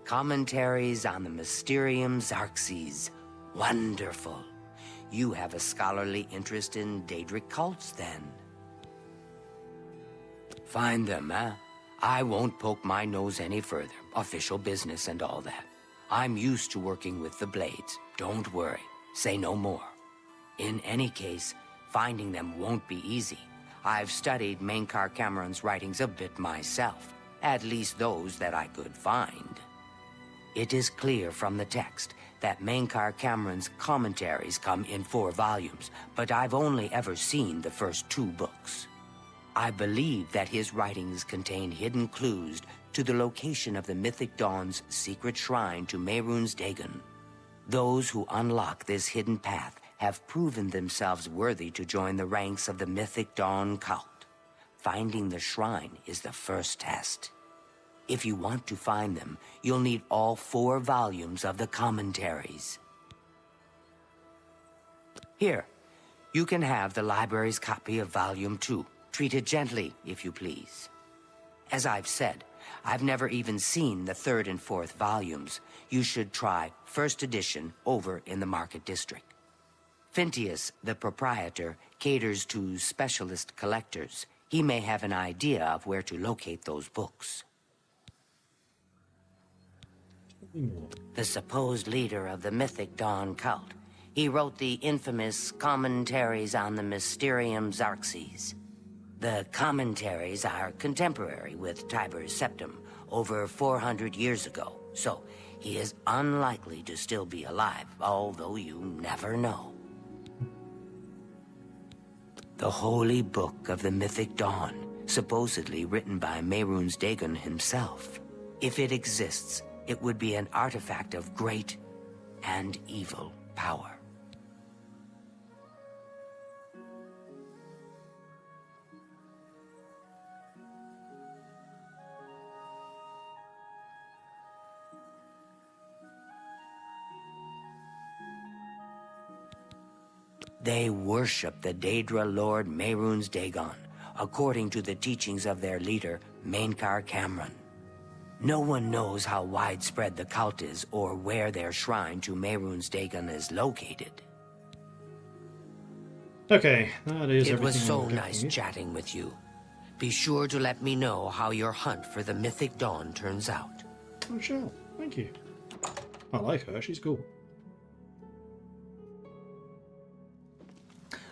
Commentaries on the Mysterium Xarxes. Wonderful. You have a scholarly interest in Daedric cults, then? Find them, eh? I won't poke my nose any further. Official business and all that. I'm used to working with the Blades. Don't worry. Say no more. In any case, finding them won't be easy. I've studied Mainkar Cameron's writings a bit myself. At least those that I could find. It is clear from the text that Mainkar Cameron's commentaries come in 4 volumes, but I've only ever seen the first 2 books. I believe that his writings contain hidden clues to the location of the Mythic Dawn's secret shrine to Mehrunes Dagon. Those who unlock this hidden path have proven themselves worthy to join the ranks of the Mythic Dawn cult. Finding the shrine is the first test. If you want to find them, you'll need all 4 volumes of the commentaries. Here, you can have the library's copy of Volume 2. Treat it gently, if you please. As I've said, I've never even seen the 3rd and 4th volumes. You should try first edition over in the Market District. Phintius, the proprietor, caters to specialist collectors. He may have an idea of where to locate those books. The supposed leader of the Mythic Dawn cult. He wrote the infamous Commentaries on the Mysterium Xarxes. The commentaries are contemporary with Tiber's Septum, over 400 years ago, so he is unlikely to still be alive, although you never know. The Holy Book of the Mythic Dawn, supposedly written by Mehrunes Dagon himself. If it exists, it would be an artifact of great and evil power. They worship the Daedra Lord Mehrunes Dagon, according to the teachings of their leader, Mainkar Cameron. No one knows how widespread the cult is or where their shrine to Mehrunes Dagon is located. Okay, that is It everything. was so I wanted nice from you. chatting with you. Be sure to let me know how your hunt for the Mythic Dawn turns out. I shall. Thank you. I like her. She's cool.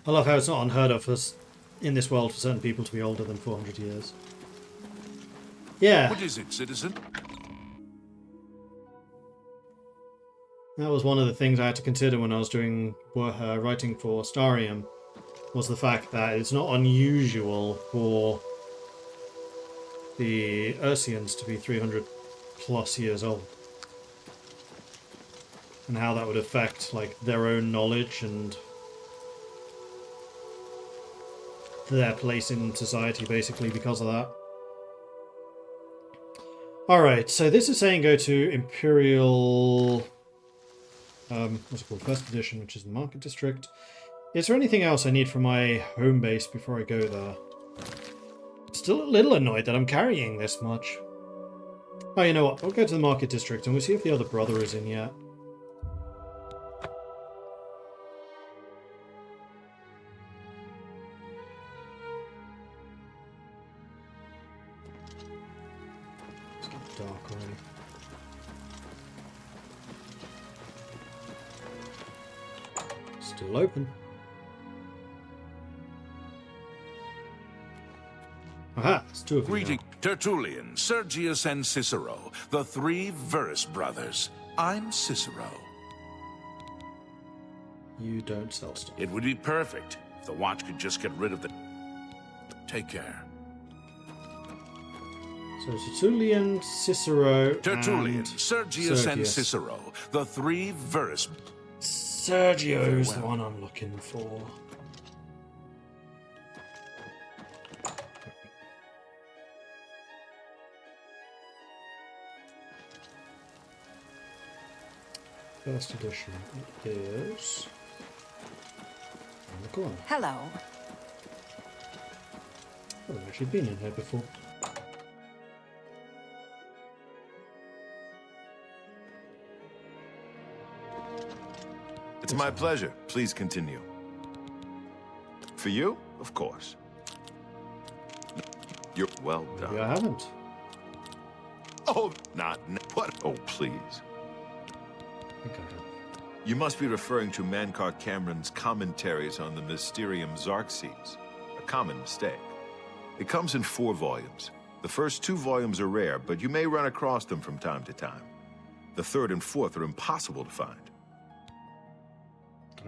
I love how it's not unheard of in this world for certain people to be older than 400 years. Yeah. What is it, citizen? That was one of the things I had to consider when I was doing writing for Starium, was the fact that it's not unusual for the Ursians to be 300 plus years old. And how that would affect like their own knowledge and their place in society basically because of that. Alright, so this is saying go to Imperial what's it called? First edition, which is the Market District. Is there anything else I need from my home base before I go there? Still a little annoyed that I'm carrying this much. Oh, you know what? I'll go to the Market District and we'll see if the other brother is in yet. It's getting dark already. Still open. Aha, it's two of you. Greeting, Tertullian, Sergius, and Cicero, the three Verus brothers. I'm Cicero. You don't sell stuff. It would be perfect if the watch could just get rid of the... Take care. So Tertullian, Cicero, Tertullian, and Sergius, and Cicero, the three Verus... Sergio's the one I'm looking for. First edition is on the corner. Hello. I've actually been in here before. It's my pleasure. Please continue. For you, of course. You're well done. Maybe I haven't. Oh, not what? Oh, please. I think I have. You must be referring to Mainkar Cameron's commentaries on the Mysterium Xarxes. A common mistake. It comes in 4 volumes. The first 2 volumes are rare, but you may run across them from time to time. The 3rd and 4th are impossible to find.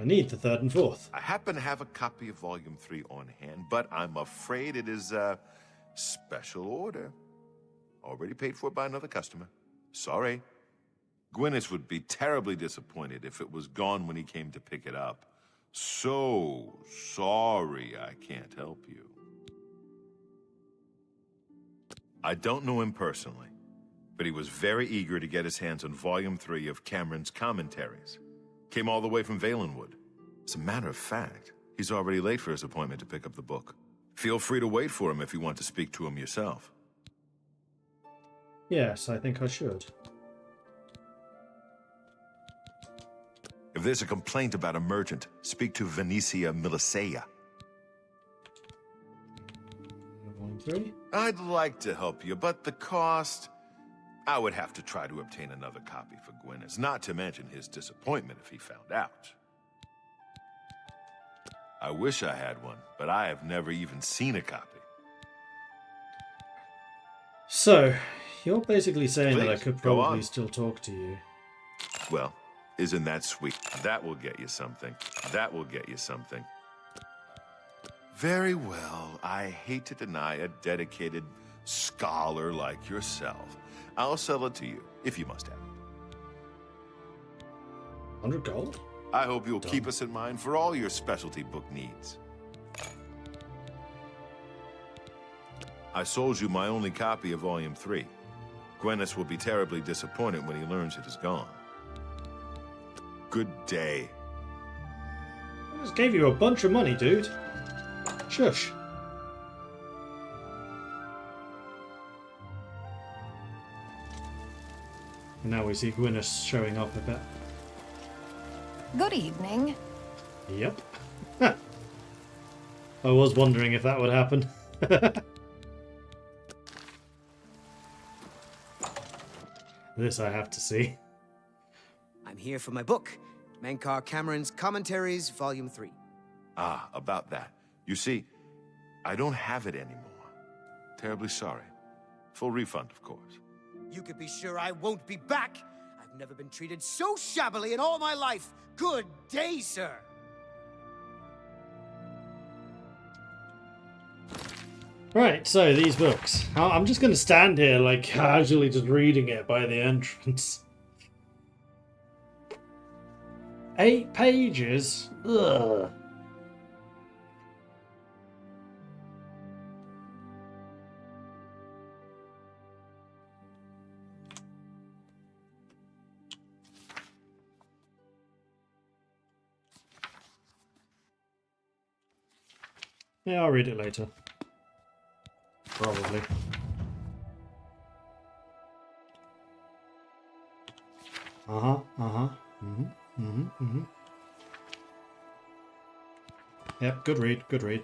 I need the 3rd and 4th. I happen to have a copy of Volume 3 on hand, but I'm afraid it is a special order. Already paid for by another customer. Sorry. Gwyneth would be terribly disappointed if it was gone when he came to pick it up. So sorry I can't help you. I don't know him personally, but he was very eager to get his hands on Volume 3 of Cameron's commentaries. Came all the way from Valenwood. As a matter of fact, he's already late for his appointment to pick up the book. Feel free to wait for him if you want to speak to him yourself. Yes, I think I should. If there's a complaint about a merchant, speak to Venetia Milicea. Volume 3? I'd like to help you, but the cost... I would have to try to obtain another copy for Gwyneth, not to mention his disappointment if he found out. I wish I had one, but I have never even seen a copy. So, you're basically saying that I Please, could go probably on. still talk to you. Well, isn't that sweet? That will get you something. That will get you something. Very well. I hate to deny a dedicated scholar like yourself. I'll sell it to you, if you must have it. 100 gold? I hope you'll keep us in mind for all your specialty book needs. I sold you my only copy of Volume 3. Gwyneth will be terribly disappointed when he learns it is gone. Good day. just gave you a bunch of money, dude. Shush. And now we see Gwyneth showing up a bit. Good evening. Yep. I was wondering if that would happen. This I have to see. I'm here for my book, Mankar Cameron's Commentaries, Volume 3. Ah, about that. You see, I don't have it anymore. Terribly sorry. Full refund, of course. You can be sure I won't be back. I've never been treated so shabbily in all my life. Good day, sir. Right, so these books. I'm just going to stand here, like, casually just reading it by the entrance. 8 pages? Ugh. Yeah, I'll read it later. Probably. Yep, good read, good read.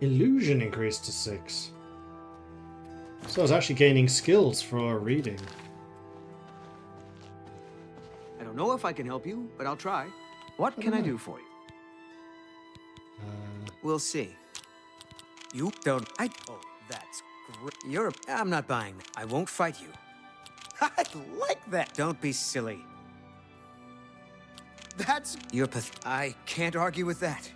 Illusion increased to 6. So I was actually gaining skills for reading. I don't know if I can help you, but I'll try. What can I do for you? We'll see. You don't... Oh, that's great. I'm not buying that. I won't fight you. I like that. Don't be silly. That's... I can't argue with that.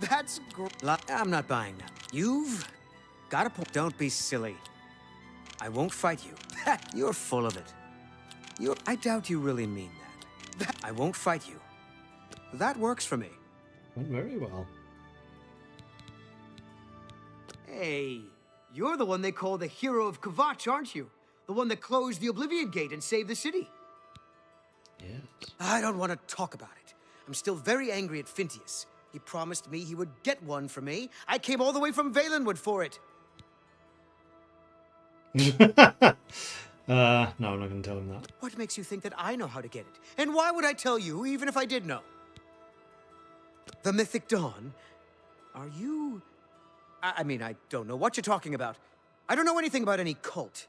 That's great. I'm not buying that. You've got a point. Don't be silly. I won't fight you. You're full of it. I doubt you really mean that. I won't fight you. That works for me. Went very well. Hey, you're the one they call the hero of Kvatch, aren't you? The one that closed the Oblivion Gate and saved the city. Yes. I don't want to talk about it. I'm still very angry at Phintius. He promised me he would get one for me. I came all the way from Valenwood for it. No, I'm not going to tell him that. What makes you think that I know how to get it? And why would I tell you, even if I did know? The Mythic Dawn? Are you... I mean, I don't know what you're talking about. I don't know anything about any cult.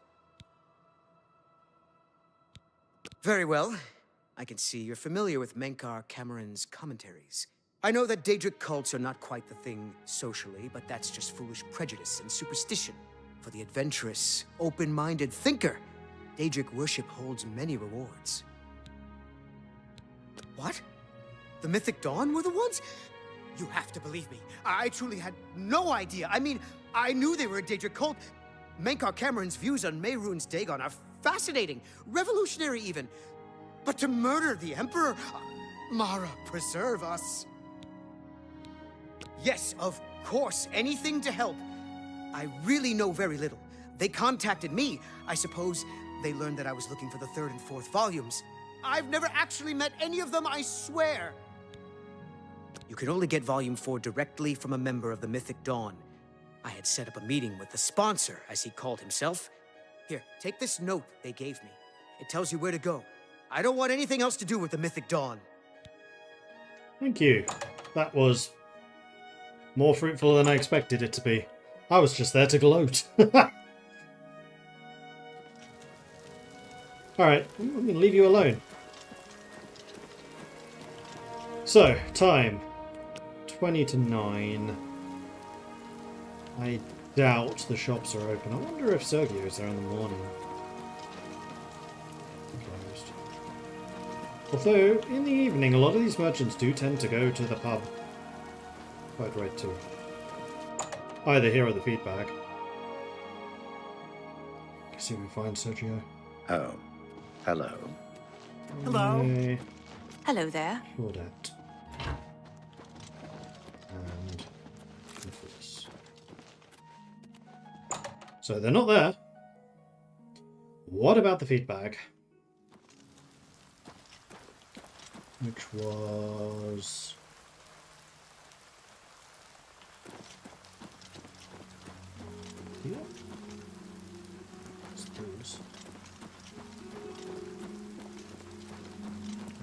Very well. I can see you're familiar with Mankar Cameron's commentaries. I know that Daedric cults are not quite the thing socially, but that's just foolish prejudice and superstition. For the adventurous, open-minded thinker, Daedric worship holds many rewards. What? The Mythic Dawn were the ones? You have to believe me. I truly had no idea. I mean, I knew they were a Daedric cult. Mankar Cameron's views on Mehrunes Dagon are fascinating, revolutionary even. But to murder the Emperor? Mara, preserve us. Yes, of course, anything to help. I really know very little. They contacted me. I suppose they learned that I was looking for the 3rd and 4th volumes. I've never actually met any of them, I swear. You can only get Volume 4 directly from a member of the Mythic Dawn. I had set up a meeting with the sponsor, as he called himself. Here, take this note they gave me. It tells you where to go. I don't want anything else to do with the Mythic Dawn. Thank you. That was more fruitful than I expected it to be. I was just there to gloat. Alright, I'm going to leave you alone. So, time. 20 to 9. I doubt the shops are open. I wonder if Sergio is there in the morning. Closed. Although, in the evening, a lot of these merchants do tend to go to the pub. Quite right too. Either here or the feedback. See if we find Sergio. Oh, Hello. Hello. Hello there. Hold that. And enforce. So they're not there. What about the feedback? Which was... here? Suppose.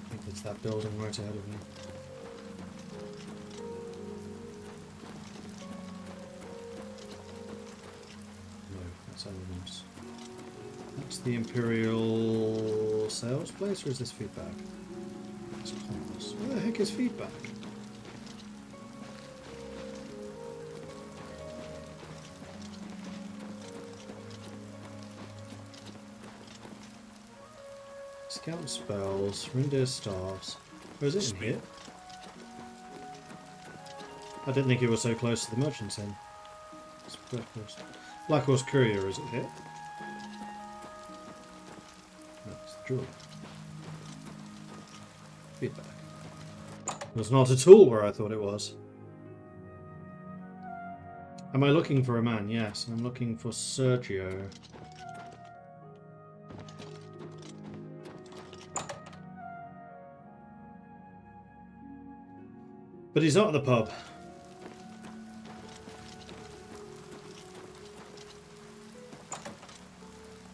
I think it's that building right ahead of me. No, that's elements. That's the Imperial sales place, or is this feedback? It's commerce. Where the heck is feedback? Scout spells, reindeer staffs. Where is it in here? I didn't think it was so close to the merchant's inn. It's Black Horse Courier, is it here? That's the jewel. Feedback. It was not at all where I thought it was. Am I looking for a man? Yes, I'm looking for Sergio. But he's not at the pub.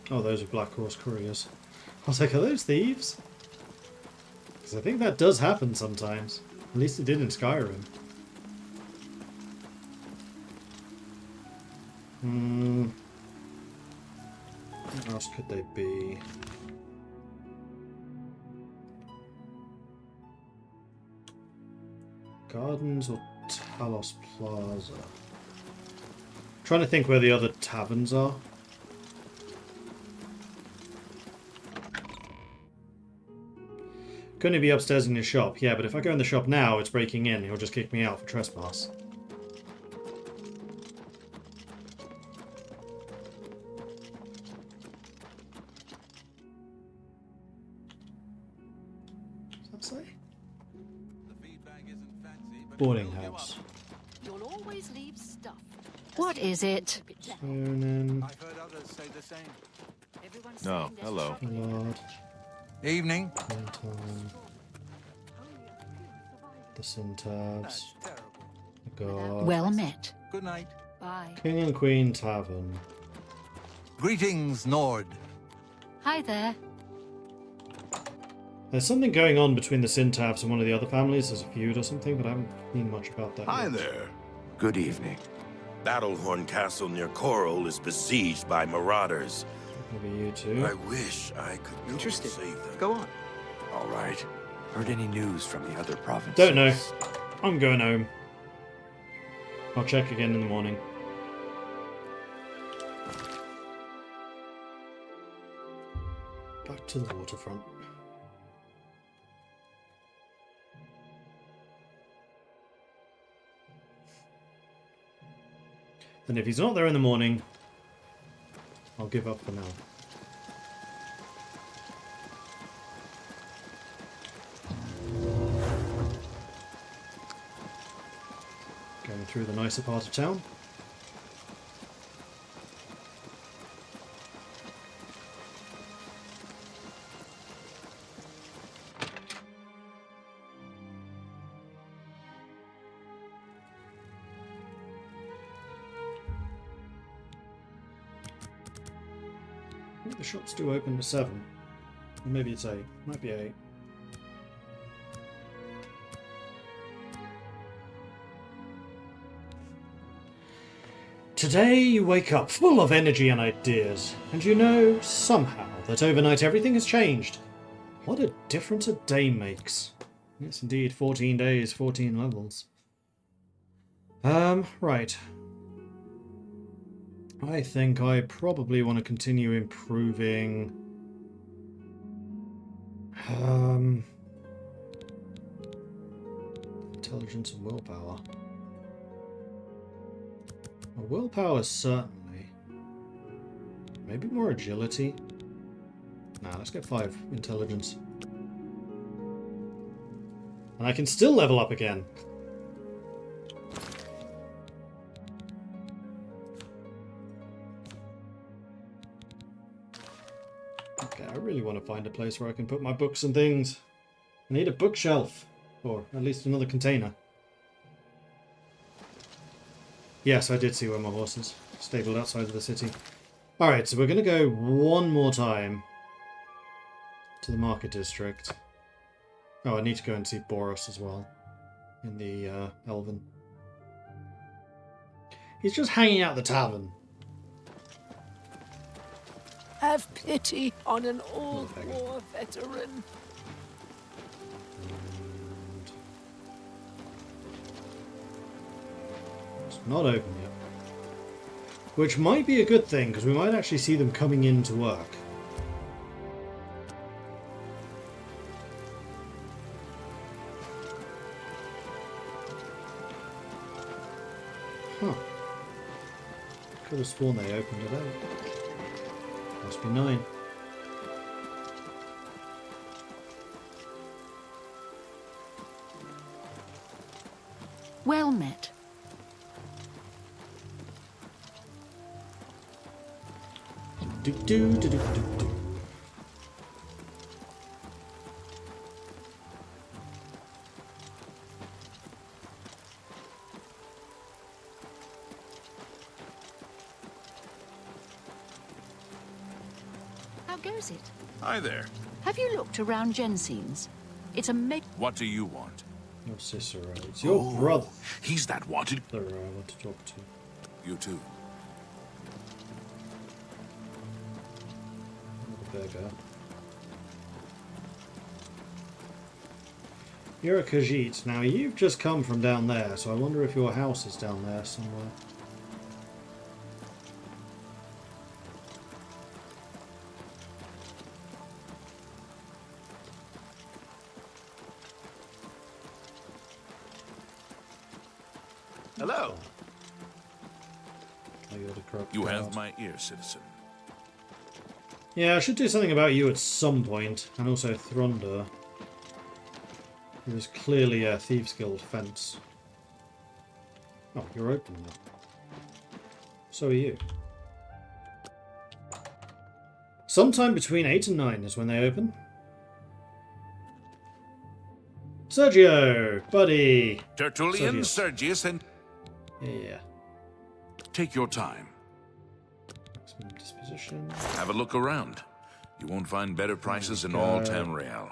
Oh, those are Black Horse Couriers. I was like, are those thieves? Because I think that does happen sometimes. At least it did in Skyrim. What else could they be? Gardens or Talos Plaza? Trying to think where the other taverns are. Couldn't it be upstairs in his shop? Yeah, but if I go in the shop now, it's breaking in. He'll just kick me out for trespass. What's that say? Boarding house. You'll always leave stuff. What is it? I've heard others say the same. No, hello. Lord. Evening. The Syntabs. The God. Well met. Good night. Bye. King and Queen Tavern. Greetings, Nord. Hi there. There's something going on between the Syntabs and one of the other families. There's a feud or something, but I haven't seen much about that. Hi yet. there. Good evening. Battlehorn Castle near Coral is besieged by marauders. Maybe you too. I wish I could go Interested. save them. Go on. All right. Heard any news from the other provinces? Don't know. I'm going home. I'll check again in the morning. Back to the waterfront. And if he's not there in the morning, I'll give up for now. Going through the nicer part of town. I think the shops do open to 7. Or maybe it's 8. Might be 8. Today you wake up full of energy and ideas, and you know, somehow, that overnight everything has changed. What a difference a day makes. Yes, indeed, 14 days, 14 levels. Right. I think I probably want to continue improving... intelligence and willpower. Well, willpower, certainly. Maybe more agility? Nah, let's get 5 intelligence. And I can still level up again. Okay, I really want to find a place where I can put my books and things. I need a bookshelf. Or at least another container. Yes, I did see where my horse is. Stabled outside of the city. Alright, so we're going to go one more time to the market district. Oh, I need to go and see Boris as well. In the Elven. He's just hanging out at the tavern. Have pity on an old war veteran. It's not open yet. Which might be a good thing, because we might actually see them coming in to work. Huh. Could have sworn they opened it out. Must be 9. Well met. Do, do, do, do, do, do. How goes it? Hi there. Have you looked around Jensen's? It's a Mage. What do you want? Your Cicero. It's your brother. He's that wanted. I want to talk to. You too. Burger. You're a Khajiit. Now, you've just come from down there, so I wonder if your house is down there somewhere. Hello. You have my ear, citizen. Yeah, I should do something about you at some point, and also Thronder. There is clearly a Thieves Guild fence. Oh, you're open now. So are you. Sometime between 8 and 9 is when they open. Sergio! Buddy! Tertullian, Sergius, and... Yeah. Take your time. Maximum disposition. Have a look around. You won't find better prices in all Tamriel.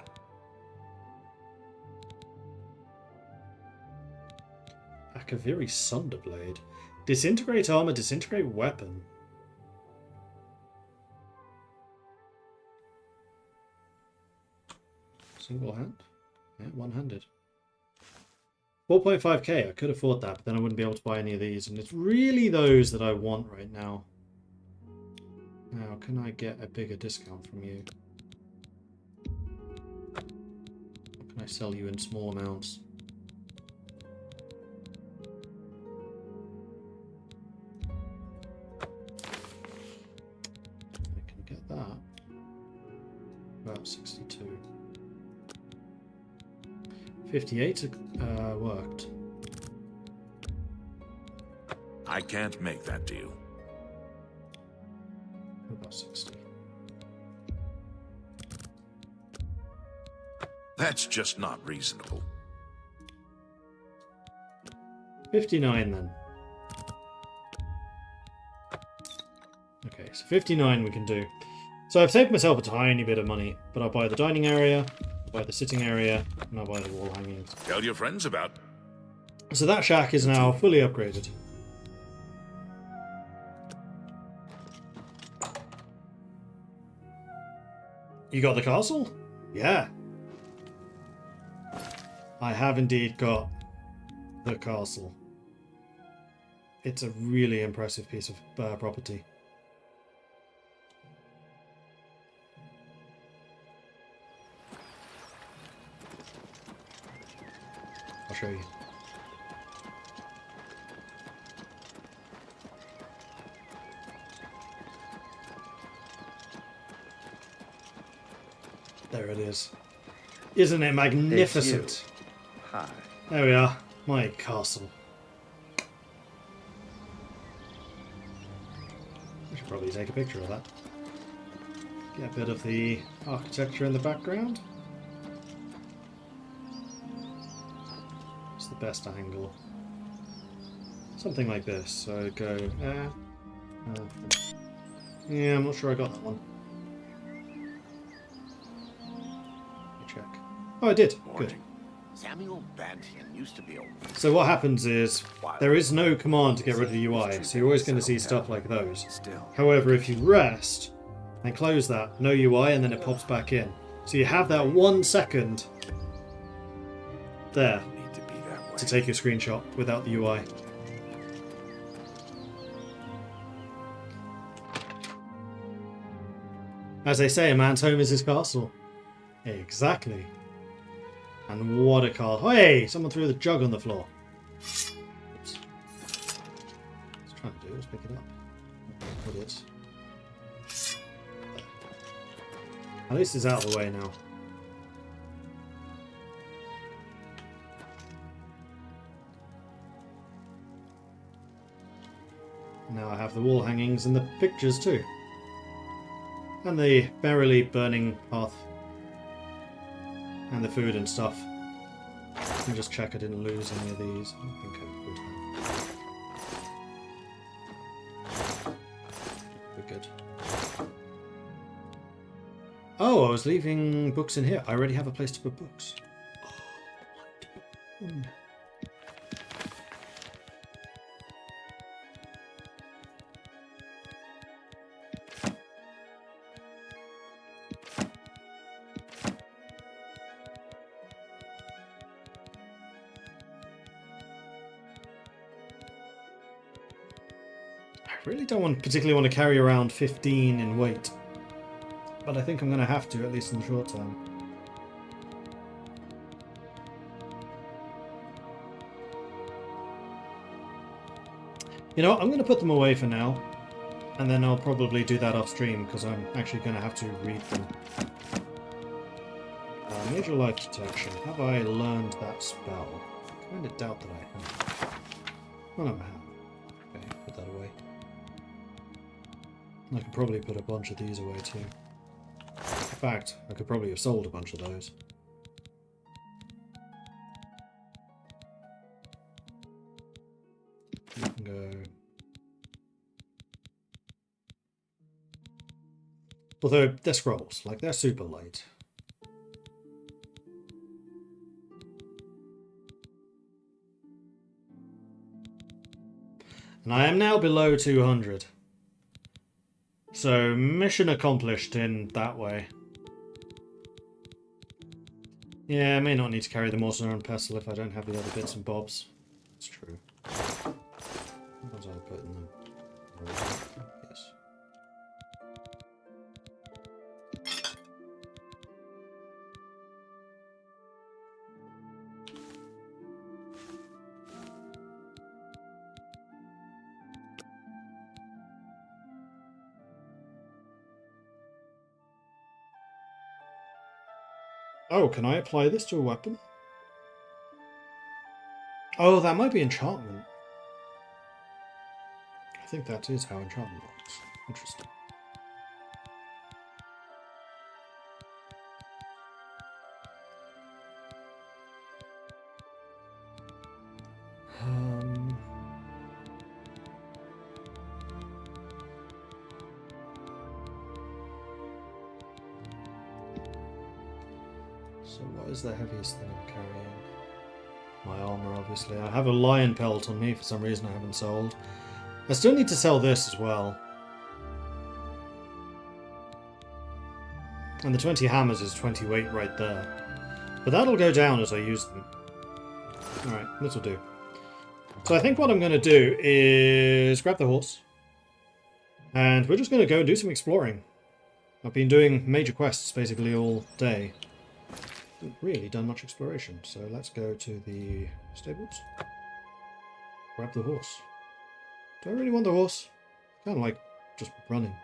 Akaviri Sunderblade. Disintegrate armor, disintegrate weapon. Single hand? Yeah, one-handed. 4.5k, I could afford that, but then I wouldn't be able to buy any of these, and it's really those that I want right now. Now, can I get a bigger discount from you? Or can I sell you in small amounts? I can get that. About 62. 58 worked. I can't make that deal. About 60. That's just not reasonable. 59 then. Okay, so 59 we can do. So I've saved myself a tiny bit of money, but I'll buy the dining area, I'll buy the sitting area, and I'll buy the wall hangings. Tell your friends about. So that shack is now fully upgraded. You got the castle? Yeah. I have indeed got the castle. It's a really impressive piece of property. I'll show you. There it is. Isn't it magnificent? Hi. There we are. My castle. I should probably take a picture of that. Get a bit of the architecture in the background. It's the best angle. Something like this. So go there. Yeah, I'm not sure I got that one. Let me check. Oh, I did. Good. Samuel Bantian used to be a... So what happens is, there is no command to get rid of the UI, so you're always going to see stuff like those. However, if you rest, and close that, no UI, and then it pops back in. So you have that 1 second there to take your screenshot without the UI. As they say, a man's home is his castle. Exactly. And what a castle. Hey! Someone threw the jug on the floor. Oops. What I was trying to do was pick it up. Put it. There. At least it's out of the way now. Now I have the wall hangings and the pictures too. And the merrily burning hearth. And the food and stuff. Let me just check I didn't lose any of these. I think I would have. We're good. Oh, I was leaving books in here. I already have a place to put books. Oh, I really don't particularly want to carry around 15 in weight, but I think I'm going to have to, at least in the short term. You know what, I'm going to put them away for now, and then I'll probably do that off stream, because I'm actually going to have to read them. Major life detection. Have I learned that spell? I kind of doubt that I have. Well, I have. Okay, put that away. I could probably put a bunch of these away too. In fact, I could probably have sold a bunch of those. You can go... Although, they're scrolls, like they're super light. And I am now below 200. So, mission accomplished in that way. Yeah, I may not need to carry the mortar and pestle if I don't have the other bits and bobs. It's true. What was I putting them? Yes. Oh, can I apply this to a weapon? Oh, that might be enchantment. I think that is how enchantment works. Interesting. So what is the heaviest thing I'm carrying? My armor, obviously. I have a lion pelt on me for some reason I haven't sold. I still need to sell this as well. And the 20 hammers is 20 weight right there. But that'll go down as I use them. Alright, this'll do. So I think what I'm going to do is grab the horse. And we're just going to go and do some exploring. I've been doing major quests basically all day. Haven't really done much exploration, so let's go to the stables. Grab the horse. Do I really want the horse? Kind of like just running.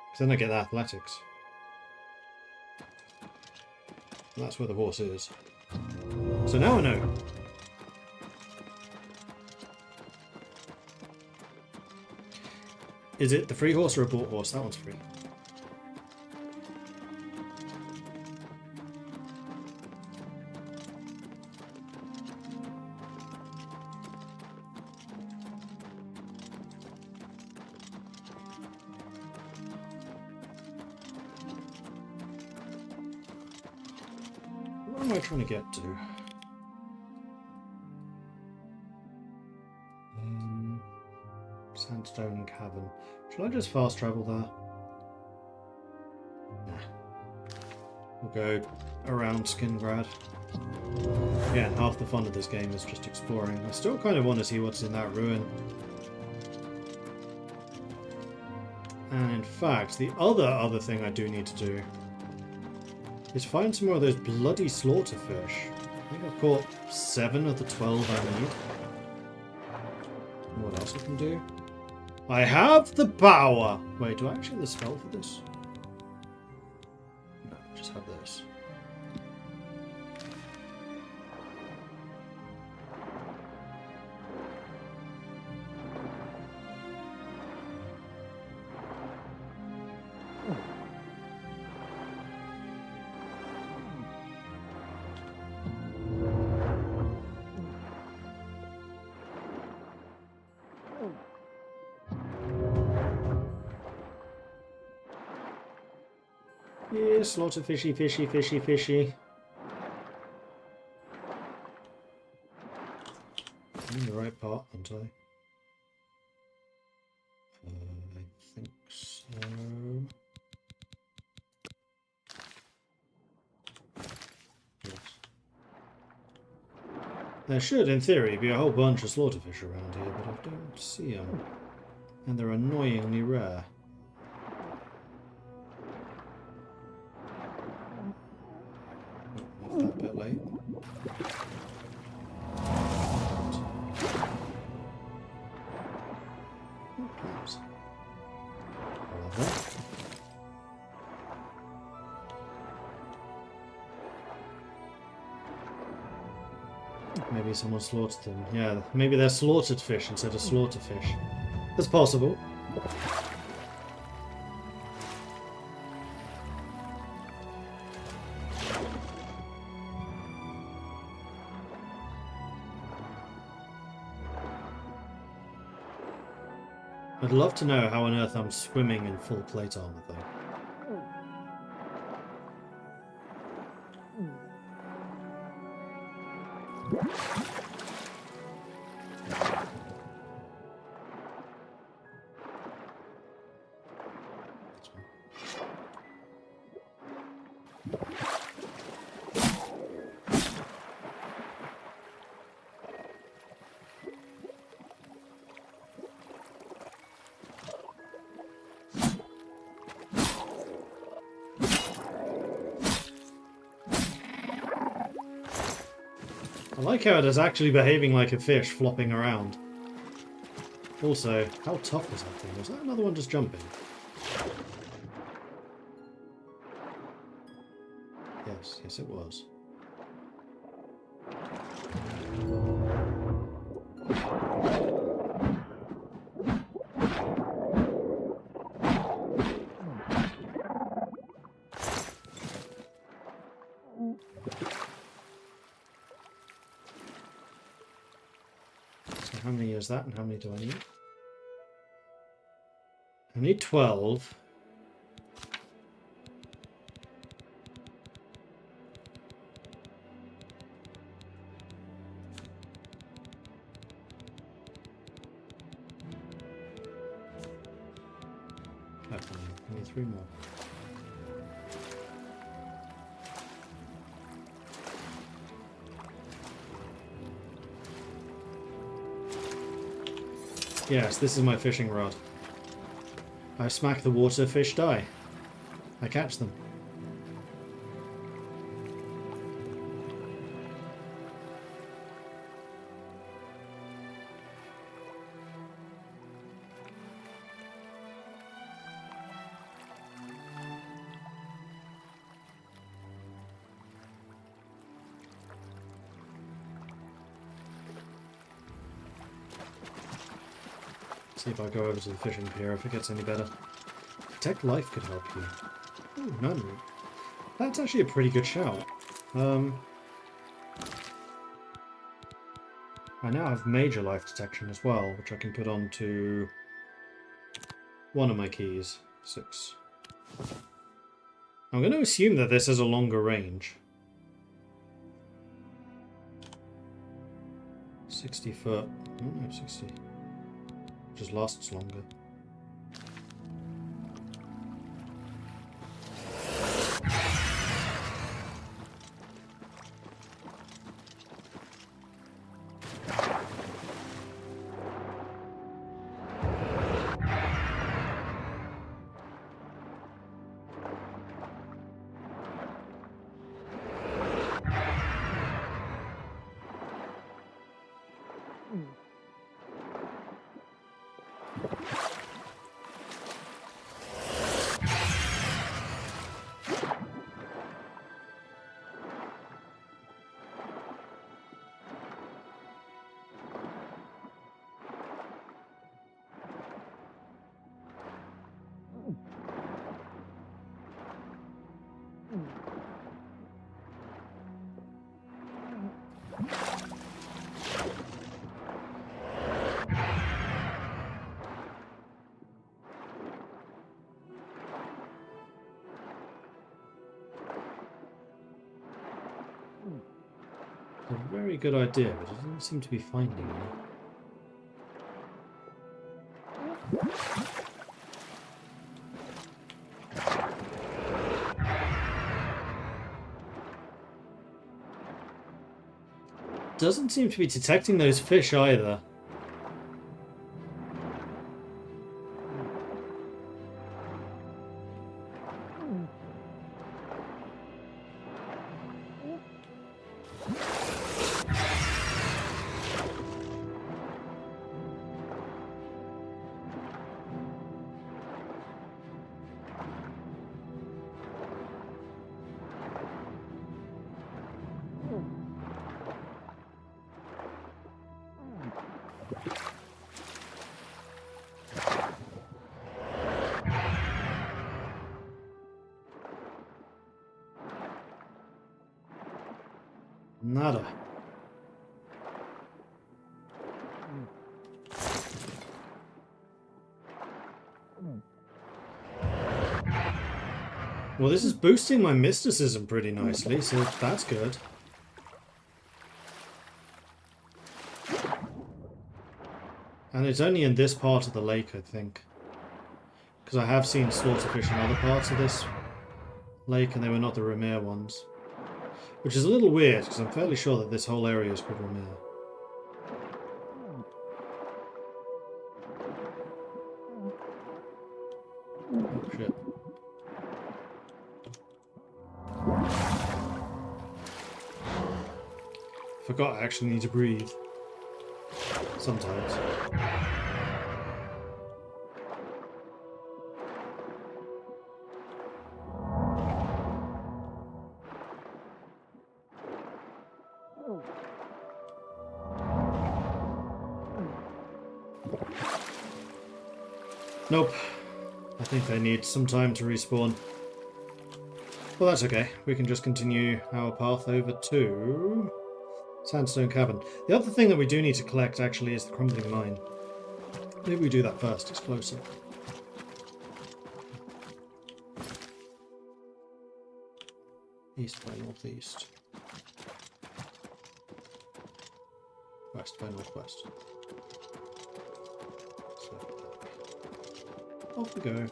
Because then I get the athletics. That's where the horse is. So now I know. Is it the free horse or a bought horse? That one's free. What am I trying to get to? Sandstone Cavern. Shall I just fast travel there? Nah. We'll go around Skingrad. Again, half the fun of this game is just exploring. I still kind of want to see what's in that ruin. And in fact, the other thing I do need to do is find some more of those bloody slaughterfish. I think I've caught 7 of the 12 I need. And what else I can do? I have the power! Wait, do I actually have the spell for this? No, just have this. Yes, lots of fishy, fishy, fishy, fishy. I'm in the right part, aren't I? I think so. Yes. There should, in theory, be a whole bunch of slaughterfish around here, but I don't see them. And they're annoyingly rare. That bit late. Oops. Maybe someone slaughtered them. Yeah, maybe they're slaughtered fish instead of slaughterfish. That's possible. I'd love to know how on earth I'm swimming in full plate armor, though. I like how it is actually behaving like a fish flopping around. Also, how tough is that thing? Was that another one just jumping? Yes it was. So how many is that and how many do I need? I need 12. I need 3 more. Yes, this is my fishing rod. I smack the water, fish die. I catch them. See if I go over to the fishing pier if it gets any better. Detect life could help you. Ooh, none. That's actually a pretty good shout. I now have major life detection as well, which I can put onto one of my keys. 6. I'm going to assume that this has a longer range. 60 foot. Oh no, 60. Just lasts longer. A very good idea, but it doesn't seem to be finding any. Doesn't seem to be detecting those fish either. Nada. Well, this is boosting my mysticism pretty nicely, so that's good. And it's only in this part of the lake, I think. Because I have seen slaughterfish in other parts of this lake, and they were not the Remare ones. Which is a little weird, because I'm fairly sure that this whole area is called Remare. Oh, shit. Forgot I actually need to breathe. Sometimes. Nope. I think they need some time to respawn. Well, that's okay. We can just continue our path over to Sandstone Cavern. The other thing that we do need to collect, actually, is the Crumbling Mine. Maybe we do that first. It's closer. East by northeast. West by northwest. So, off we go.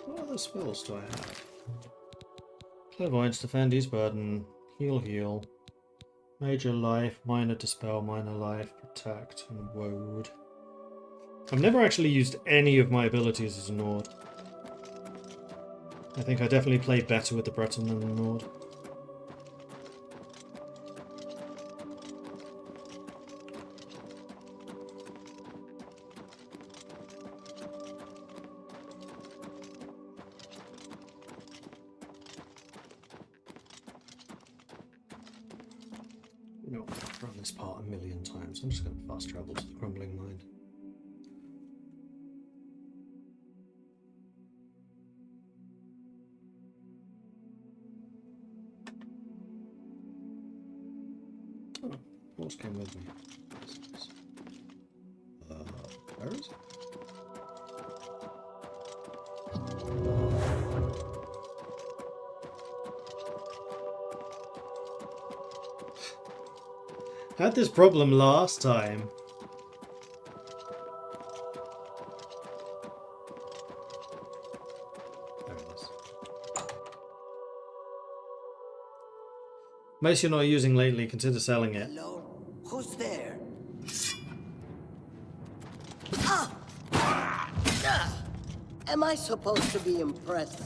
What other spells do I have? Clairvoyance, Defend, Ease Burden, Heal, Major Life, Minor Dispel, Minor Life, Protect, and Woad. I've never actually used any of my abilities as a Nord. I think I definitely play better with the Breton than the Nord. No, I've run this part a million times. I'm just going to fast travel to the Crumbling Mine. Oh, horse came with me. Where is it? I had this problem last time. There it is. Mace you're not using lately, consider selling it. Hello? Who's there? Am I supposed to be impressed?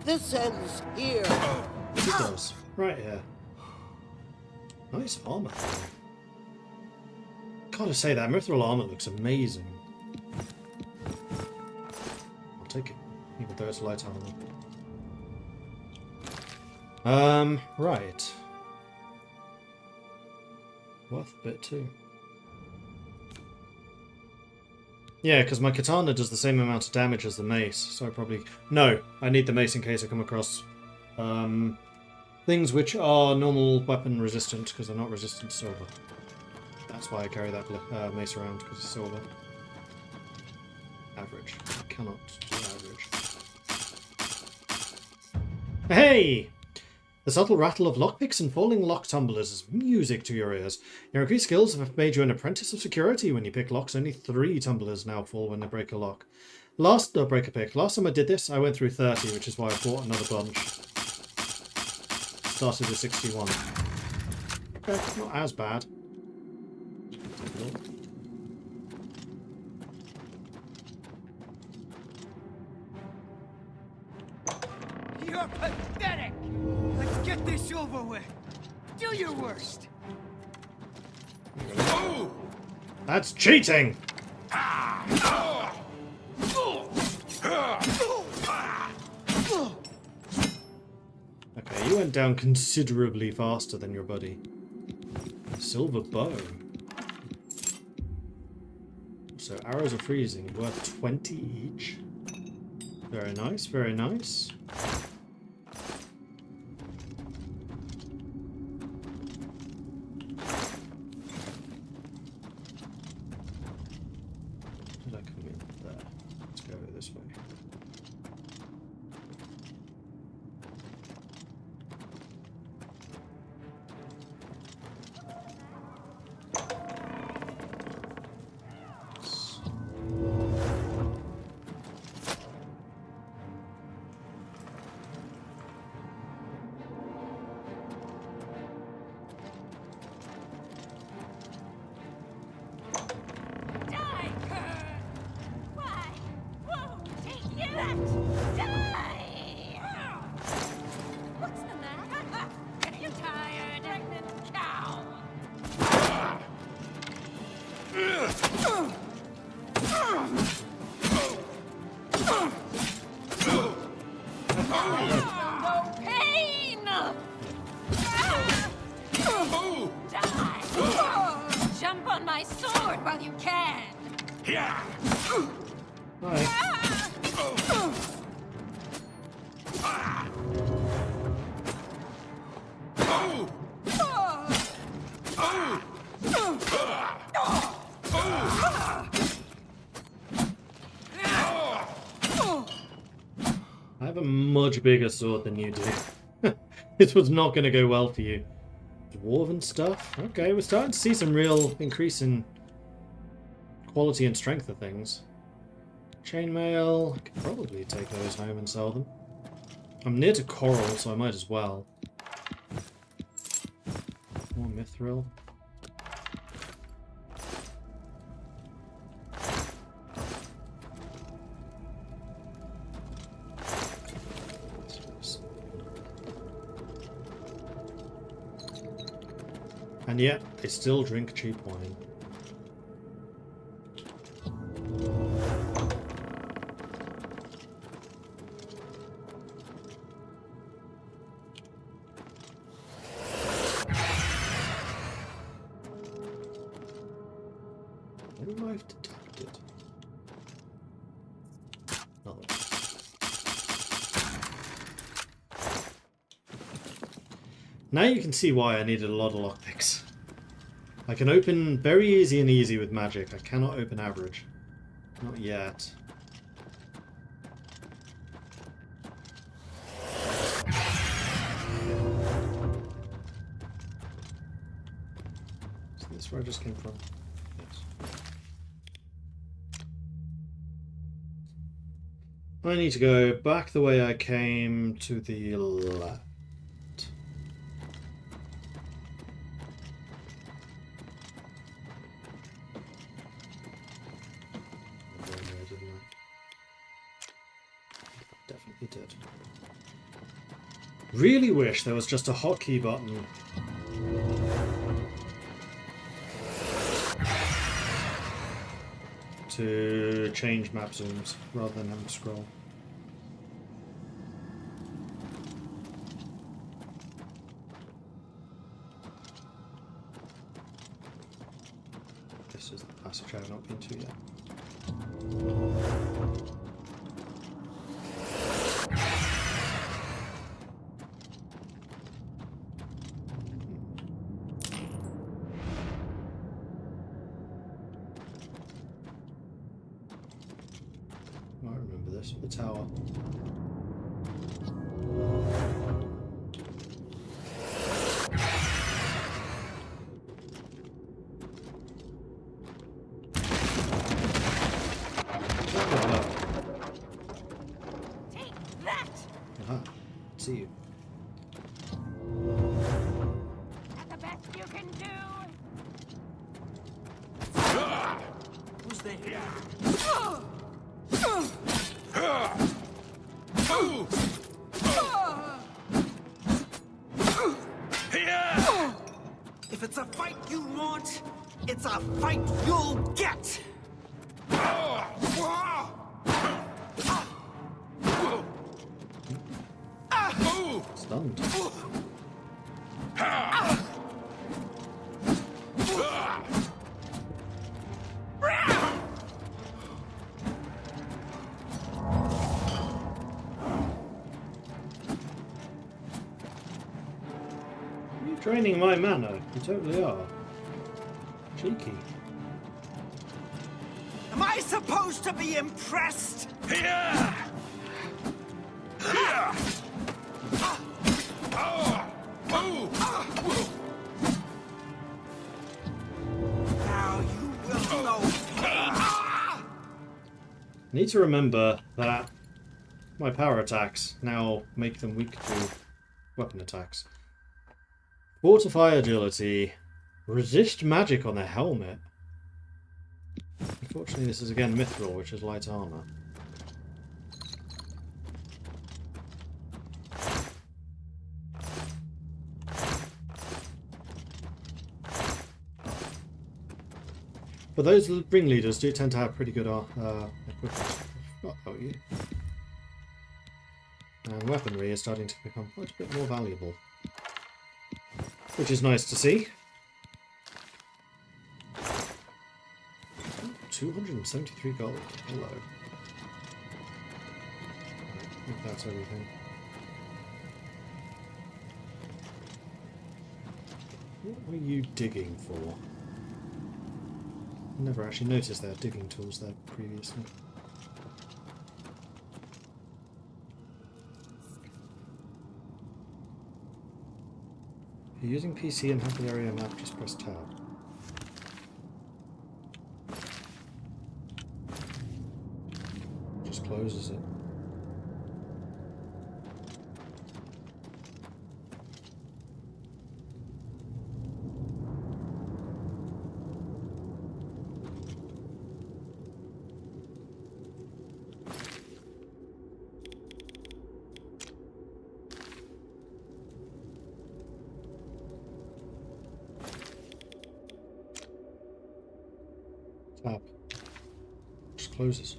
This ends here. It does. Right here. Nice armor. Gotta say that mithril armor looks amazing. I'll take it, even though it's light armor. Right. Worth a bit too. Yeah, because my katana does the same amount of damage as the mace, so I probably... No, I need the mace in case I come across things which are normal weapon resistant, because they're not resistant to silver. That's why I carry that mace around, because it's silver. Average. I cannot do average. Hey! The subtle rattle of lockpicks and falling lock tumblers is music to your ears. Your increased skills have made you an apprentice of security. When you pick locks, only 3 tumblers now fall when they break a lock. Break a pick. Last time I did this, I went through 30, which is why I bought another bunch. Started with 61. Okay, not as bad. You're pathetic! Let's get this over with. Do your worst. That's cheating! Okay, you went down considerably faster than your buddy. Silver bow. So arrows are freezing, worth 20 each. Very nice, very nice. Did I come in there? Let's go this way. Jump on my sword while you can! Yeah! I have a much bigger sword than you do. This was not going to go well for you. Dwarven stuff? Okay, we're starting to see some real increase in quality and strength of things. Chainmail, I could probably take those home and sell them. I'm near to coral, so I might as well. More mithril. And yet, they still drink cheap wine. Maybe I've detected. Nothing. Now you can see why I needed a lot of lockpicks. I can open very easy and easy with magic. I cannot open average. Not yet. Is this where I just came from? Yes. I need to go back the way I came to the left. Definitely did. Really wish there was just a hotkey button. To change map zooms rather than having to scroll. This is the passage I have not been to yet. I remember this, the tower. Take that! Aha, see you. That's the best you can do! Who's there? If it's a fight you want, it's a fight you'll get! Stunned. You're draining my mana. You totally are. Cheeky. Am I supposed to be impressed? Now you will know pain. Need to remember that my power attacks now make them weak to weapon attacks. Fortify agility. Resist magic on their helmet. Unfortunately, this is again mithril, which is light armor. But those ringleaders do tend to have pretty good equipment. I forgot about you. And weaponry is starting to become quite a bit more valuable. Which is nice to see. 273 gold. Hello. I think that's everything. What were you digging for? I never actually noticed their digging tools there previously. If you're using PC and have the area map, just press tab. Just closes it. Tab. Just closes.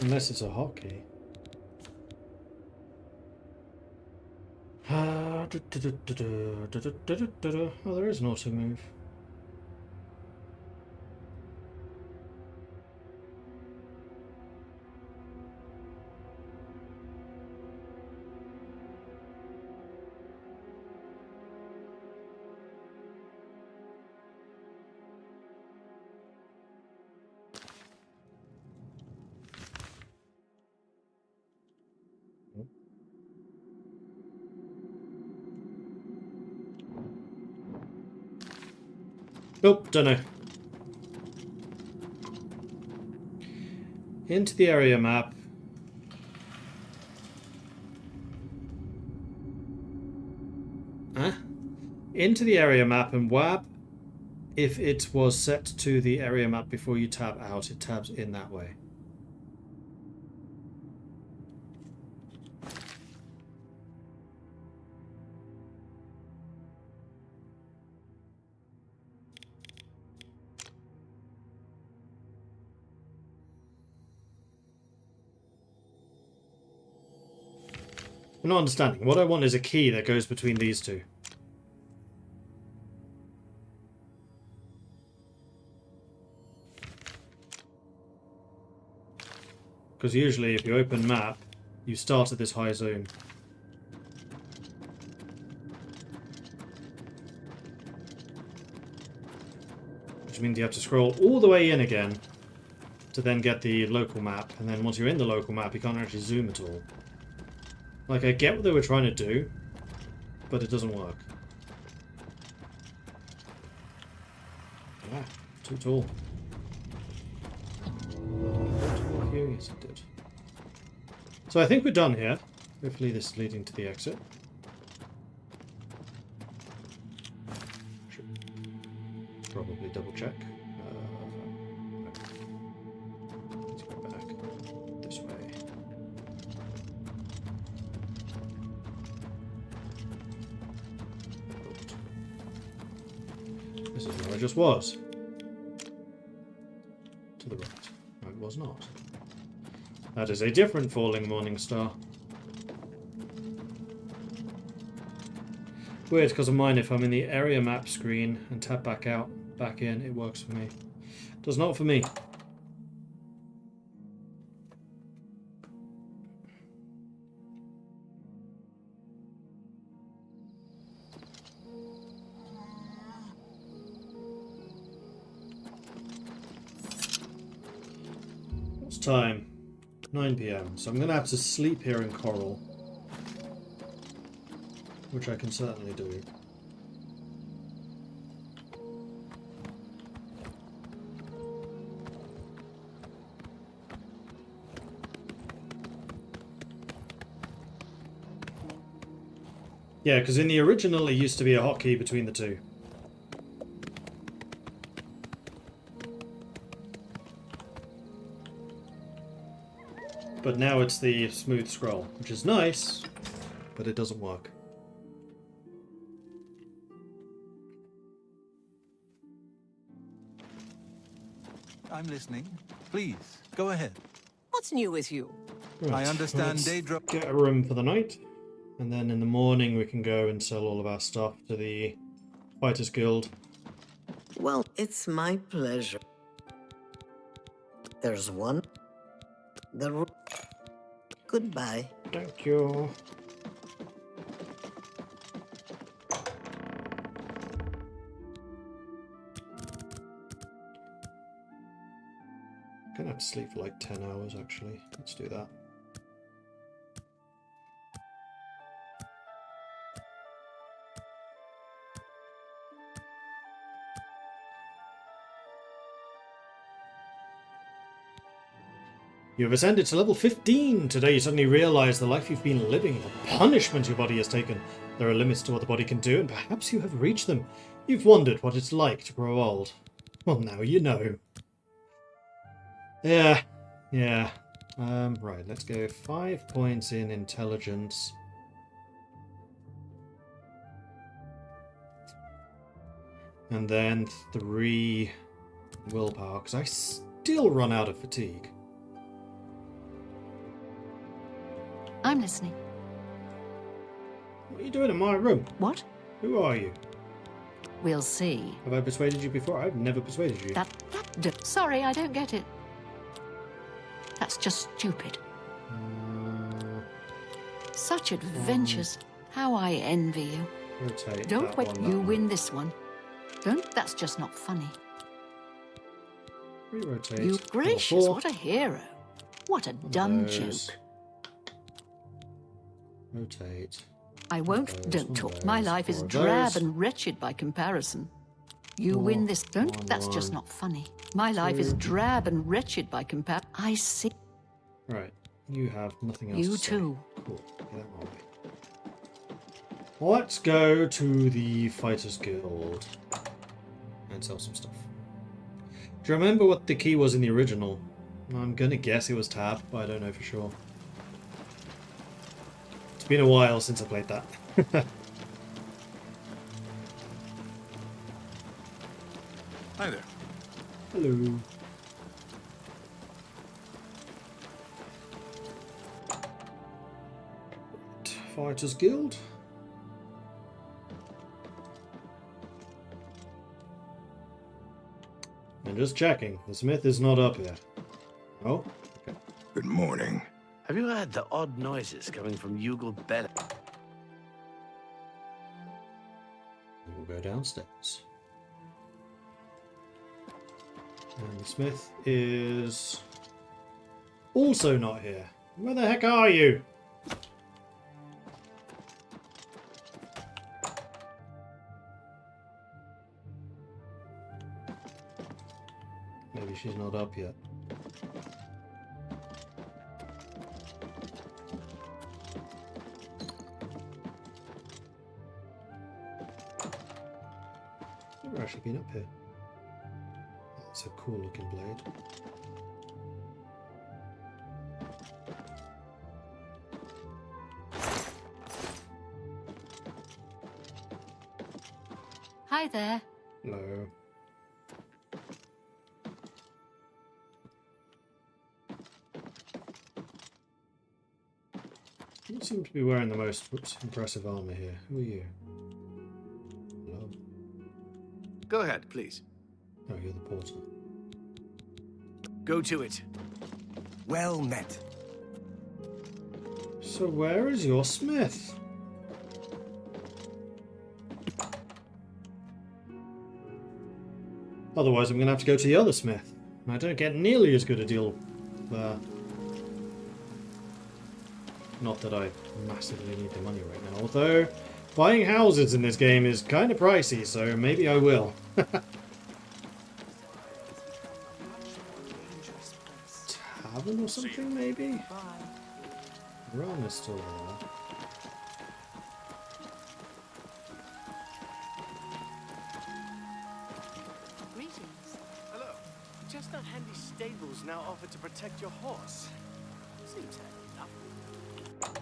Unless it's a hotkey. Oh, there is an auto move. Nope, don't know. Into the area map. Huh? Into the area map and WAP. If it was set to the area map before you tab out, it tabs in that way. I'm not understanding. What I want is a key that goes between these two. Because usually if you open map, you start at this high zone. Which means you have to scroll all the way in again to then get the local map. And then once you're in the local map, you can't actually zoom at all. Like, I get what they were trying to do, but it doesn't work. Ah, too tall. Yes, it did. So I think we're done here. Hopefully this is leading to the exit. Should probably double check. Let's go back this way. This is where I just was. To the right. No, it was not. That is a different falling morning star. Weird, because of mine, if I'm in the area map screen and tap back out, back in, it works for me. Does not for me. What's time? 9 PM, so I'm going to have to sleep here in Coral, which I can certainly do. Yeah, because in the original it used to be a hotkey between the two. But now it's the smooth scroll, which is nice, but it doesn't work. I'm listening. Please, go ahead. What's new with you? I understand let's Daedra... get a room for the night, and then in the morning we can go and sell all of our stuff to the Fighters Guild. Well, it's my pleasure. There's one. Goodbye. Thank you. I'm gonna have to sleep for like 10 hours actually. Let's do that. You have ascended to level 15. Today you suddenly realize the life you've been living, the punishment your body has taken. There are limits to what the body can do, and perhaps you have reached them. You've wondered what it's like to grow old. Well, now you know. Yeah. Right, let's go 5 points in intelligence. And then 3 willpower, because I still run out of fatigue. I'm listening. What are you doing in my room? What? Who are you? We'll see. Have I persuaded you before? I've never persuaded you. Sorry, I don't get it. That's just stupid. Such adventures. How I envy you. Rotate Don't that wait. one, You that win this one. Don't. That's just not funny. Re-rotate. You Level gracious! 4. What a hero! What a dumb joke. Rotate. I won't. those, Don't one of talk. My those, life is 4 of drab those. and wretched by comparison. You 4, win this. Don't. 1, That's just 1, not funny. My life is 2. drab and wretched by comparison. I see. Right. You have nothing else You to say. too. Cool. Get out of my way. Let's go to the Fighters Guild and sell some stuff. Do you remember what the key was in the original? I'm gonna guess it was tab, but I don't know for sure. It's been a while since I played that. Hi there. Hello. Fighters Guild. And just checking, the smith is not up here. Oh, okay. Good morning. Have you heard the odd noises coming from Yugal Bell? We'll go downstairs. And the smith is also not here. Where the heck are you? Maybe she's not up yet. Never actually been up here. That's a cool looking blade. Hi there. Hello. You seem to be wearing the most impressive armor here. Who are you? Hello. Go ahead, please. Oh, you're the porter. Go to it. Well met. So where is your smith? Otherwise I'm going to have to go to the other smith. I don't get nearly as good a deal there. Not that I massively need the money right now, although buying houses in this game is kind of pricey, so maybe I will. Tavern or something, maybe? Ron is still there. Greetings. Hello. Chestnut Handy Stables now offer to protect your horse. Seems handy enough.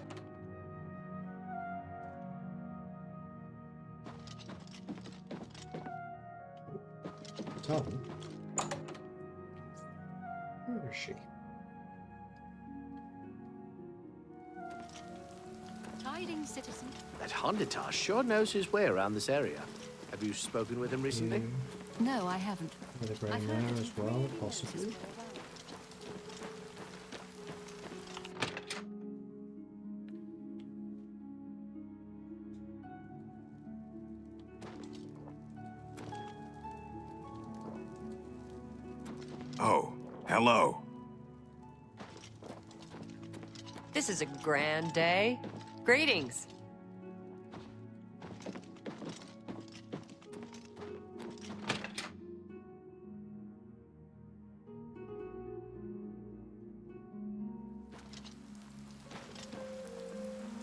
Tavern? Where is she? Tidings, citizen. That Honditar sure knows his way around this area. Have you spoken with him recently? No, I haven't. With a grain there as well, possibly. Oh, hello. This is a grand day. Greetings.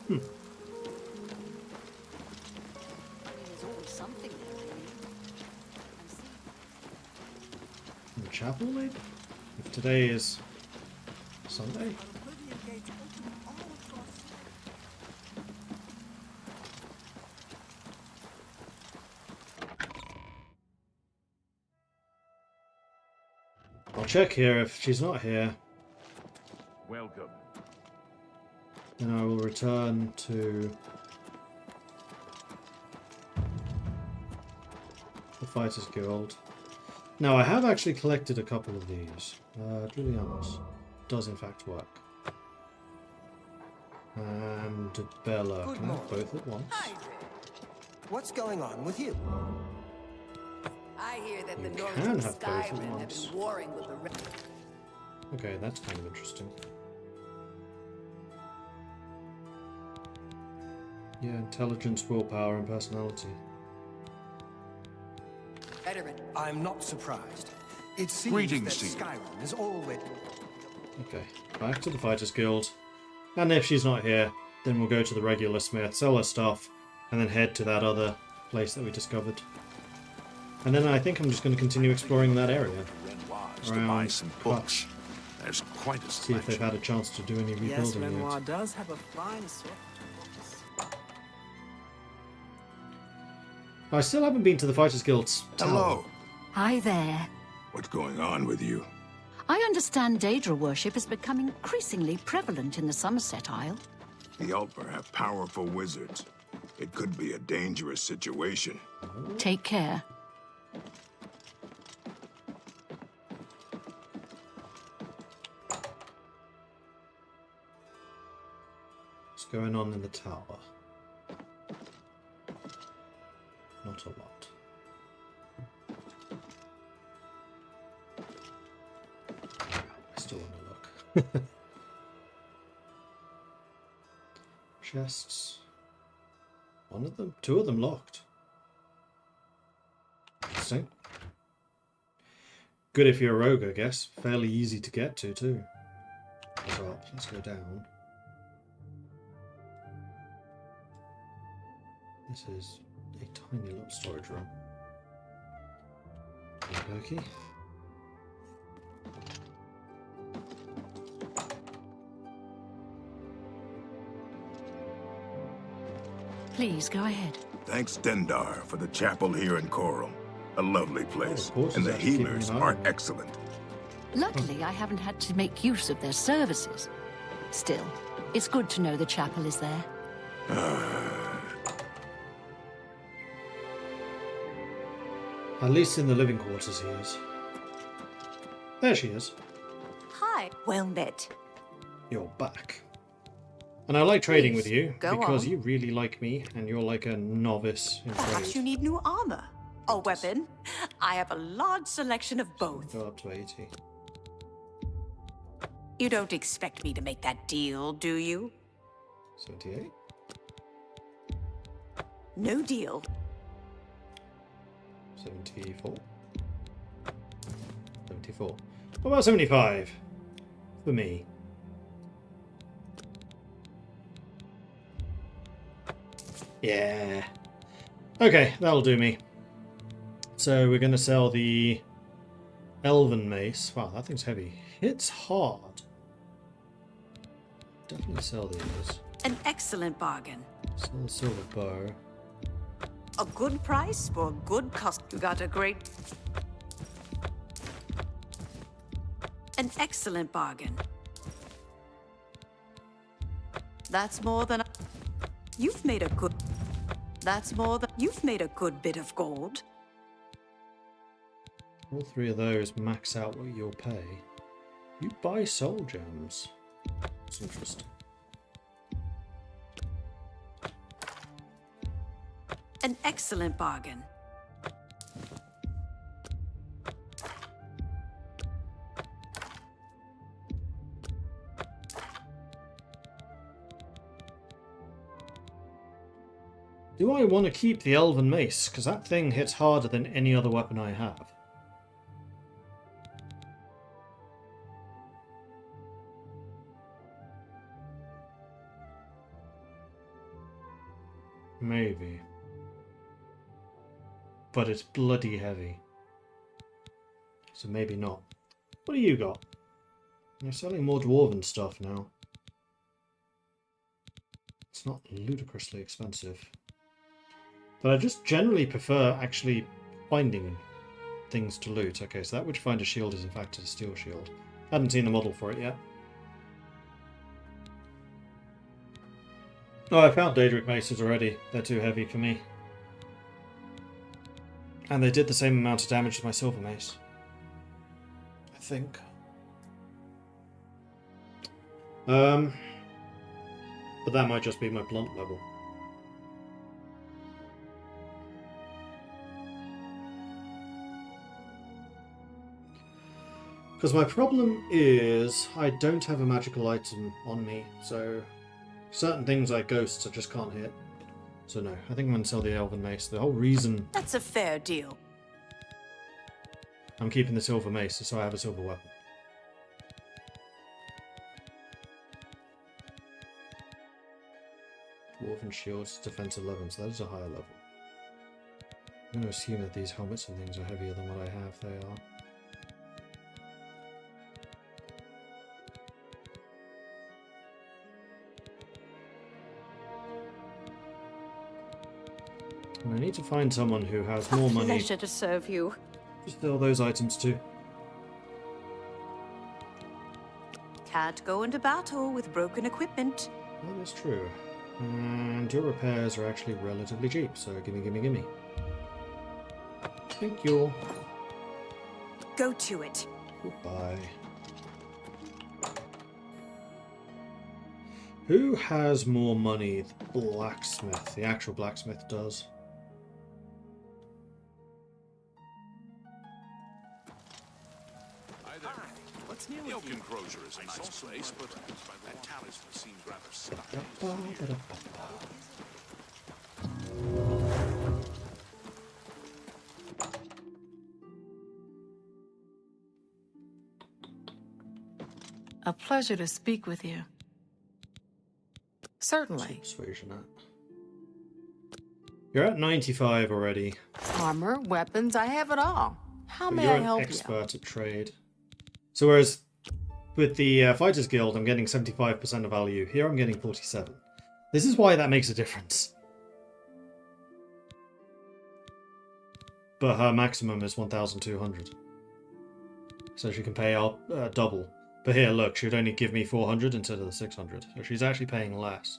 There's always something there, really. In the chapel, maybe? If today is Sunday? I'll check here. If she's not here, Welcome. then I will return to the Fighters Guild. Now, I have actually collected a couple of these. Juliana's does in fact work. And Bella. Good Can I have morning. both at once? What's going on with you? I hear that You the Nords can of have both at Skyrim have once. been warring with the rest. Okay, that's kind of interesting. Yeah, intelligence, willpower, and personality. Veteran. I'm not surprised. It seems Greetings that to you. Skyrim is always... Okay, back to the Fighters Guild. And if she's not here, then we'll go to the regular smith, sell her stuff, and then head to that other place that we discovered. And then I think I'm just going to continue exploring that area. To buy some books. There's quite a See if they've had a chance to do any Yes, rebuilding Renoir yet. does have a fine assortment of books. I still haven't been to the Fighters Guild's tower. Hello. Hi there. What's going on with you? I understand Daedra worship is becoming increasingly prevalent in the Somerset Isle. The Ulper have powerful wizards. It could be a dangerous situation. Take care. What's going on in the tower? Not a lot. I still want to look. Chests. One of them? Two of them locked. Interesting. Good if you're a rogue, I guess. Fairly easy to get to, too. What's up? Let's go down. This is a tiny little storage room. Okay. Please go ahead. Thanks, Dendar, for the chapel here in Coral. A lovely place. And the it's keeping healers an eye are on it. excellent. Luckily, I haven't had to make use of their services. Still, it's good to know the chapel is there. At least in the living quarters he is. There she is. Hi. Well met. You're back. And I like trading with Please, you go because on. you really like me and you're like a novice in Perhaps trade. you need new armor. A weapon. I have a large selection of both. Go up to 80. You don't expect me to make that deal, do you? 78. No deal. 74. 74. What about 75? For me. Yeah. Okay, that'll do me. So we're going to sell the Elven Mace. Wow, that thing's heavy. Hits hard. Definitely sell these. An excellent bargain. Sell the silver bow. A good price for a good cost. You got a great... An excellent bargain. That's more than... You've made a good... That's more than... You've made a good bit of gold. All three of those max out what you'll pay. You buy soul gems. It's interesting. An excellent bargain. Do I want to keep the Elven Mace? Because that thing hits harder than any other weapon I have. Maybe. But it's bloody heavy. So maybe not. What do you got? You're selling more dwarven stuff now. It's not ludicrously expensive. But I just generally prefer actually finding things to loot. Okay, so that which find a shield is in fact a steel shield. Hadn't seen the model for it yet. Oh, I found Daedric maces already. They're too heavy for me. And they did the same amount of damage as my silver mace. I think. But that might just be my blunt level. Because my problem is I don't have a magical item on me, so certain things like ghosts I just can't hit. So no, I think I'm going to sell the Elven Mace. The whole reason That's a fair deal. I'm keeping the silver mace is so I have a silver weapon. Dwarven shields, defense 11, so that is a higher level. I'm going to assume that these helmets and things are heavier than what I have. They are. And I need to find someone who has more money Pleasure to serve you. to sell those items to. Can't go into battle with broken equipment. That is true. And your repairs are actually relatively cheap, so gimme, gimme, gimme. Thank you. Go to it. Goodbye. Who has more money? The blacksmith. The actual blacksmith does. The Oak Enclosure is a nice place, but that talisman seems rather stuck. A pleasure to speak with you. Certainly. Persuasion at. You're at 95 already. Armor, weapons, I have it all. How But may you're I an help expert at trade. So whereas with the Fighters Guild I'm getting 75% of value, here I'm getting 47. This is why that makes a difference. But her maximum is 1,200. So she can pay double. But here, look, she'd only give me 400 instead of the 600. So she's actually paying less.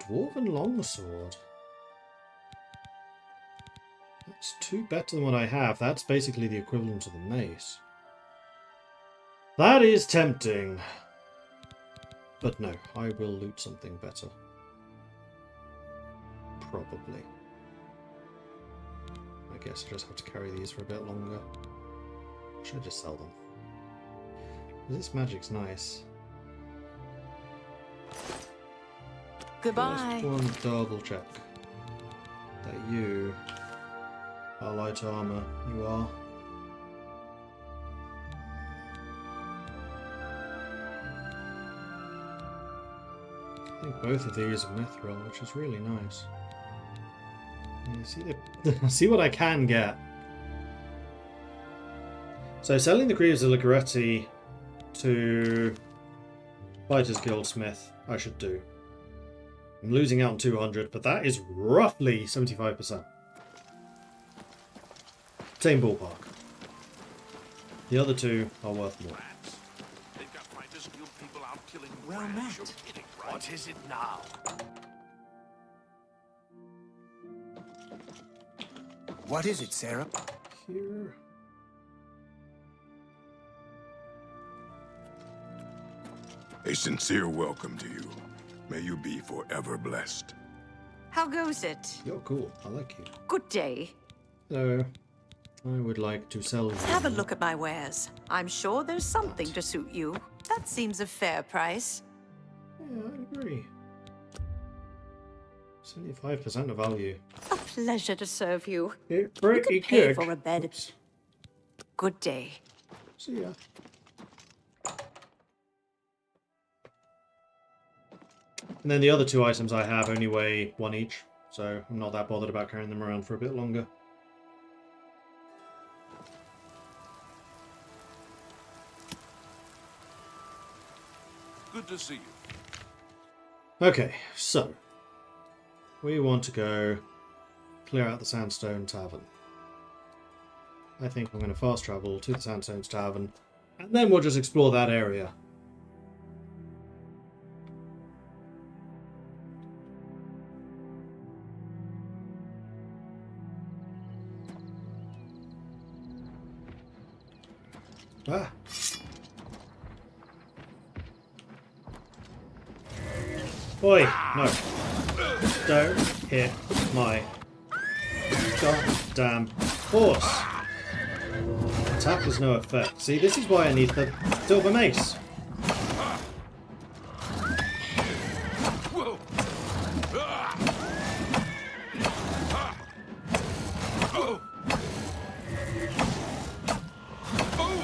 Dwarven Longsword. That's 2 better than what I have. That's basically the equivalent of the mace. That is tempting. But no, I will loot something better. Probably. I guess I just have to carry these for a bit longer. Or should I just sell them? This magic's nice. Goodbye. Just one double check that you are light armor. You are. I think both of these are mithril, which is really nice. Yeah, see what I can get. So selling the Greaves of Ligoretti to Fighters Guild Smith, I should do. I'm losing out on 200, but that is roughly 75%. Same ballpark. The other two are worth more. They've got Fighters Guild people out killing Well rats. met. You're kidding, right? What is it now? What is it, Sarah? Here. A sincere welcome to you. May you be forever blessed. How goes it? You're cool. I like you. Good day. So, I would like to sell you. Have a look at my wares. I'm sure there's something to suit you. That seems a fair price. Yeah, I agree. 75% of value. A pleasure to serve you. It's You pretty could pay good. for a bed. Oops. Good day. See ya. And then the other 2 items I have only weigh 1 each, so I'm not that bothered about carrying them around for a bit longer. Good to see you. Okay, so we want to go clear out the Sandstone Tavern. I think I'm going to fast travel to the Sandstone Tavern, and then we'll just explore that area. Ah. Oi, no. Don't hit my goddamn horse. Attack has no effect. See, this is why I need the silver mace.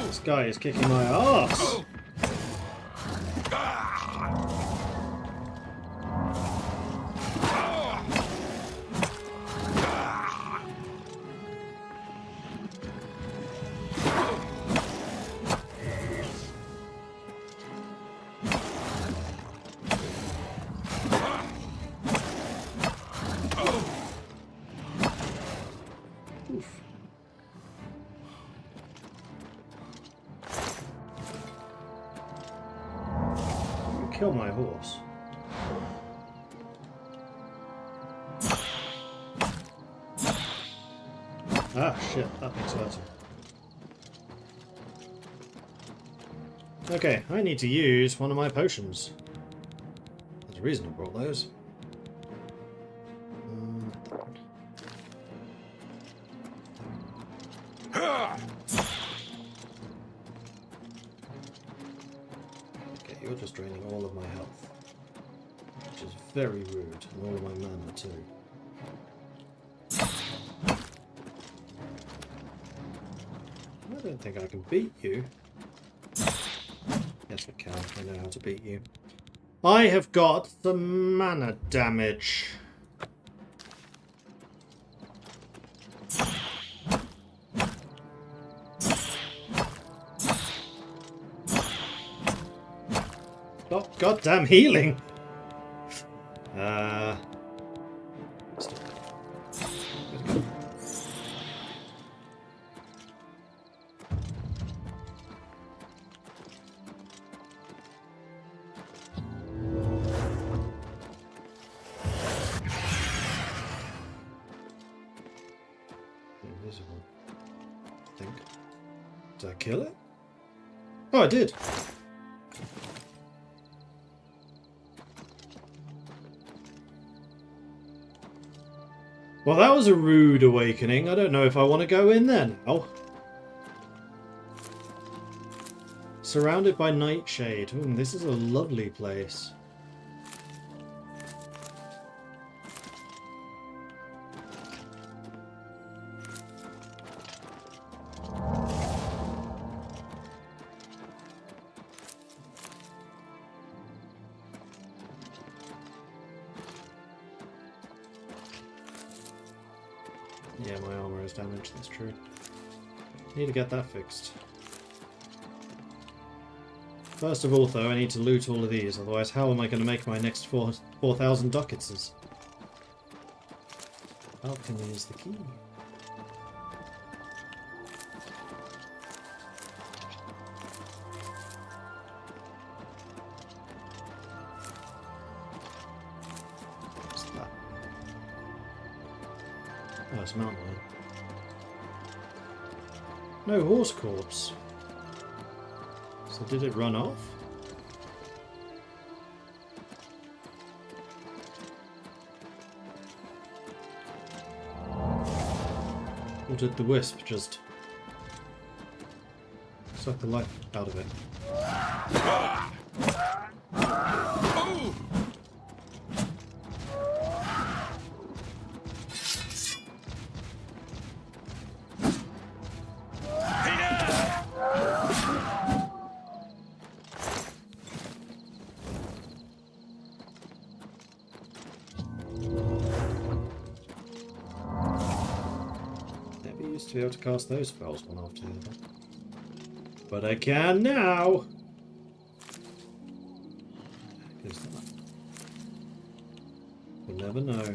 This guy is kicking my ass. Kill my horse. Ah, shit, that makes sense. Okay, I need to use one of my potions. There's a reason I brought those. You're just draining all of my health, which is very rude, and all of my mana too. I don't think I can beat you. Yes, I can. I know how to beat you. I have got the mana damage. Oh, goddamn healing! Invisible. I think. Did I kill it? Oh, I did! Well, that was a rude awakening. I don't know if I want to go in there now. Surrounded by nightshade. Ooh, this is a lovely place. Yeah, my armor is damaged, that's true. Need to get that fixed. First of all, though, I need to loot all of these, otherwise how am I going to make my next 4,000 ducats? Alchemy is the key. What's that? Oh, it's mountain lion. No horse corpse. So did it run off? Or did the wisp just suck the life out of it? To be able to cast those spells one after the other. But I can now! Here's that. never know.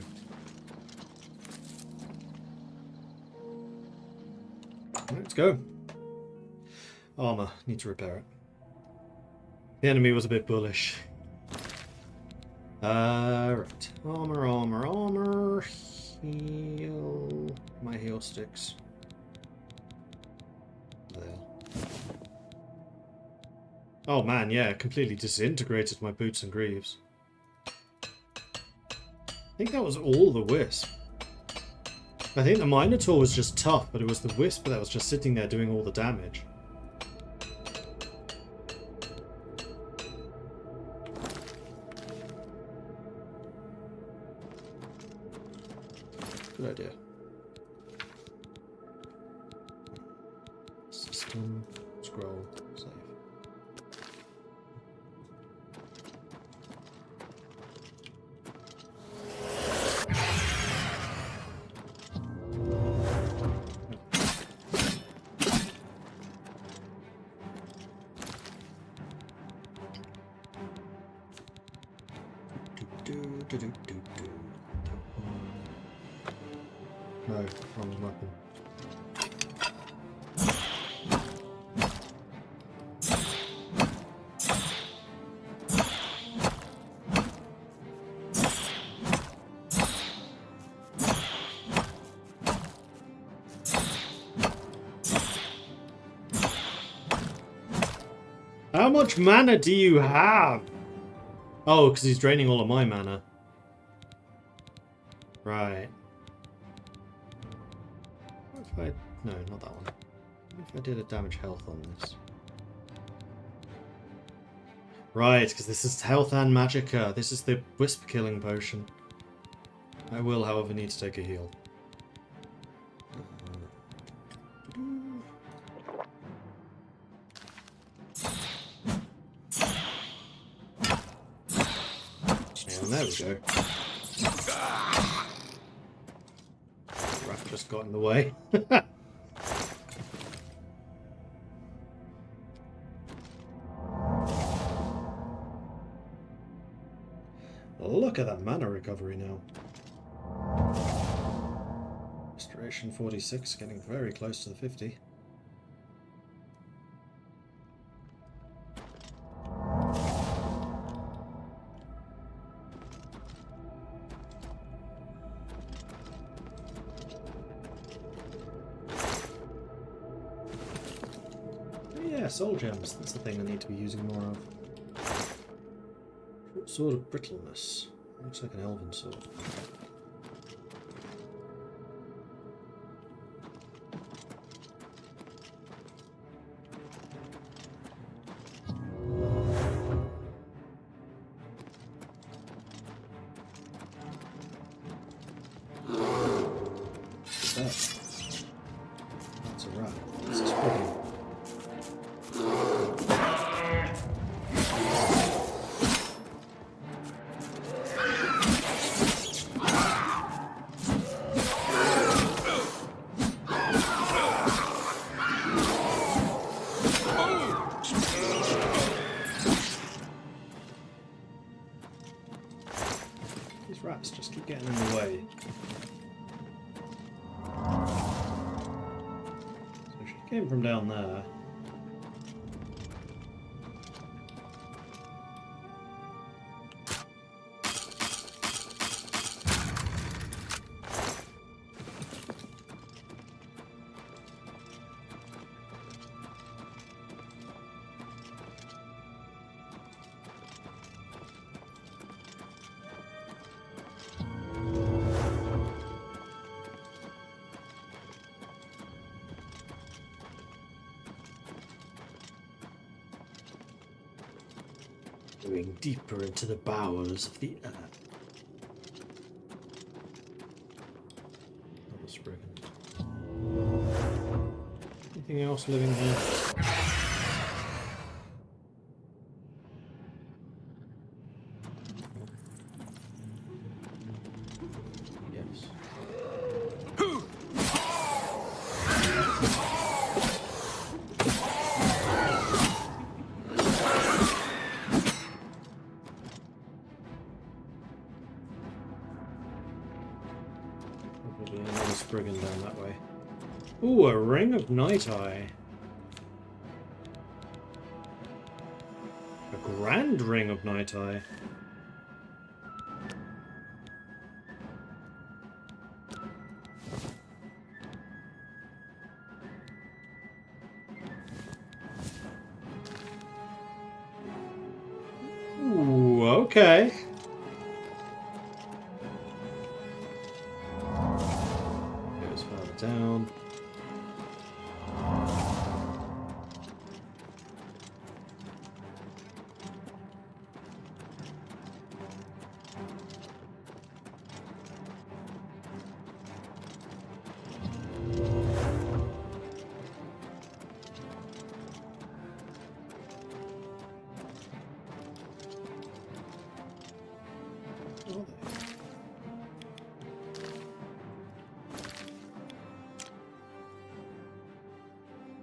Let's go. Armor. Need to repair it. The enemy was a bit bullish. Right. Armor, armor, armor. Heal. My heal sticks. There. Oh man, yeah, completely disintegrated my boots and greaves. I think that was all the wisp. I think the Minotaur was just tough, but it was the wisp that was just sitting there doing all the damage. Good idea. System, scroll, save. No, wrong weapon. How much mana do you have? Oh, because he's draining all of my mana. Right. What if I... No, not that one. What if I did a damage health on this? Right, because this is health and magicka. This is the wisp killing potion. I will, however, need to take a heal. And there we go. Rat just got in the way. Look at that mana recovery now. Restoration 46, getting very close to the 50. Yeah, soul gems. That's the thing I need to be using more of. Short sword of brittleness. Looks like an elven sword. What's that? That's a rat. This is pretty. These rats just keep getting in the way. So she came from down there. Going deeper into the bowels of the earth. Double spriggan. Anything else living here? Yes. Spriggan down that way. Ooh, a Ring of Night Eye. A Grand Ring of Night Eye. Ooh, okay. Goes further down.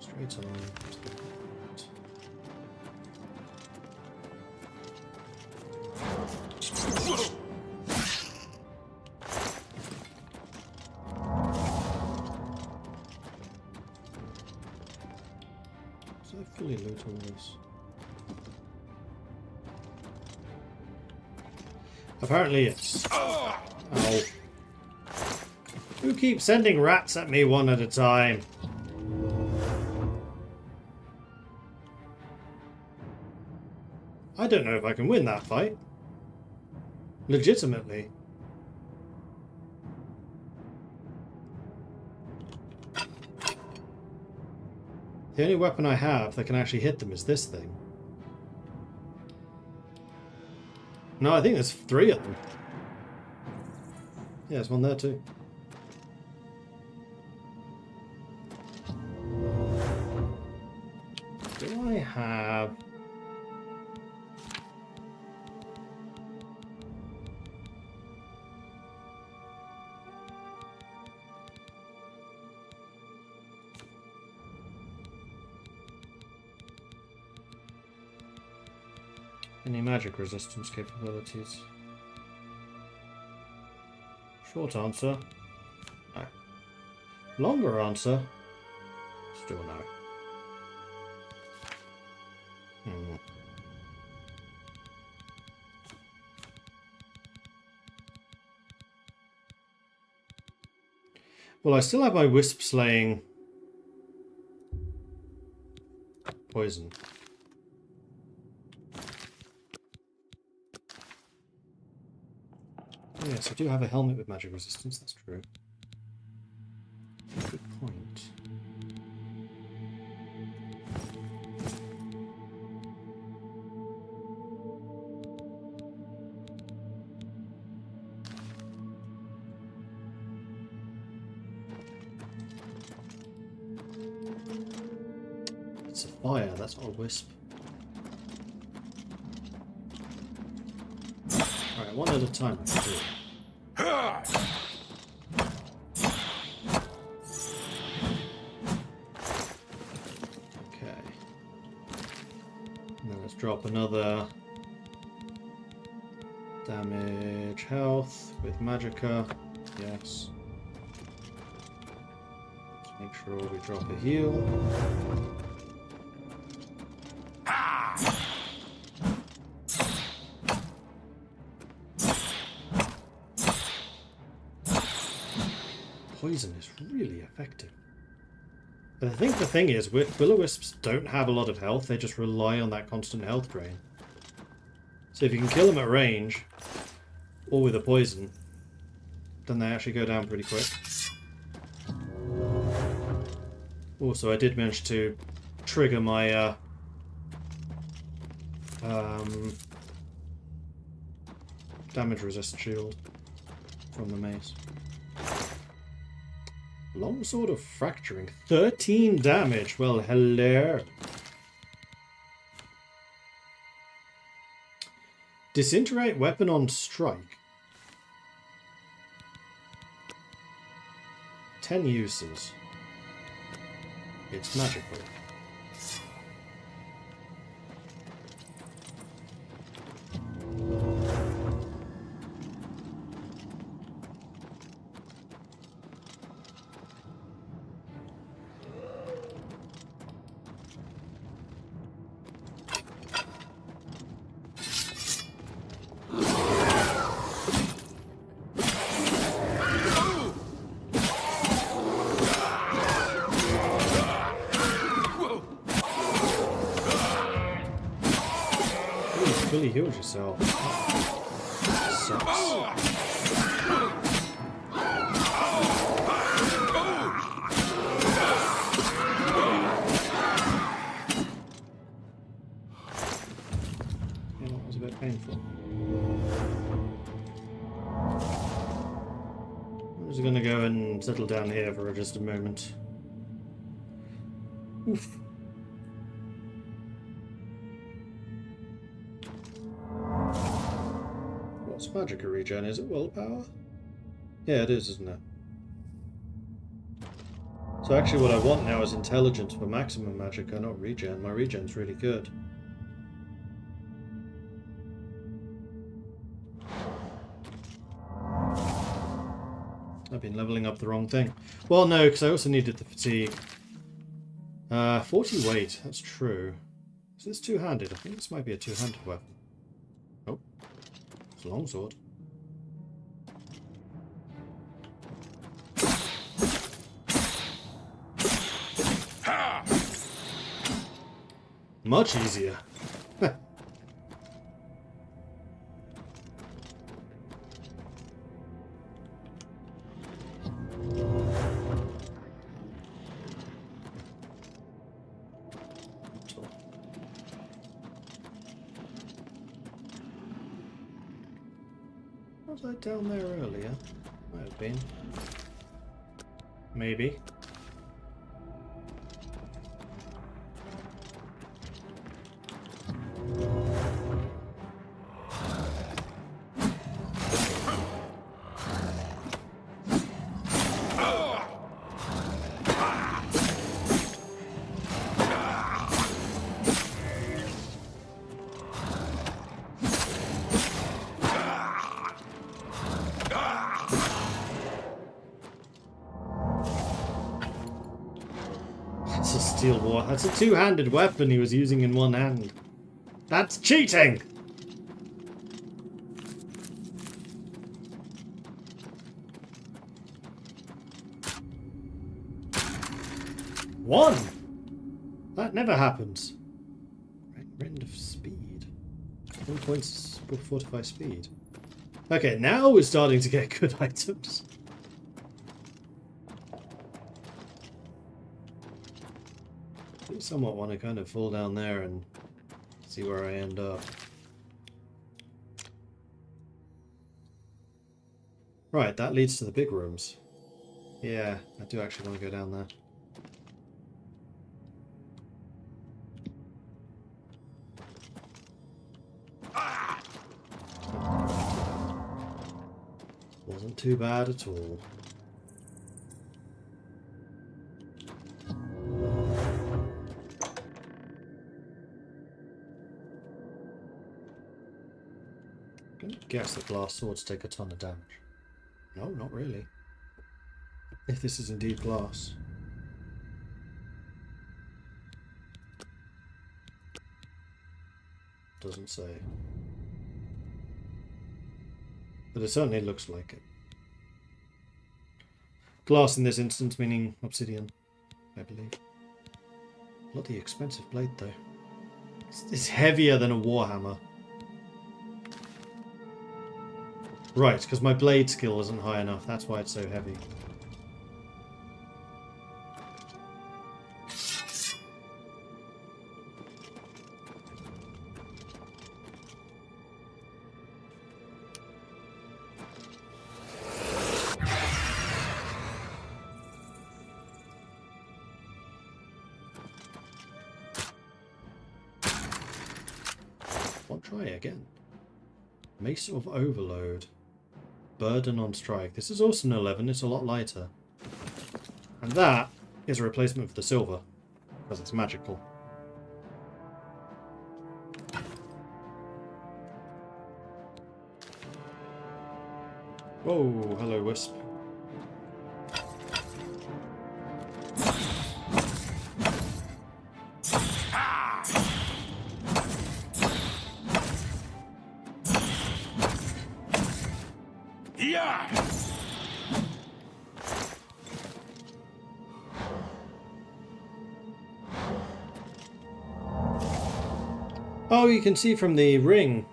Straight on. So I fully loot all this. Apparently it's... Ow. Who keeps sending rats at me one at a time? I don't know if I can win that fight. Legitimately. The only weapon I have that can actually hit them is this thing. No, I think there's 3 of them. Yeah, there's one there too. Do I have... any magic resistance capabilities? Short answer, no. Longer answer, still no. Well, I still have my wisp slaying poison. Oh, yes, I do have a helmet with magic resistance, that's true. Good point. It's a fire, that's not a wisp. Alright, one at a time. Let's do it. Okay. And then let's drop another damage health with magicka. Yes. Let's make sure we drop a heal. Poison is really effective. But I think the thing is, will-o-wisps don't have a lot of health, they just rely on that constant health drain. So if you can kill them at range, or with a poison, then they actually go down pretty quick. Also, I did manage to trigger my damage resist shield from the mace. Longsword of Fracturing. 13 damage. Well, hello. Disintegrate weapon on strike. 10 uses. It's magical. healed yourself. Sucks. Yeah, that was a bit painful. I'm just gonna go and settle down here for just a moment. Oof. What's magic regen? Is it willpower? Yeah, it is, isn't it? So actually what I want now is intelligence for maximum magicka, not regen. My regen's really good. I've been leveling up the wrong thing. Well, no, because I also needed the fatigue. 40 weight, that's true. Is this two-handed? I think this might be a two-handed weapon. Oh, it's a longsword. Much easier. Was I down there earlier? Might have been. Maybe. It's a steel war. That's a two-handed weapon he was using in one hand. That's cheating! One! That never happens. Rend of speed. 1 points fortify speed. Okay, now we're starting to get good items. I somewhat want to kind of fall down there and see where I end up. Right, that leads to the big rooms. Yeah, I do actually want to go down there. Wasn't too bad at all. I'm gonna guess that glass swords take a ton of damage. No, not really. If this is indeed glass. Doesn't say. But it certainly looks like it. Glass in this instance meaning obsidian, I believe. Bloody expensive blade though. It's heavier than a warhammer. Right, because my blade skill isn't high enough, that's why it's so heavy. I'll try again. Mace of Overload. Burden on strike. This is also an 11, it's a lot lighter. And that is a replacement for the silver, because it's magical. Whoa, hello Wisp. Oh, you can see from the ring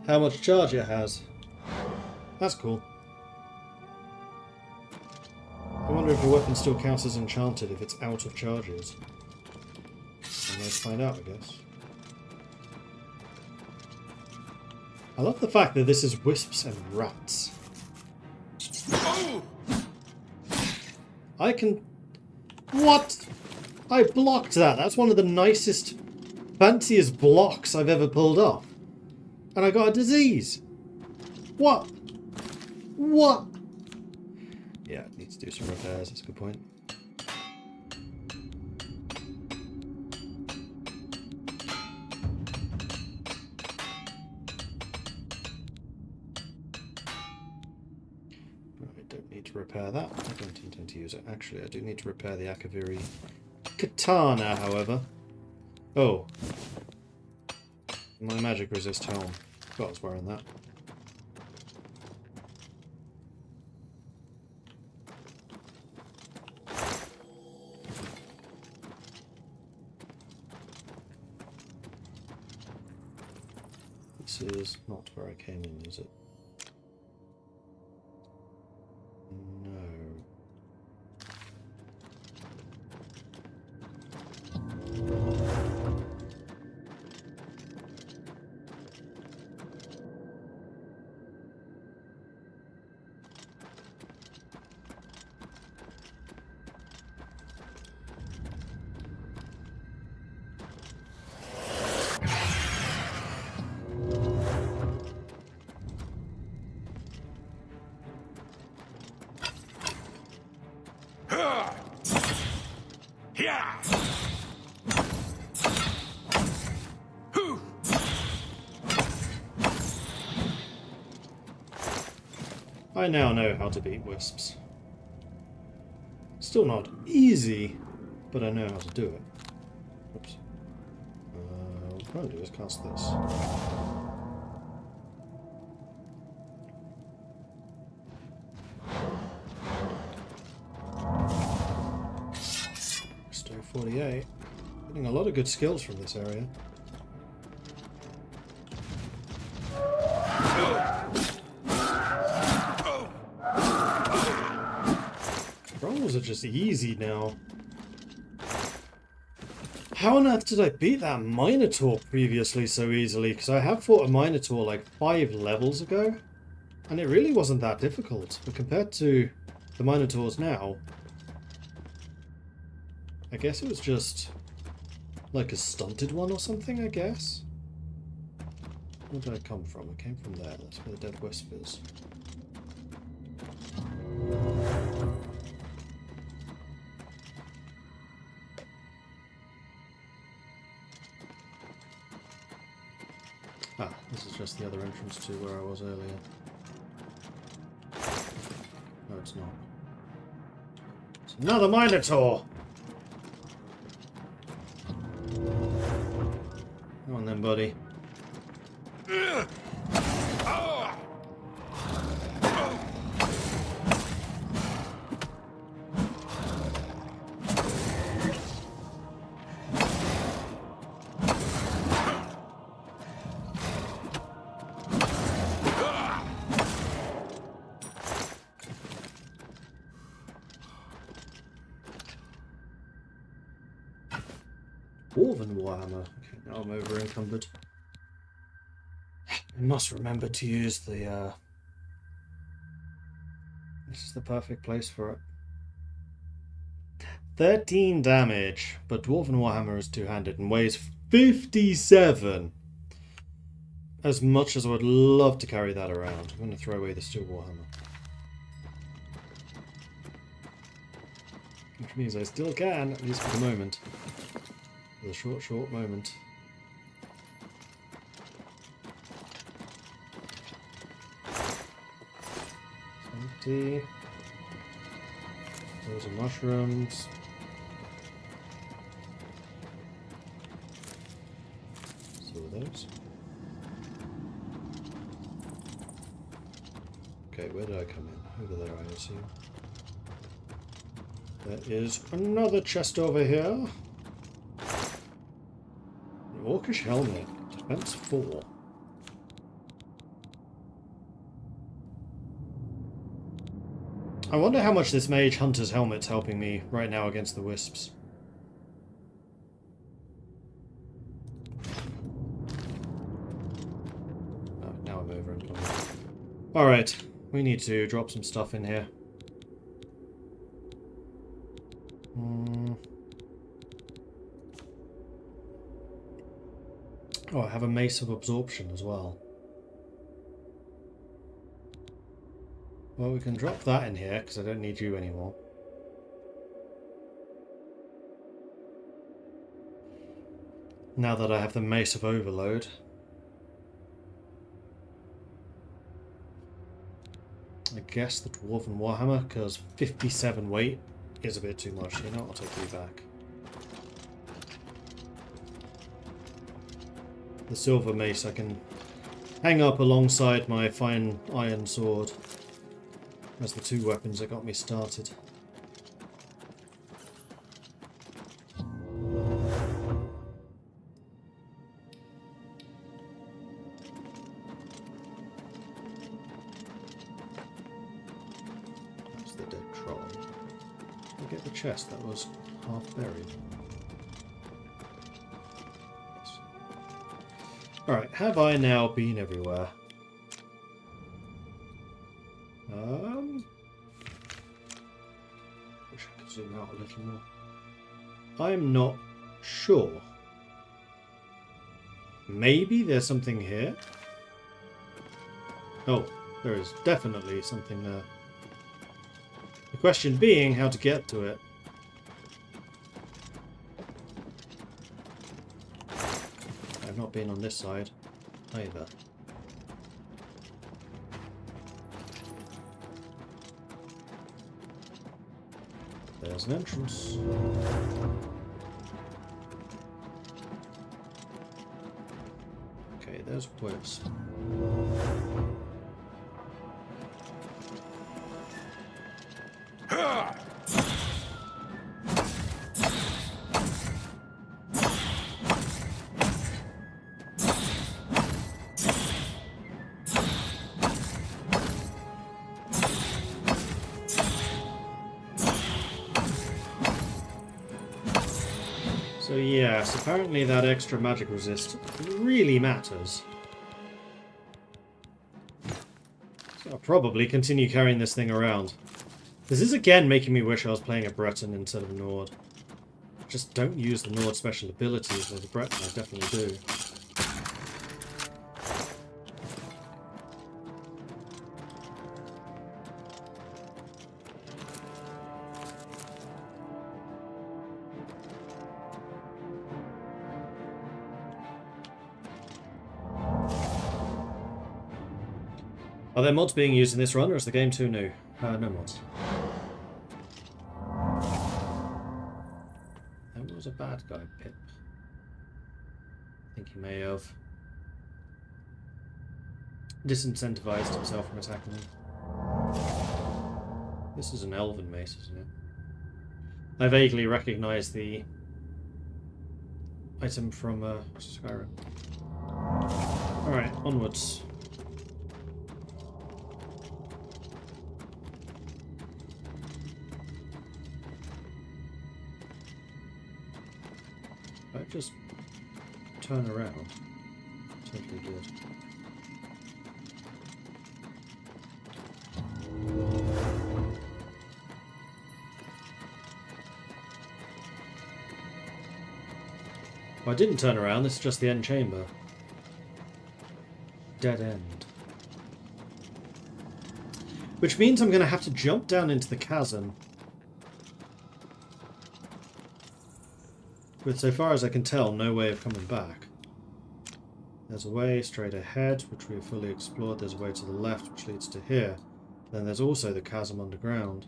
how much charge it has. That's cool. I wonder if a weapon still counts as enchanted if it's out of charges. And let's find out, I guess. I love the fact that this is wisps and rats. I can... What? I blocked that. That's one of the nicest, fanciest blocks I've ever pulled off. And I got a disease. What? What? Yeah, it needs to do some repairs. That's a good point. Repair that. I don't intend to use it. Actually, I do need to repair the Akaviri katana, however. Oh. My magic resist helm. Forgot I was wearing that. This is not where I came in, is it? I now know how to beat wisps. Still not easy, but I know how to do it. Oops. What I'm trying to do is cast this. Stow 48. Getting a lot of good skills from this area. Rolls are just easy now. How on earth did I beat that Minotaur previously so easily? Because I have fought a Minotaur like 5 levels ago, and it really wasn't that difficult. But compared to the Minotaurs now, I guess it was just like a stunted one or something, I guess. Where did I come from? I came from there. That's where the dead wisp is. Ah, this is just the other entrance to where I was earlier. No, it's not. It's another Minotaur! Come on then, buddy. Dwarven Warhammer. Okay, now I'm over encumbered. I must remember to use the this is the perfect place for it. 13 damage, but Dwarven Warhammer is two-handed and weighs 57. As much as I would love to carry that around, I'm going to throw away the Steel Warhammer. Which means I still can, at least for the moment. For the short moment. Empty. Those are mushrooms. So are those. Okay, where did I come in? Over there, I assume. There is another chest over here. An Orcish helmet. Defense 4. I wonder how much this Mage Hunter's helmet's helping me right now against the Wisps. Oh, now I'm over encumbered. Alright, we need to drop some stuff in here. Oh, I have a Mace of Absorption as well. Well, we can drop that in here, because I don't need you anymore. Now that I have the Mace of Overload. I guess the Dwarven Warhammer, because 57 weight is a bit too much. You know, I'll take you back. The Silver Mace I can hang up alongside my fine iron sword as the two weapons that got me started. That's the dead troll. I'll get the chest that was half buried. Alright, have I now been everywhere? Wish I could zoom out a little more. I'm not sure. Maybe there's something here? Oh, there is definitely something there. The question being how to get to it. I've not been on this side either. There's an entrance. Okay, there's Whips. So yes, apparently that extra magic resist really matters. So I'll probably continue carrying this thing around. This is again making me wish I was playing a Breton instead of a Nord. Just don't use the Nord special abilities, or the Breton I definitely do. Are there mods being used in this run, or is the game too new? No mods. That was a bad guy, Pip. I think he may have disincentivized himself from attacking him. This is an elven mace, isn't it? I vaguely recognize the item from Skyrim. Alright, onwards. I just turn around. Totally good. Well, I didn't turn around, this is just the end chamber. Dead end. Which means I'm going to have to jump down into the chasm. With, so far as I can tell, no way of coming back. There's a way straight ahead, which we have fully explored. There's a way to the left, which leads to here. Then there's also the chasm underground.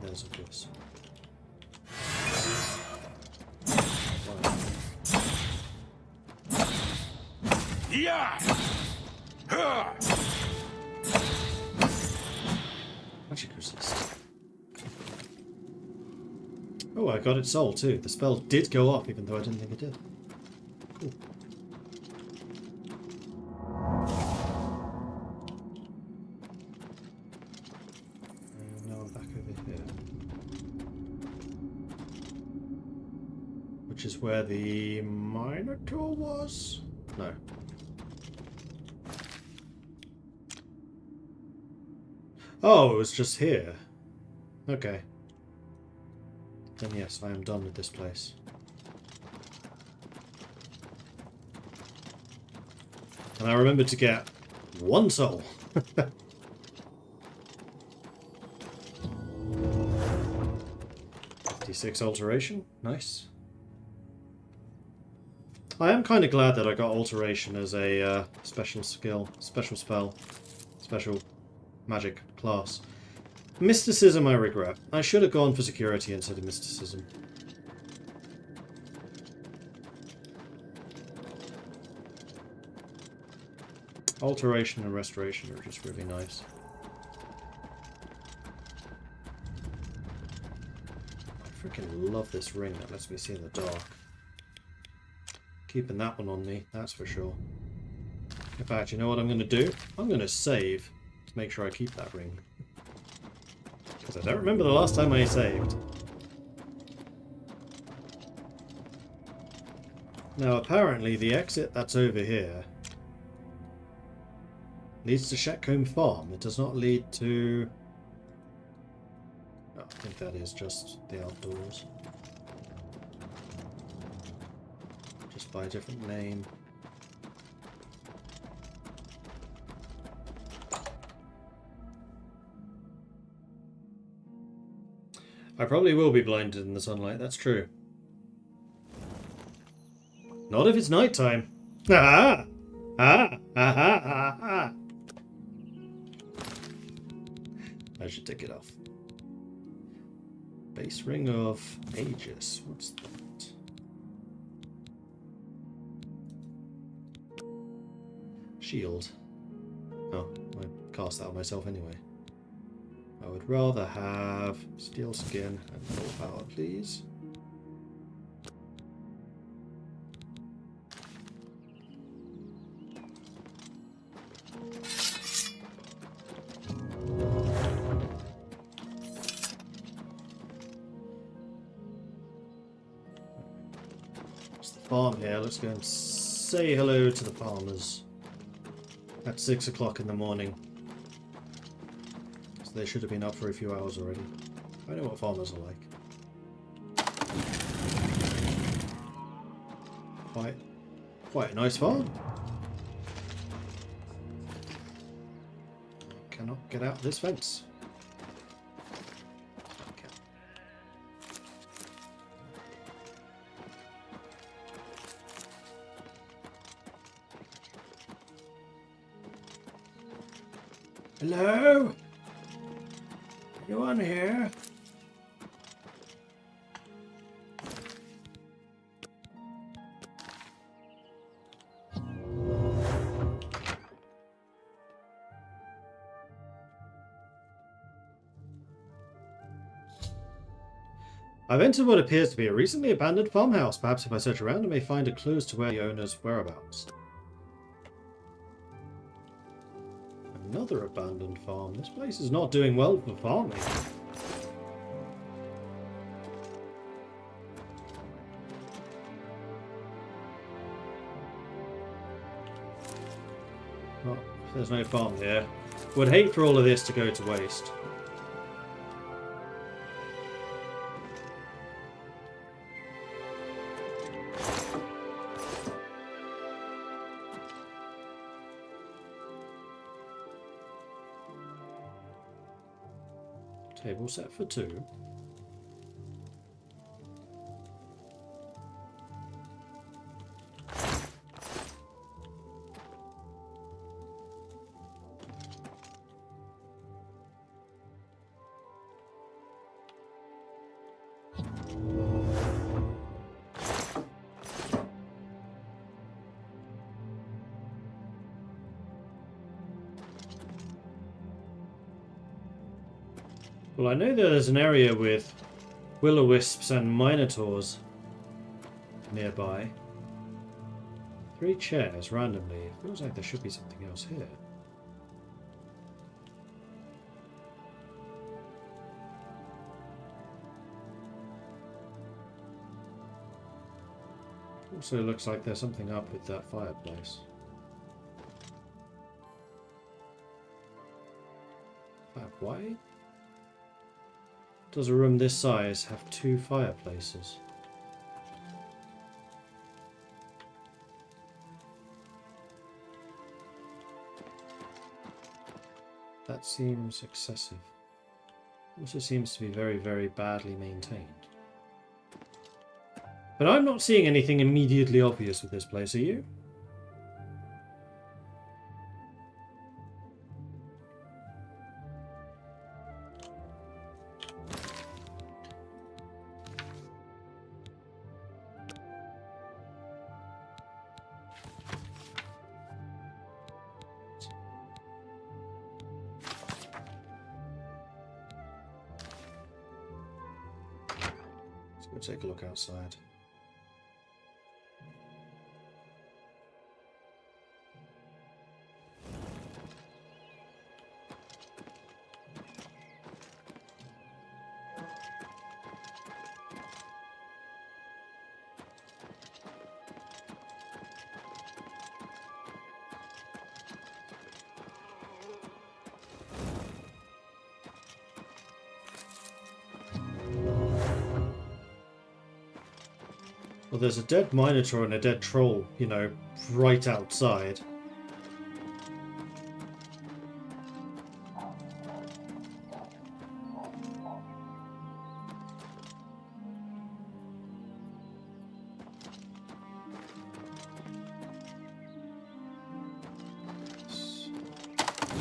upstairs, of course. Yeah. Huh. Magic resist. Oh, I got its soul too. The spell did go off, even though I didn't think it did. Cool. And now I'm back over here. Which is where the Minotaur was? No. Oh, it was just here. Okay. Then yes, I am done with this place. And I remembered to get one soul. 56 alteration. Nice. I am kind of glad that I got alteration as a special skill, special spell, special magic class. Mysticism I regret. I should have gone for security instead of mysticism. Alteration and restoration are just really nice. I freaking love this ring that lets me see in the dark. Keeping that one on me, that's for sure. In fact, you know what I'm going to do? I'm going to save to make sure I keep that ring. Because I don't remember the last time I saved. Now apparently the exit that's over here leads to Shetcombe Farm. It does not lead to... Oh, I think that is just the outdoors. Just by a different name. I probably will be blinded in the sunlight, that's true. Not if it's nighttime. Ah! Ah! Ah! Ah! Ah! I should take it off. Base ring of Aegis. What's that? Shield. Oh, I cast that on myself anyway. I would rather have steel skin and full power, please. It's the farm here. Let's go and say hello to the farmers at 6 o'clock in the morning. They should have been up for a few hours already. I know what farmers are like. Quite a nice farm. I cannot get out this fence. Okay. Hello? Anyone here? I've entered what appears to be a recently abandoned farmhouse. Perhaps if I search around I may find a clue to where the owner's whereabouts. Another abandoned farm. This place is not doing well for farming. Well, there's no farm here. Would hate for all of this to go to waste. Table set for two. Well, I know there's an area with will-o-wisps and minotaurs nearby. 3 chairs randomly. It feels like there should be something else here. Also looks like there's something up with that fireplace. Why does a room this size have 2 fireplaces? That seems excessive. Also seems to be very, very badly maintained. But I'm not seeing anything immediately obvious with this place, are you? Let's go take a look outside. Well, there's a dead minotaur and a dead troll, you know, right outside.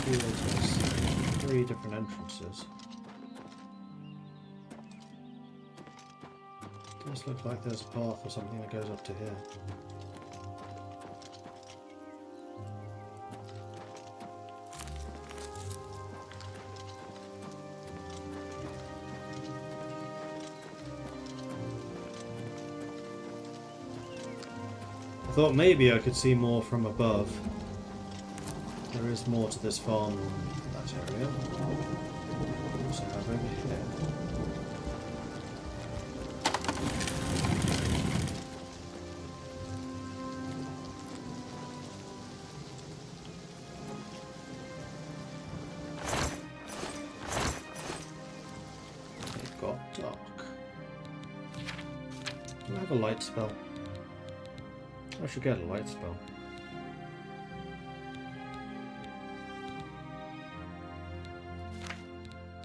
There's 3 different entrances. Does look like there's a path or something that goes up to here. I thought maybe I could see more from above. There is more to this farm than that area. We also have over here. A light spell. I should get a light spell.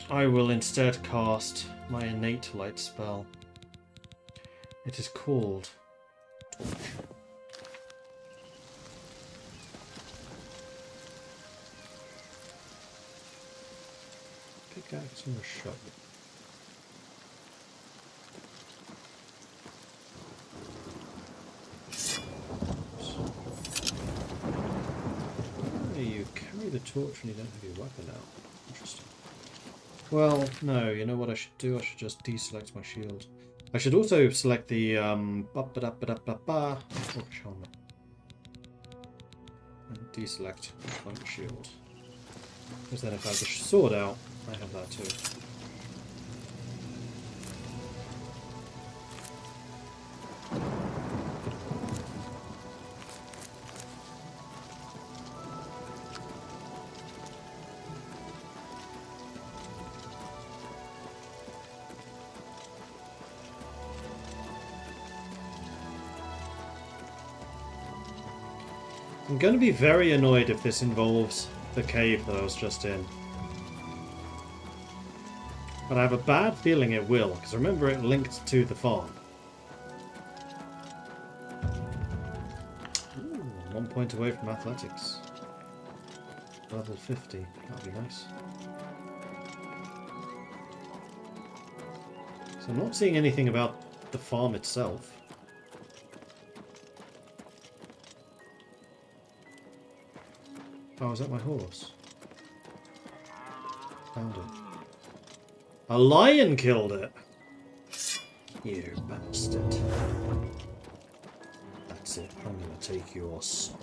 I will instead cast my innate light spell. It is called Torch. Pickaxe and a shovel. The torch and you don't have your weapon out. Interesting. Well, no, you know what I should do? I should just deselect my shield. I should also select the torch helmet. And deselect my shield. Because then if I have the sword out, I have that too. I'm going to be very annoyed if this involves the cave that I was just in. But I have a bad feeling it will, because remember it linked to the farm. Ooh, 1 point away from athletics. Level 50, that'd be nice. So I'm not seeing anything about the farm itself. Oh, is that my horse? Found it. A lion killed it. You bastard. That's it. I'm gonna take your sword.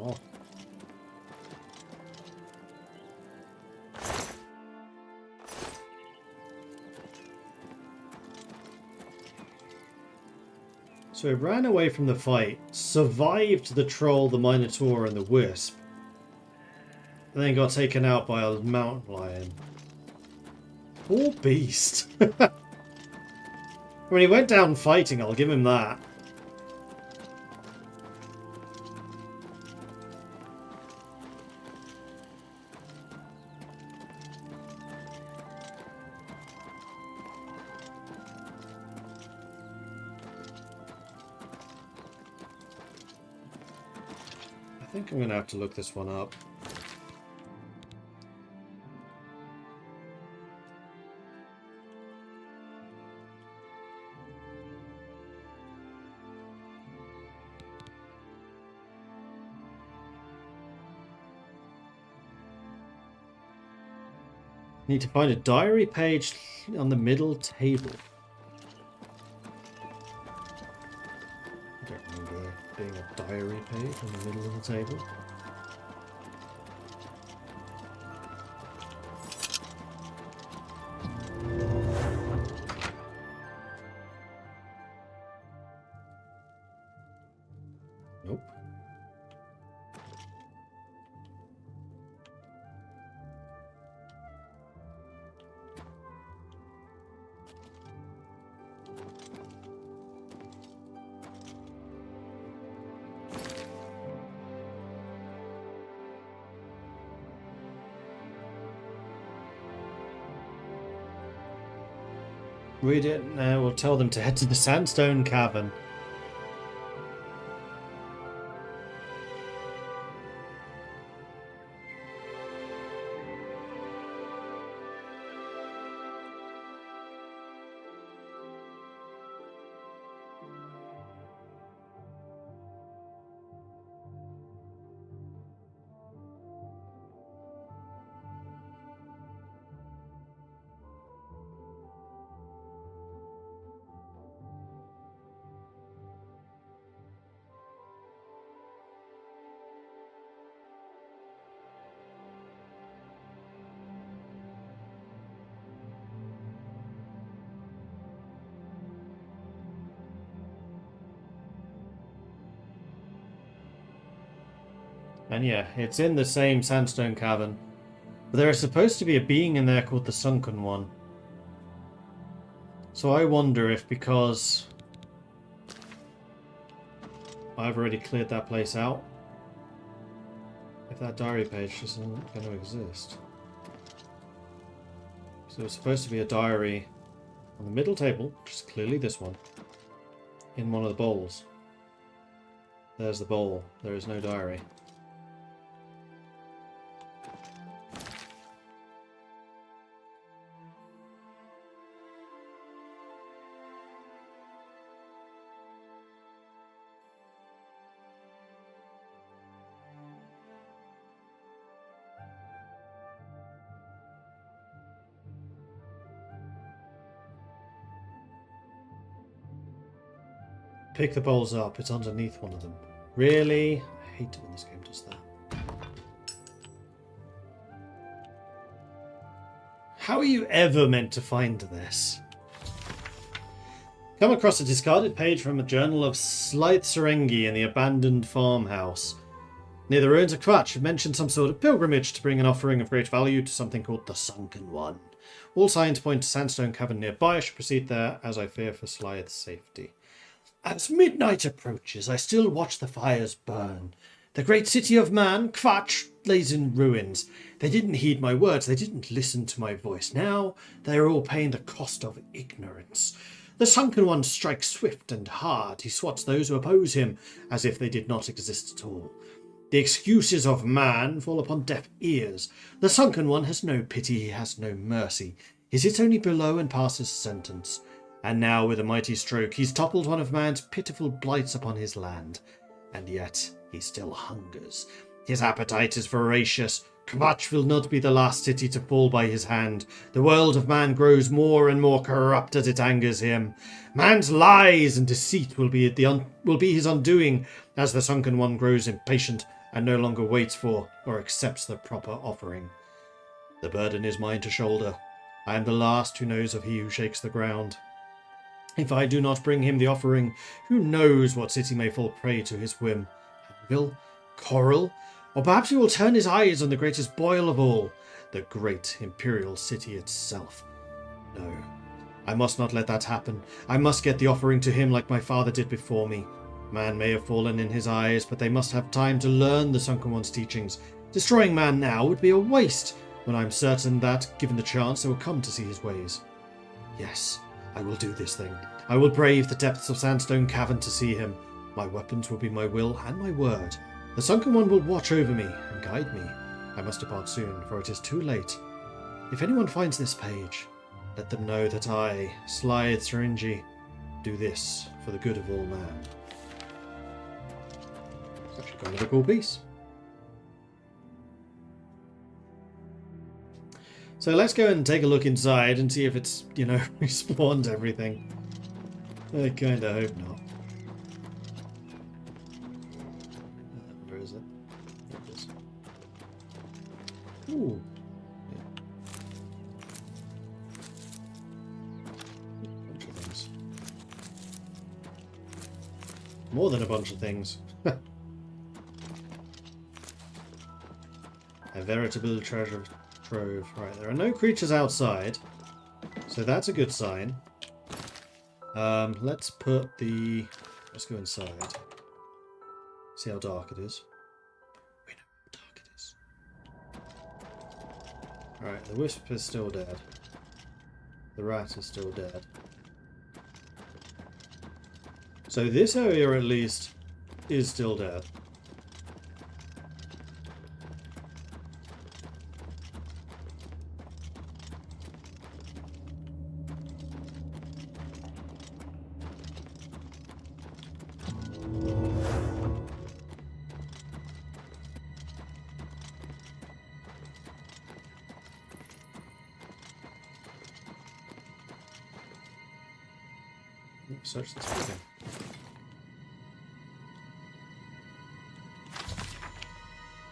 Oh. So he ran away from the fight, survived the troll, the minotaur, and the wisp, and then got taken out by a mountain lion. Poor beast. When he went down fighting, I'll give him that. I think I'm going to have to look this one up. Need to find a diary page on the middle table. I don't remember there being a diary page on the middle of the table. Nope. Read it now. We'll tell them to head to the Sandstone Cavern. And yeah, it's in the same Sandstone Cavern. But there is supposed to be a being in there called the Sunken One. So I wonder if because I've already cleared that place out, if that diary page isn't going to exist. So it's supposed to be a diary on the middle table, which is clearly this one, in one of the bowls. There's the bowl. There is no diary. Pick the bowls up, it's underneath one of them. Really? I hate it when this game does that. How are you ever meant to find this? Come across a discarded page from a journal of Slythe Serengi in the abandoned farmhouse. Near the ruins of Quatch, it mentioned some sort of pilgrimage to bring an offering of great value to something called the Sunken One. All signs point to Sandstone Cavern nearby. I should proceed there, as I fear for Slythe's safety. As midnight approaches, I still watch the fires burn. The great city of man, Quatch, lays in ruins. They didn't heed my words, they didn't listen to my voice. Now they are all paying the cost of ignorance. The Sunken One strikes swift and hard. He swats those who oppose him, as if they did not exist at all. The excuses of man fall upon deaf ears. The Sunken One has no pity, he has no mercy. He sits only below and passes sentence. And now, with a mighty stroke, he's toppled one of man's pitiful blights upon his land. And yet, he still hungers. His appetite is voracious. Kvatch will not be the last city to fall by his hand. The world of man grows more and more corrupt as it angers him. Man's lies and deceit will be his undoing as the Sunken One grows impatient and no longer waits for or accepts the proper offering. The burden is mine to shoulder. I am the last who knows of he who shakes the ground. If I do not bring him the offering, who knows what city may fall prey to his whim? Anvil? Coral? Or perhaps he will turn his eyes on the greatest boil of all, the great imperial city itself. No, I must not let that happen. I must get the offering to him like my father did before me. Man may have fallen in his eyes, but they must have time to learn the Sunken One's teachings. Destroying man now would be a waste, when I am certain that, given the chance, they will come to see his ways. Yes, I will do this thing. I will brave the depths of Sandstone Cavern to see him. My weapons will be my will and my word. The Sunken One will watch over me and guide me. I must depart soon, for it is too late. If anyone finds this page, let them know that I, Slithe Syringy, do this for the good of all man. It's actually kind of a cool piece. So let's go and take a look inside and see if it's, respawned everything. I kind of hope not. Where is it? There it is. Ooh. Yeah. A bunch of things. More than a bunch of things. A veritable treasure trove. Right, there are no creatures outside, so that's a good sign. Let's go inside. See how dark it is. We know how dark it is. Alright, the wisp is still dead. The rat is still dead. So this area at least is still dead. Search this building.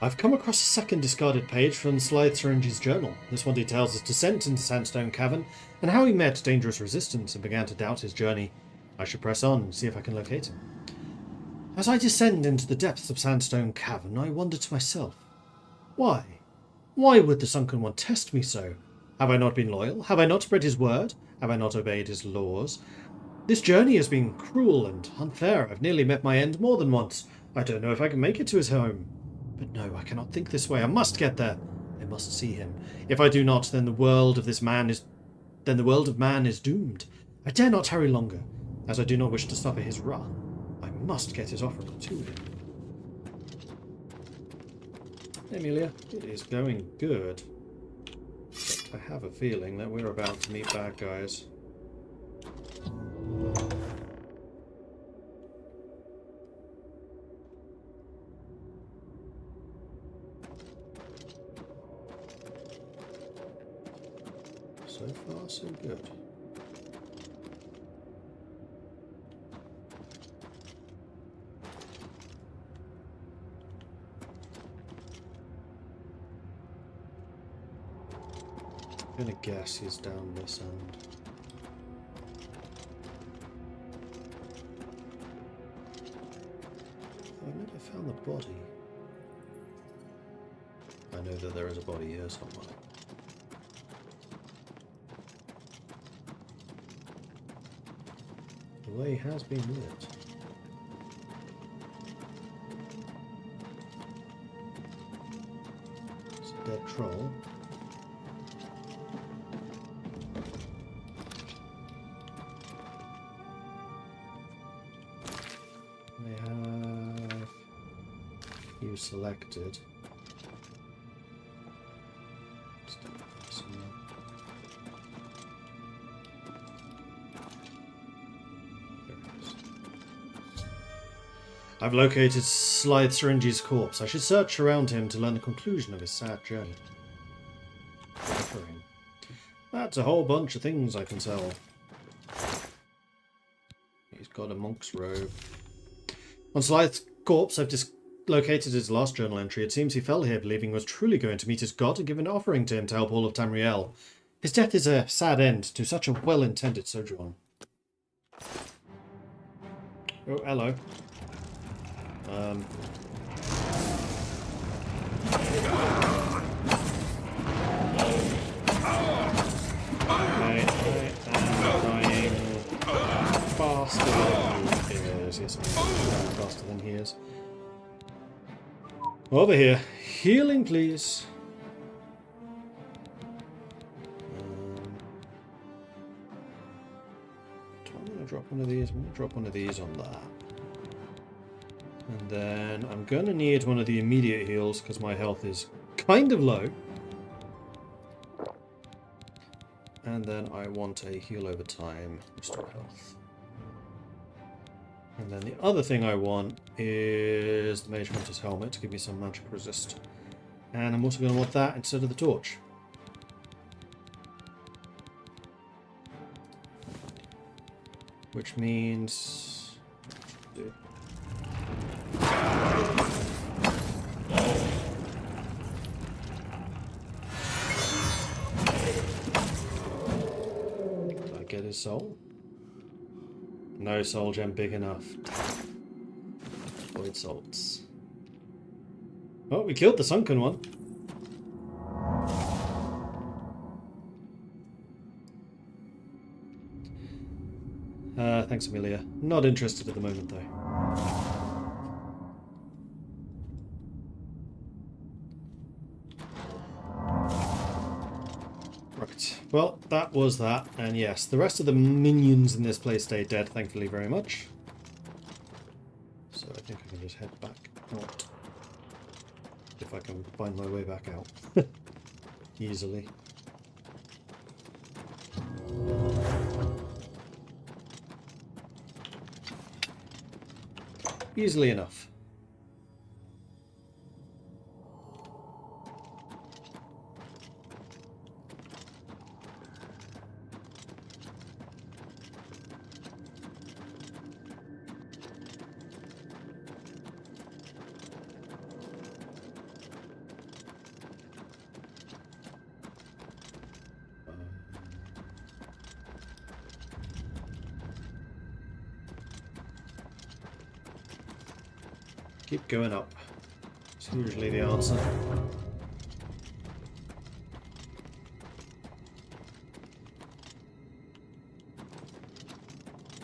I've come across a second discarded page from Slithe Syringy's journal. This one details his descent into Sandstone Cavern and how he met dangerous resistance and began to doubt his journey. I should press on and see if I can locate him. As I descend into the depths of Sandstone Cavern, I wonder to myself, why? Why would the Sunken One test me so? Have I not been loyal? Have I not spread his word? Have I not obeyed his laws? This journey has been cruel and unfair. I've nearly met my end more than once. I don't know if I can make it to his home. But no, I cannot think this way. I must get there. I must see him. If I do not, then the world of man is doomed. I dare not tarry longer, as I do not wish to suffer his wrath. I must get his offering to him. Hey, Amelia, it is going good. But I have a feeling that we're about to meet bad guys. So far, so good. I'm gonna guess he's down this end. I've never found the body. I know that there is a body here somewhere. The way has been lit. It's a dead troll. I have you selected. I've located Slide Syringe's corpse. I should search around him to learn the conclusion of his sad journey. Offering. That's a whole bunch of things I can sell. He's got a monk's robe. On Slide's corpse, I've located his last journal entry. It seems he fell here believing he was truly going to meet his god and give an offering to him to help all of Tamriel. His death is a sad end to such a well-intended sojourn. Oh, hello. I am dying faster than he is. Yes, I'm dying faster than he is. Over here. Healing, please. I'm going to drop one of these. I'm going to drop one of these on that. And then I'm going to need one of the immediate heals because my health is kind of low. And then I want a heal over time, restore health. And then the other thing I want is the Mage Hunter's Helmet to give me some magic resist. And I'm also going to want that instead of the torch. Which means... Did I get his soul? No soul gem big enough. Void salts. Oh, we killed the sunken one. Thanks, Amelia. Not interested at the moment, though. Right. Well, that was that. And yes, the rest of the minions in this place stay dead, thankfully, very much. So I think I can just head back out. If I can find my way back out. Easily. Easily enough. Keep going up. It's usually the answer.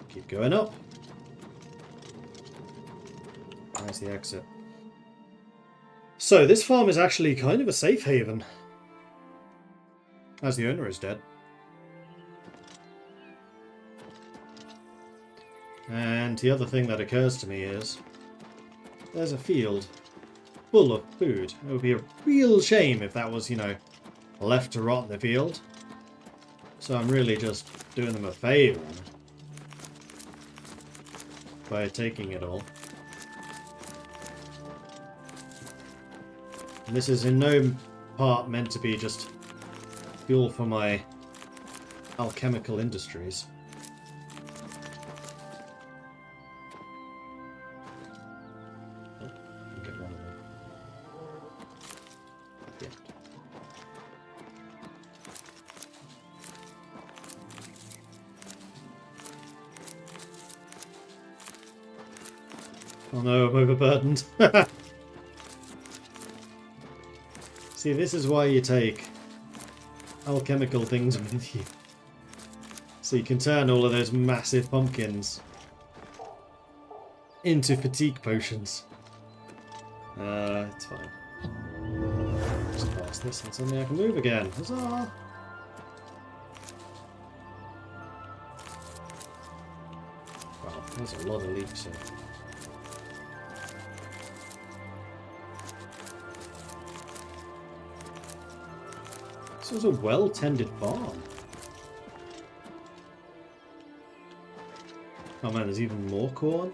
Keep going up. There's the exit. So this farm is actually kind of a safe haven. As the owner is dead. And the other thing that occurs to me is there's a field full of food. It would be a real shame if that was, you know, left to rot in the field. So I'm really just doing them a favour by taking it all. And this is in no part meant to be just fuel for my alchemical industries. Oh no, I'm overburdened. See, this is why you take alchemical things with you. So you can turn all of those massive pumpkins into fatigue potions. It's fine. Just pass this and suddenly I can move again. Huzzah! Wow, there's a lot of leaps here. This was a well-tended farm. Oh man, there's even more corn.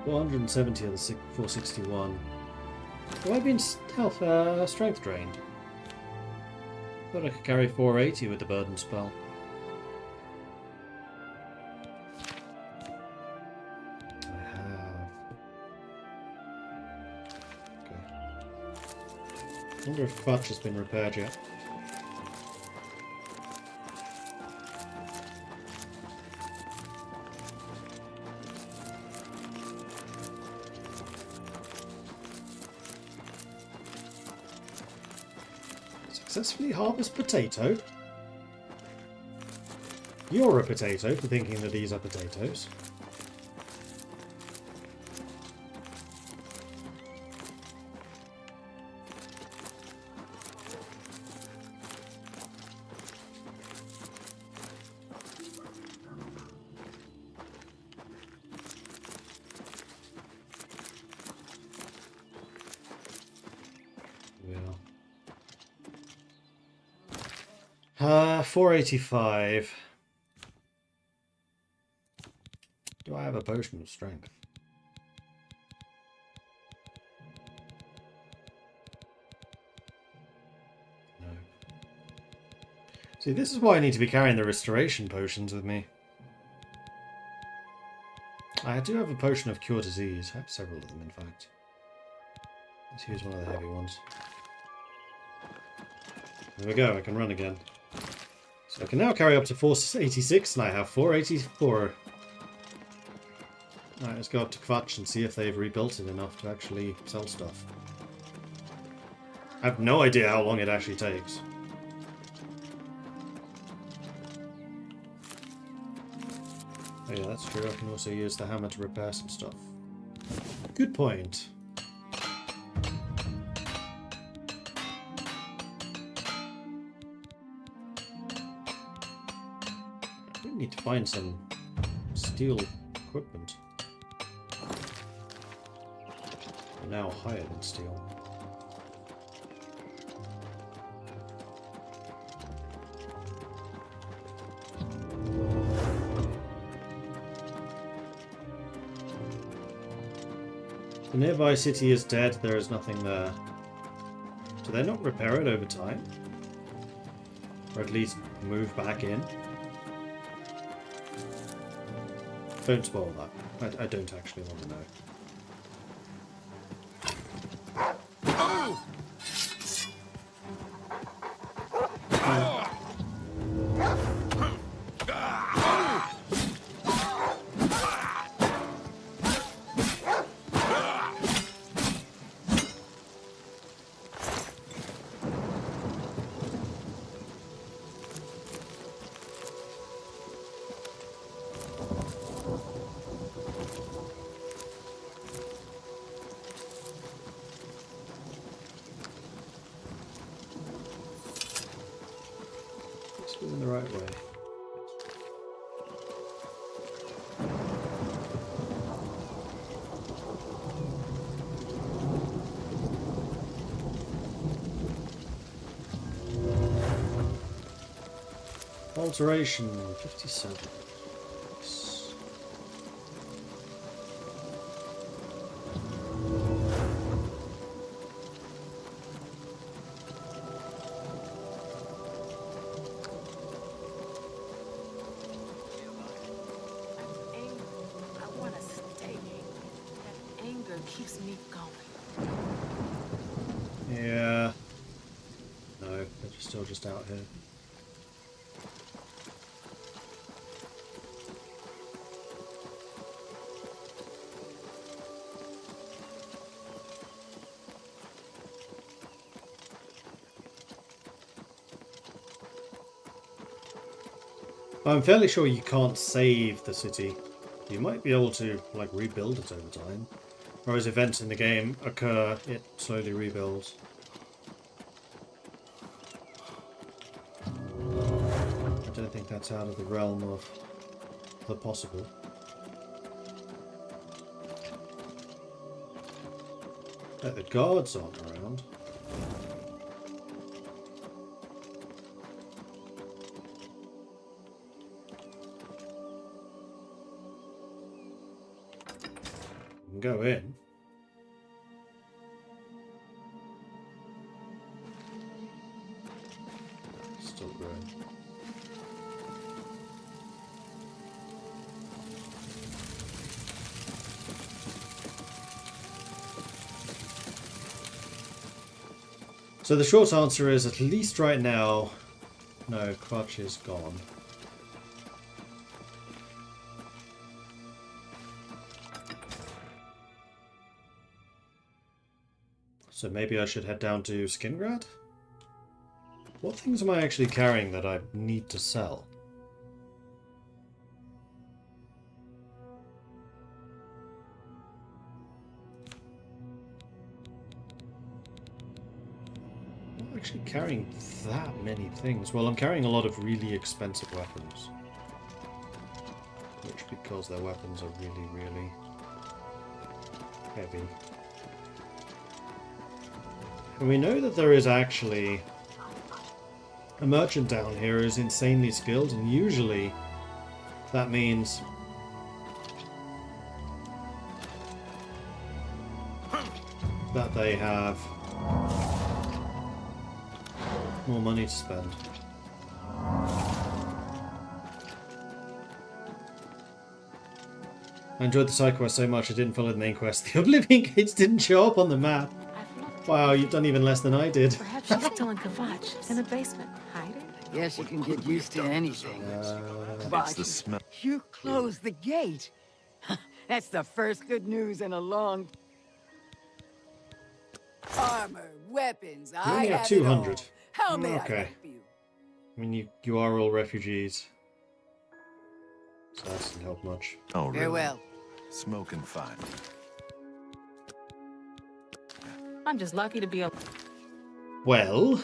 470 of the 461. Have I been strength drained? Thought I could carry 480 with the burden spell. I have. Okay. I wonder if Clutch has been repaired yet. Successfully harvest potato. You're a potato for thinking that these are potatoes. Yeah. 485. Do I have a potion of strength? No. See, this is why I need to be carrying the restoration potions with me. I do have a potion of cure disease. I have several of them, in fact. Let's use one of the heavy ones. There we go, I can run again. So I can now carry up to 486, and I have 484. Alright, let's go up to Kvatch and see if they've rebuilt it enough to actually sell stuff. I have no idea how long it actually takes. Oh yeah, that's true. I can also use the hammer to repair some stuff. Good point. We need to find some steel equipment. Now higher than steel. The nearby city is dead, there is nothing there. Do they not repair it over time? Or at least move back in? Don't spoil that. I don't actually want to know. In the right way. Alteration 57. Keeps me going. Yeah. No, they're still just out here. I'm fairly sure you can't save the city. You might be able to, like, rebuild it over time. Or as events in the game occur, it slowly rebuilds. I don't think that's out of the realm of the possible. Like the guards aren't around. We can go in. Still growing. So the short answer is, at least right now, no, Crutch is gone. So maybe I should head down to Skingrad? What things am I actually carrying that I need to sell? I'm not actually carrying that many things. Well, I'm carrying a lot of really expensive weapons. Which, because their weapons are really, really heavy. And we know that there is actually a merchant down here who's insanely skilled, and usually that means that they have more money to spend. I enjoyed the side quest so much I didn't follow the main quest. The Oblivion gates didn't show up on the map. Wow, you've done even less than I did. Perhaps she's still in Kvatch, in the basement, hiding. Yes, you can get used to anything. It's the smell. You closed the gate. That's the first good news in a long... Armor, weapons, You only have 200. How may I Okay. help you? I mean, you are all refugees. So that doesn't help much. Oh, really? Farewell. Smoking fine. I'm just lucky to be a... Well,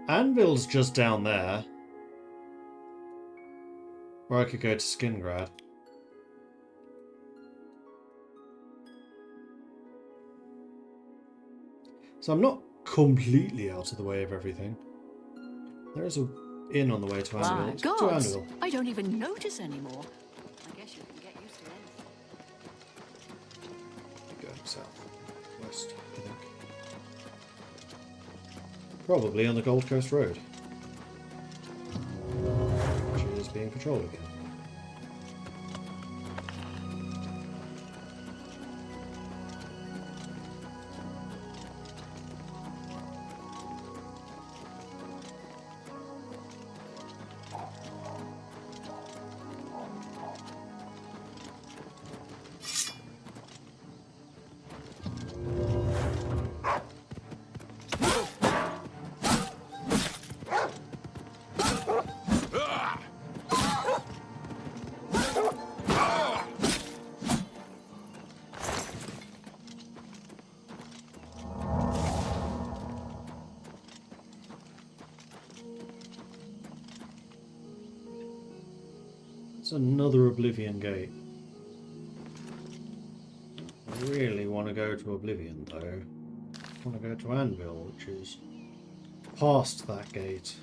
Anvil's just down there. Or I could go to Skingrad. So I'm not completely out of the way of everything. There is a inn on the way to Anvil. My Let's go to gods, Anvil. I don't even notice anymore. I guess you can get used to anything. Going south. West, I think. Probably on the Gold Coast Road. Which is being patrolled again. It's another Oblivion gate. I really want to go to Oblivion though. I want to go to Anvil, which is past that gate.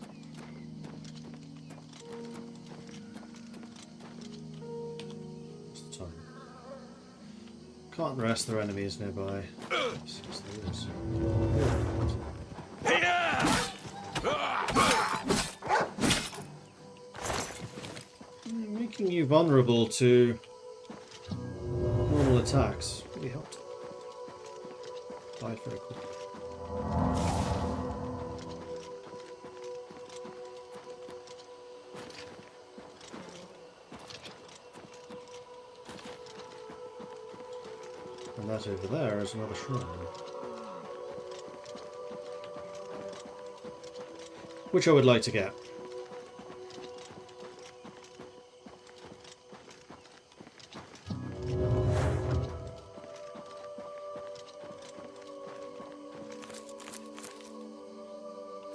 What's the time? Can't rest, there are enemies nearby. Yes, there is. Making you vulnerable to normal attacks really helped. Died very quickly. And that over there is another shrine. Which I would like to get.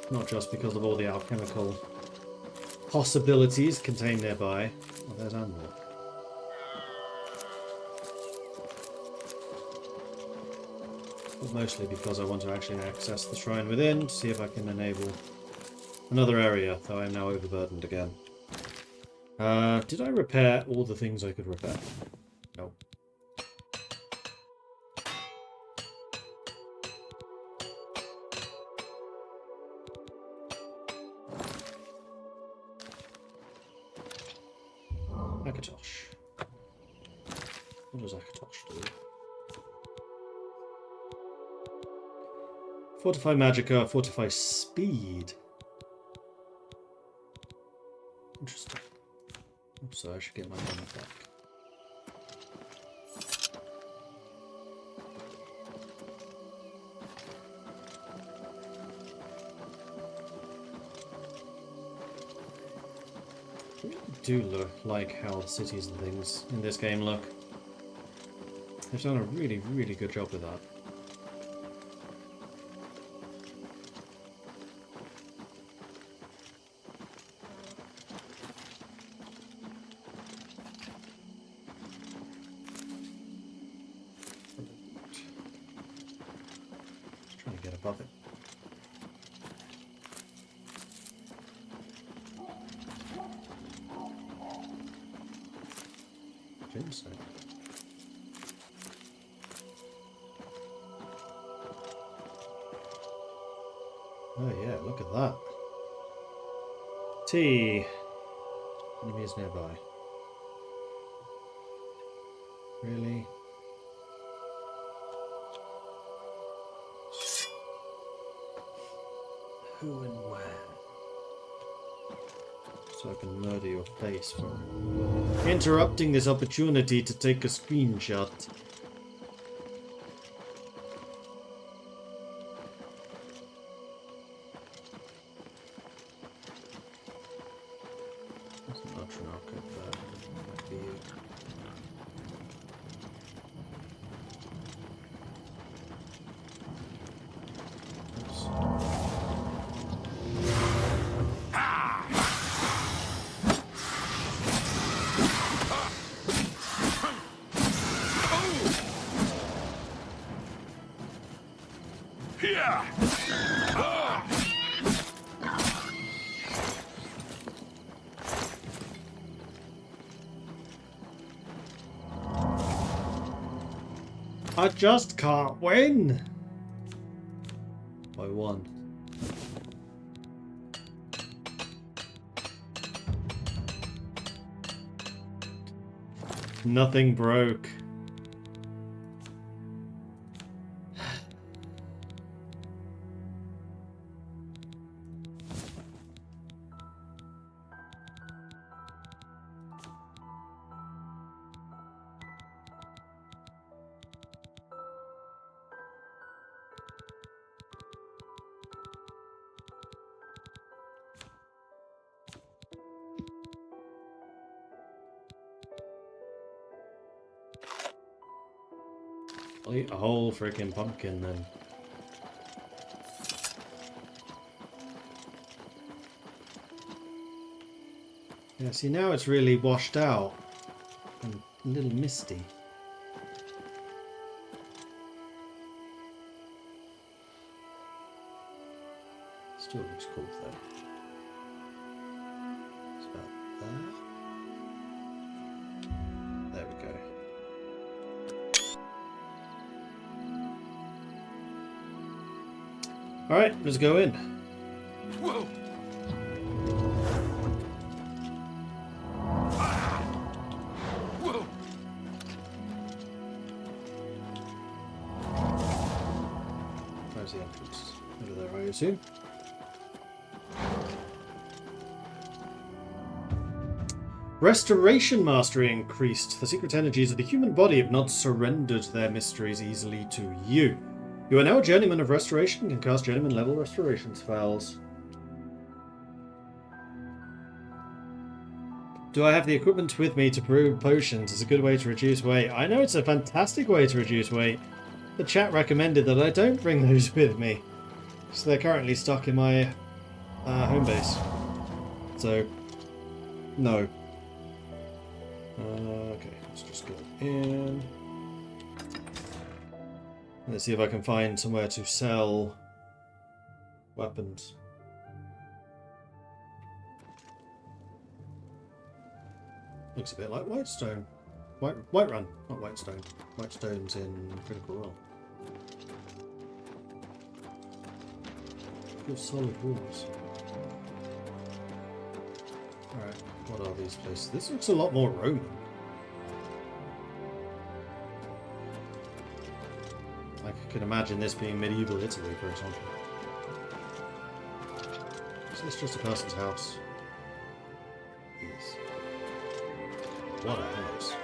Not just because of all the alchemical possibilities contained nearby. Oh, there's Anvil. But mostly because I want to actually access the shrine within to see if I can enable another area, though I'm now overburdened again. Did I repair all the things I could repair? No. What does Akatosh do? Fortify Magicka, Fortify Speed. Interesting. So I should get my mana back. I really do look like how the cities and things in this game look. They've done a really, really good job with that. Trying to get above it. Ginseng. Oh yeah, look at that. T. Enemies nearby. Really? Who and where? So I can murder your face for interrupting this opportunity to take a screenshot. I just can't win. By one. Nothing broke. I'll eat a whole freaking pumpkin then. Yeah, see now it's really washed out and a little misty. Still looks cool though. It's about that. There we go. Alright, let's go in. Whoa! Whoa! Where's the entrance? Over there, I assume. Restoration mastery increased. The secret energies of the human body have not surrendered their mysteries easily to you. You are now a journeyman of restoration and can cast journeyman level restoration spells. Do I have the equipment with me to brew potions? It's a good way to reduce weight. I know it's a fantastic way to reduce weight. The chat recommended that I don't bring those with me. So they're currently stuck in my home base. So, no. Okay, let's just go in. Let's see if I can find somewhere to sell weapons. Looks a bit like Whitestone. Whiterun, not Whitestone. Whitestone's in Critical Role. Good solid walls. Alright, what are these places? This looks a lot more Roman. I could imagine this being medieval Italy, for example. Is this just a person's house? Yes. What a house.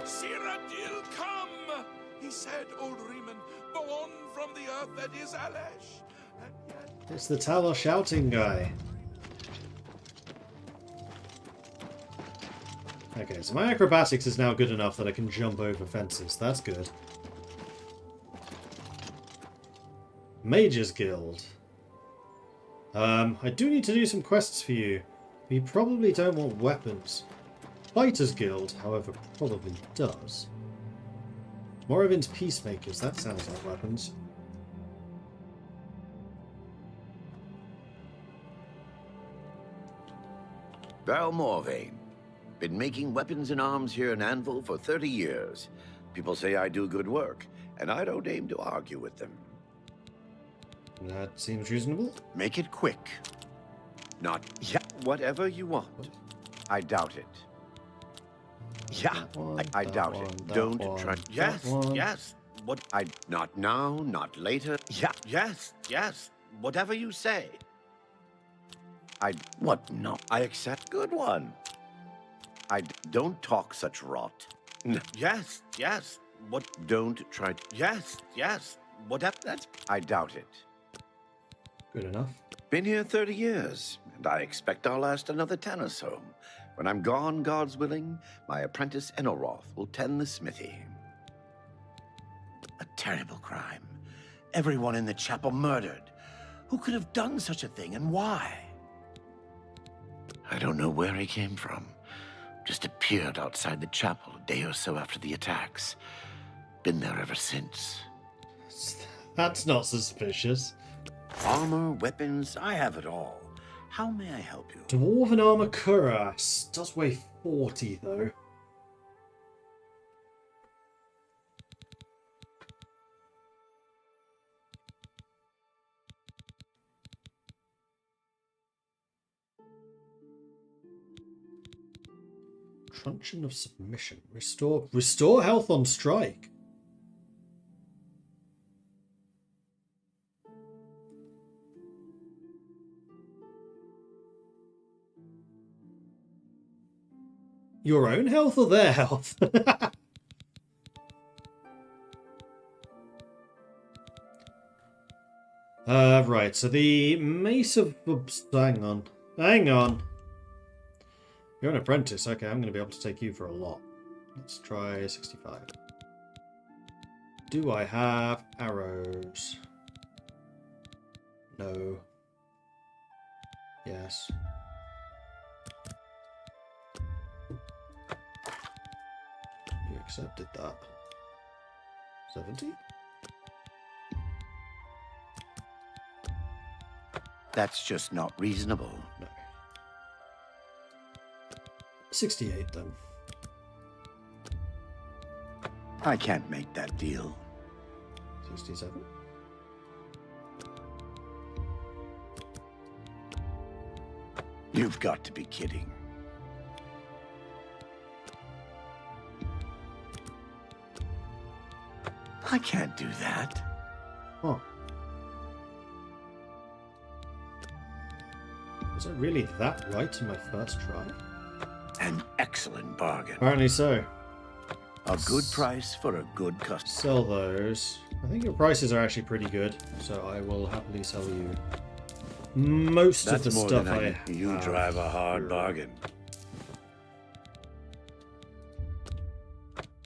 Cyrodiil come! He said, old Riemann, born from the earth that is Alash. And yet... It's the Talos shouting guy. Okay, so my acrobatics is now good enough that I can jump over fences. That's good. Mage's Guild. I do need to do some quests for you. You probably don't want weapons. Fighter's Guild, however, probably does. Moravin's Peacemakers, that sounds like weapons. Val Morvain. Been making weapons and arms here in Anvil for 30 years. People say I do good work, and I don't aim to argue with them. That seems reasonable. Make it quick. Not yeah, whatever you want. I doubt it. Yeah, I doubt it. Don't try. Yes, yes. What? Not now, not later. Yeah, yes, yes. Whatever you say. What? No. I accept. Good one. Don't talk such rot. Yes, yes. What? Don't try. Yes, yes. Whatever. I doubt it. Good enough. Been here 30 years, and I expect I'll last another 10 or so. When I'm gone, God's willing, my apprentice Enelroth will tend the smithy. A terrible crime. Everyone in the chapel murdered. Who could have done such a thing, and why? I don't know where he came from. Just appeared outside the chapel a day or so after the attacks. Been there ever since. That's not suspicious. Armor, weapons, I have it all. How may I help you? Dwarven armor cuirass. Does weigh 40 though. Truncheon of submission. Restore health on strike. Your own health or their health? Right, so the Mace of... Oops, hang on. Hang on. You're an apprentice. Okay, I'm going to be able to take you for a lot. Let's try 65. Do I have arrows? No. Yes. You accepted that. 70? That's just not reasonable. No. 68 then. I can't make that deal. 67. You've got to be kidding. I can't do that. Oh. Was I really that right in my first try? An excellent bargain. Apparently so. A good price for a good customer. Sell those. I think your prices are actually pretty good, so I will happily sell you most of the stuff I have. You drive a hard bargain.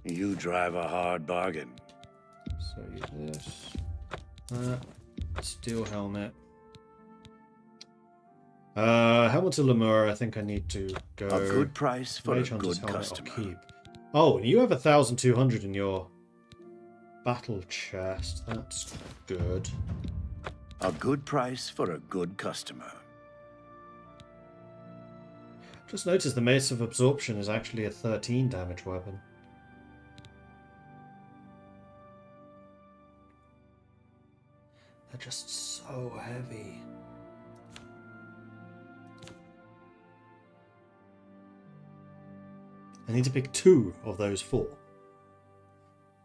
You drive a hard bargain. So use this. Steel helmet. Helmet of Lemur, I think I need to go. A good price for Mage a Hunter's good helmet customer. I'll keep. Oh, and you have 1,200 in your battle chest. That's good. A good price for a good customer. Just noticed the Mace of Absorption is actually a 13 damage weapon. They're just so heavy. I need to pick 2 of those 4.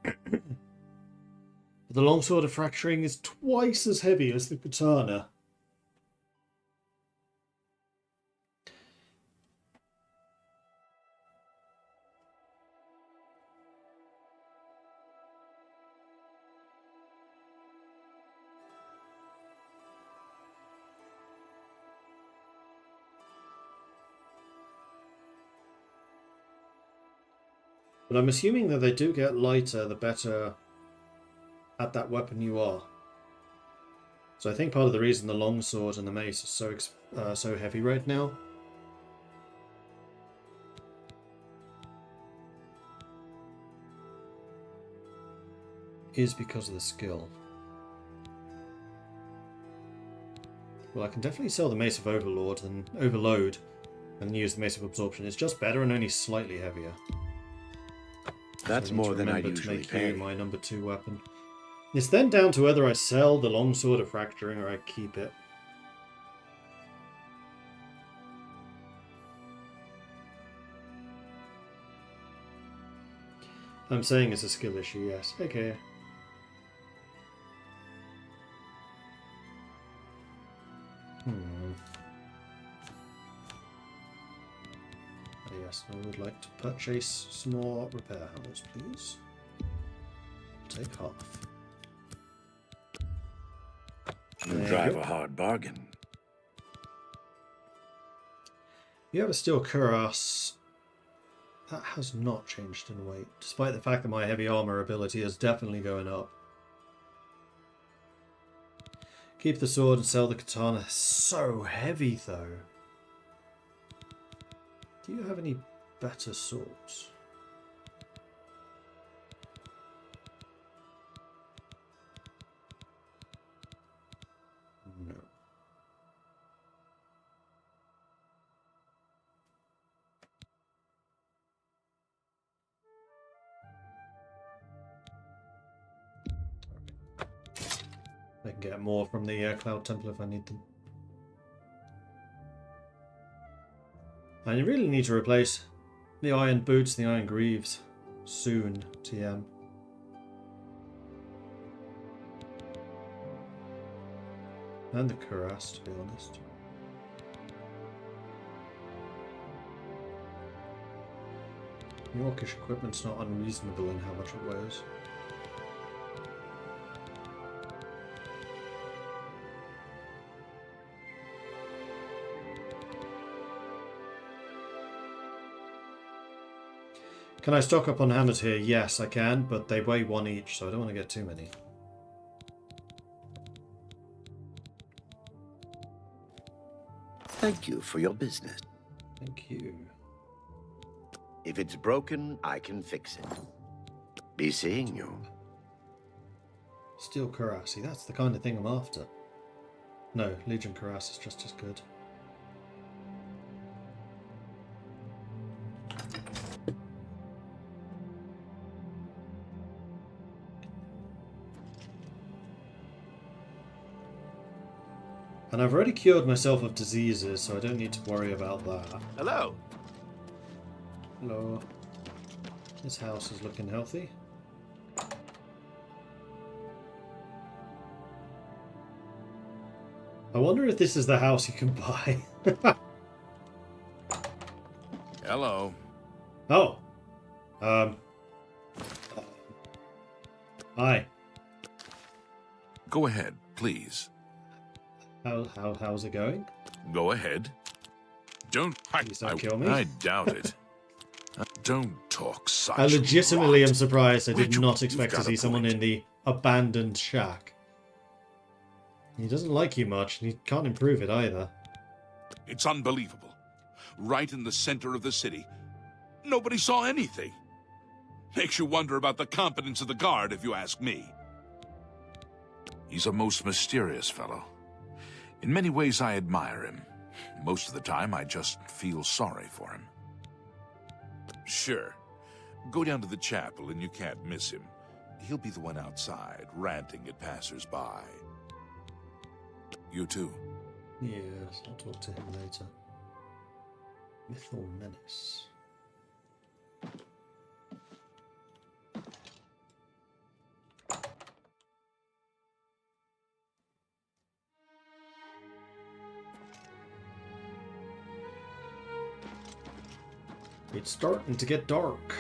But But the longsword of fracturing is twice as heavy as the katana. But I'm assuming that they do get lighter the better at that weapon you are. So I think part of the reason the longsword and the mace are so heavy right now is because of the skill. Well, I can definitely sell the Mace of Overload and use the Mace of Absorption. It's just better and only slightly heavier. That's So more than I to usually make pay. you my number 2 weapon. It's then down to whether I sell the Longsword of Fracturing or I keep it. I'm saying it's a skill issue, yes. Okay. Yes, I would like to purchase some more repair hammers, please. Take half. You There drive you go. a hard bargain. You have a steel cuirass. That has not changed in weight, despite the fact that my heavy armor ability is definitely going up. Keep the sword and sell the katana. So heavy, though. Do you have any better swords? No. I can get more from the Cloud Temple if I need them. And you really need to replace the iron boots, the iron greaves. Soon, TM. And the cuirass, to be honest. Yorkish equipment's not unreasonable in how much it weighs. Can I stock up on hammers here? Yes, I can, but they weigh 1 each, so I don't want to get too many. Thank you for your business. Thank you. If it's broken, I can fix it. Be seeing you. Steel cuirass, see, that's the kind of thing I'm after. No, Legion cuirass is just as good. And I've already cured myself of diseases, so I don't need to worry about that. Hello. Hello. This house is looking healthy. I wonder if this is the house you can buy. Hello. Oh. Hi. Go ahead, please. How's it going? Go ahead. Don't... Please don't kill me. I doubt it. Don't talk such I legitimately rot. am surprised. I did Rachel, not expect you've to got see a someone point. in the abandoned shack. He doesn't like you much, and he can't improve it either. It's unbelievable. Right in the center of the city. Nobody saw anything. Makes you wonder about the competence of the guard, if you ask me. He's a most mysterious fellow. In many ways, I admire him. Most of the time, I just feel sorry for him. Sure. Go down to the chapel and you can't miss him. He'll be the one outside, ranting at passers-by. You too. Yes, I'll talk to him later. Mythal Menace. It's starting to get dark.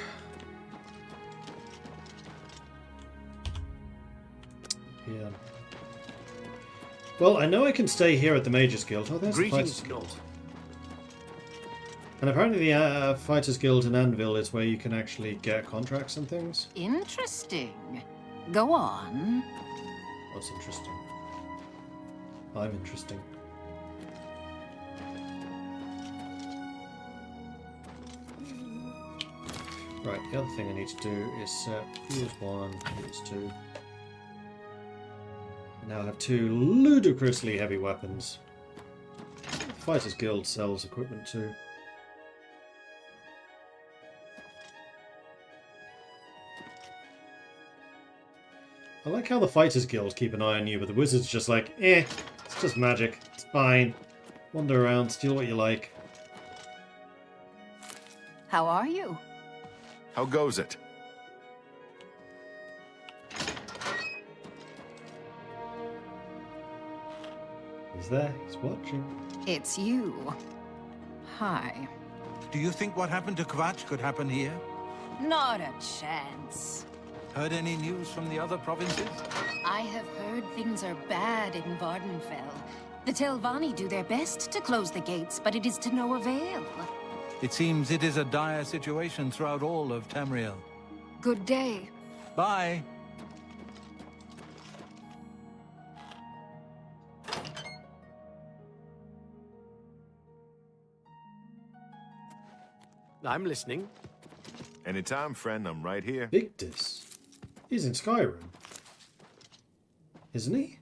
Yeah. Well, I know I can stay here at the Mage's Guild. Oh, there's the Fighters Guild. And apparently the Fighters Guild in Anvil is where you can actually get contracts and things. Interesting. Go on. What's interesting? I'm interesting. Right, the other thing I need to do is set fuels 1, fuels 2. Now I have 2 ludicrously heavy weapons. Fighters Guild sells equipment too. I like how the Fighters Guild keep an eye on you, but the Wizards just like, it's just magic. It's fine. Wander around, steal what you like. How are you? How goes it? He's there. He's watching. It's you. Hi. Do you think what happened to Kvatch could happen here? Not a chance. Heard any news from the other provinces? I have heard things are bad in Vardenfell. The Telvanni do their best to close the gates, but it is to no avail. It seems it is a dire situation throughout all of Tamriel. Good day. Bye. I'm listening. Anytime, friend. I'm right here. Victus. He's in Skyrim. Isn't he?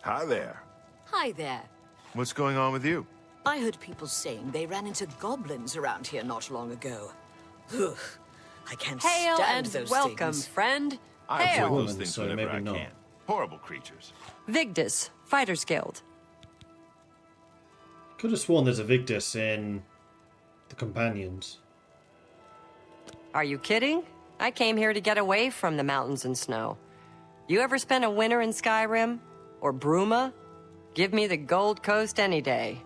Hi there. Hi there. What's going on with you? I heard people saying they ran into goblins around here not long ago. Ugh, I can't Hail stand and those welcome, things. friend. I Hail. avoid those things so whenever maybe I not. can. Horrible creatures. Vigdis, Fighters Guild. Could have sworn there's a Victus in the Companions. Are you kidding? I came here to get away from the mountains and snow. You ever spent a winter in Skyrim? Or Bruma? Give me the Gold Coast any day.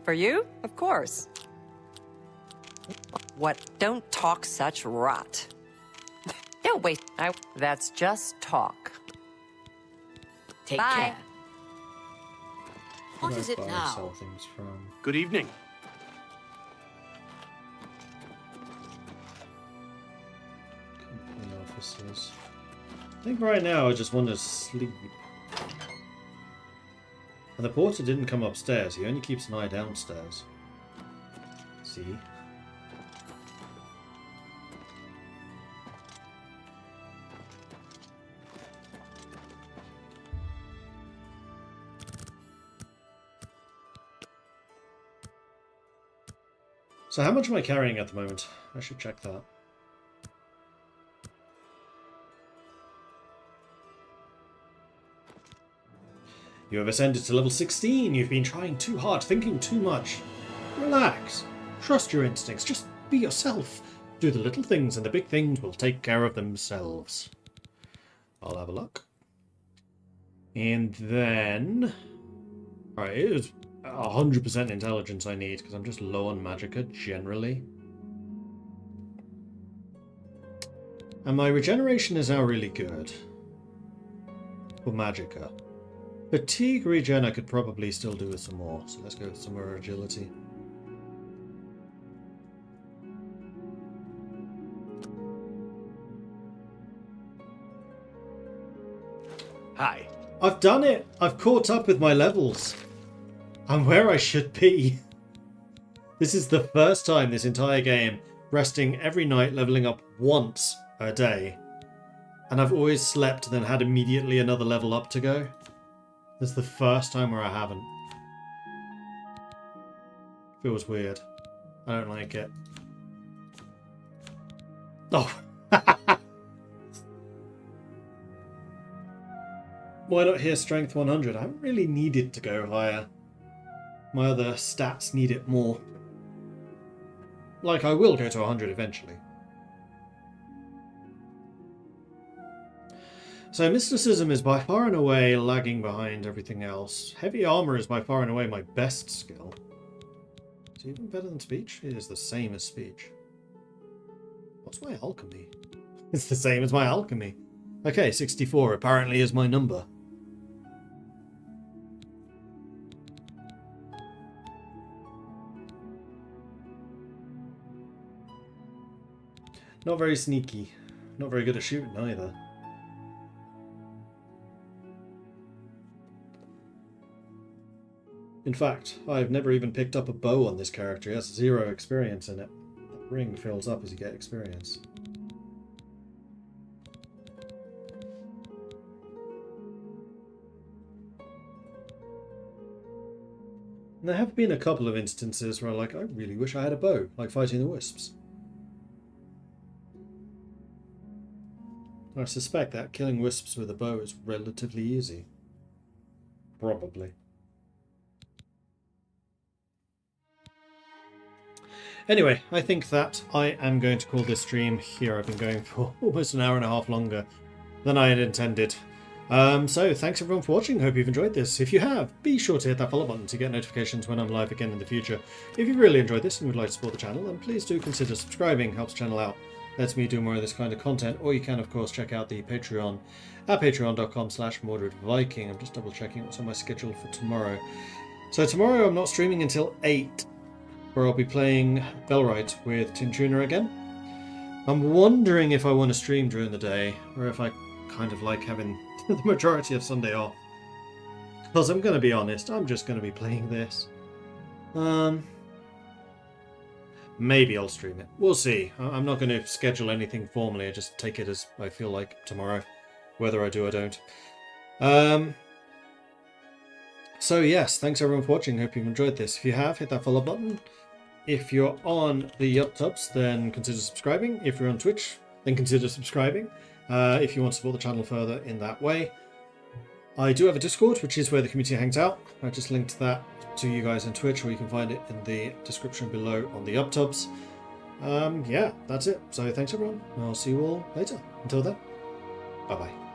For you? Of course. What? Don't talk such rot. Don't waste. That's just talk. Take Bye. care. What Where is do it I buy now? Sell things from? Good evening. Company offices. I think right now I just want to sleep. And the porter didn't come upstairs. He only keeps an eye downstairs. See? So how much am I carrying at the moment? I should check that. You have ascended to level 16. You've been trying too hard, thinking too much. Relax. Trust your instincts. Just be yourself. Do the little things and the big things will take care of themselves. I'll have a look. And then... Alright, it is 100% intelligence I need, because I'm just low on magicka generally. And my regeneration is now really good. For magicka. Fatigue regen I could probably still do with some more, so let's go with some more agility. Hi. I've done it! I've caught up with my levels. I'm where I should be. This is the first time this entire game resting every night, leveling up once a day. And I've always slept and then had immediately another level up to go. This is the first time where I haven't. Feels weird. I don't like it. Oh! Why not here strength 100? I haven't really needed to go higher. My other stats need it more. Like, I will go to 100 eventually. So mysticism is by far and away lagging behind everything else. Heavy armor is by far and away my best skill. Is it even better than speech? It is the same as speech. What's my alchemy? It's the same as my alchemy. Okay, 64 apparently is my number. Not very sneaky. Not very good at shooting either. In fact, I've never even picked up a bow on this character. He has 0 experience in it. That ring fills up as you get experience. And there have been a couple of instances where I really wish I had a bow, like fighting the wisps. I suspect that killing wisps with a bow is relatively easy. Probably. Anyway, I think that I am going to call this stream here. I've been going for almost an hour and a half longer than I had intended. So thanks everyone for watching. Hope you've enjoyed this. If you have, be sure to hit that follow button to get notifications when I'm live again in the future. If you've really enjoyed this and would like to support the channel, then please do consider subscribing. Helps the channel out. Lets me do more of this kind of content. Or you can, of course, check out the Patreon at patreon.com/MordredViking. I'm just double checking what's on my schedule for tomorrow. So tomorrow I'm not streaming until 8. Where I'll be playing Bellwright with Tintuner again. I'm wondering if I want to stream during the day, or if I kind of like having the majority of Sunday off. Because I'm going to be honest, I'm just going to be playing this. Maybe I'll stream it. We'll see. I'm not going to schedule anything formally, I just take it as I feel like tomorrow, whether I do or don't. So yes, thanks everyone for watching. Hope you've enjoyed this. If you have, hit that follow button. If you're on the YouTubes, then consider subscribing. If you're on Twitch, then consider subscribing. If you want to support the channel further in that way. I do have a Discord, which is where the community hangs out. I just linked that to you guys on Twitch, or you can find it in the description below on the YouTubes. Yeah, that's it. So thanks everyone, and I'll see you all later. Until then, bye-bye.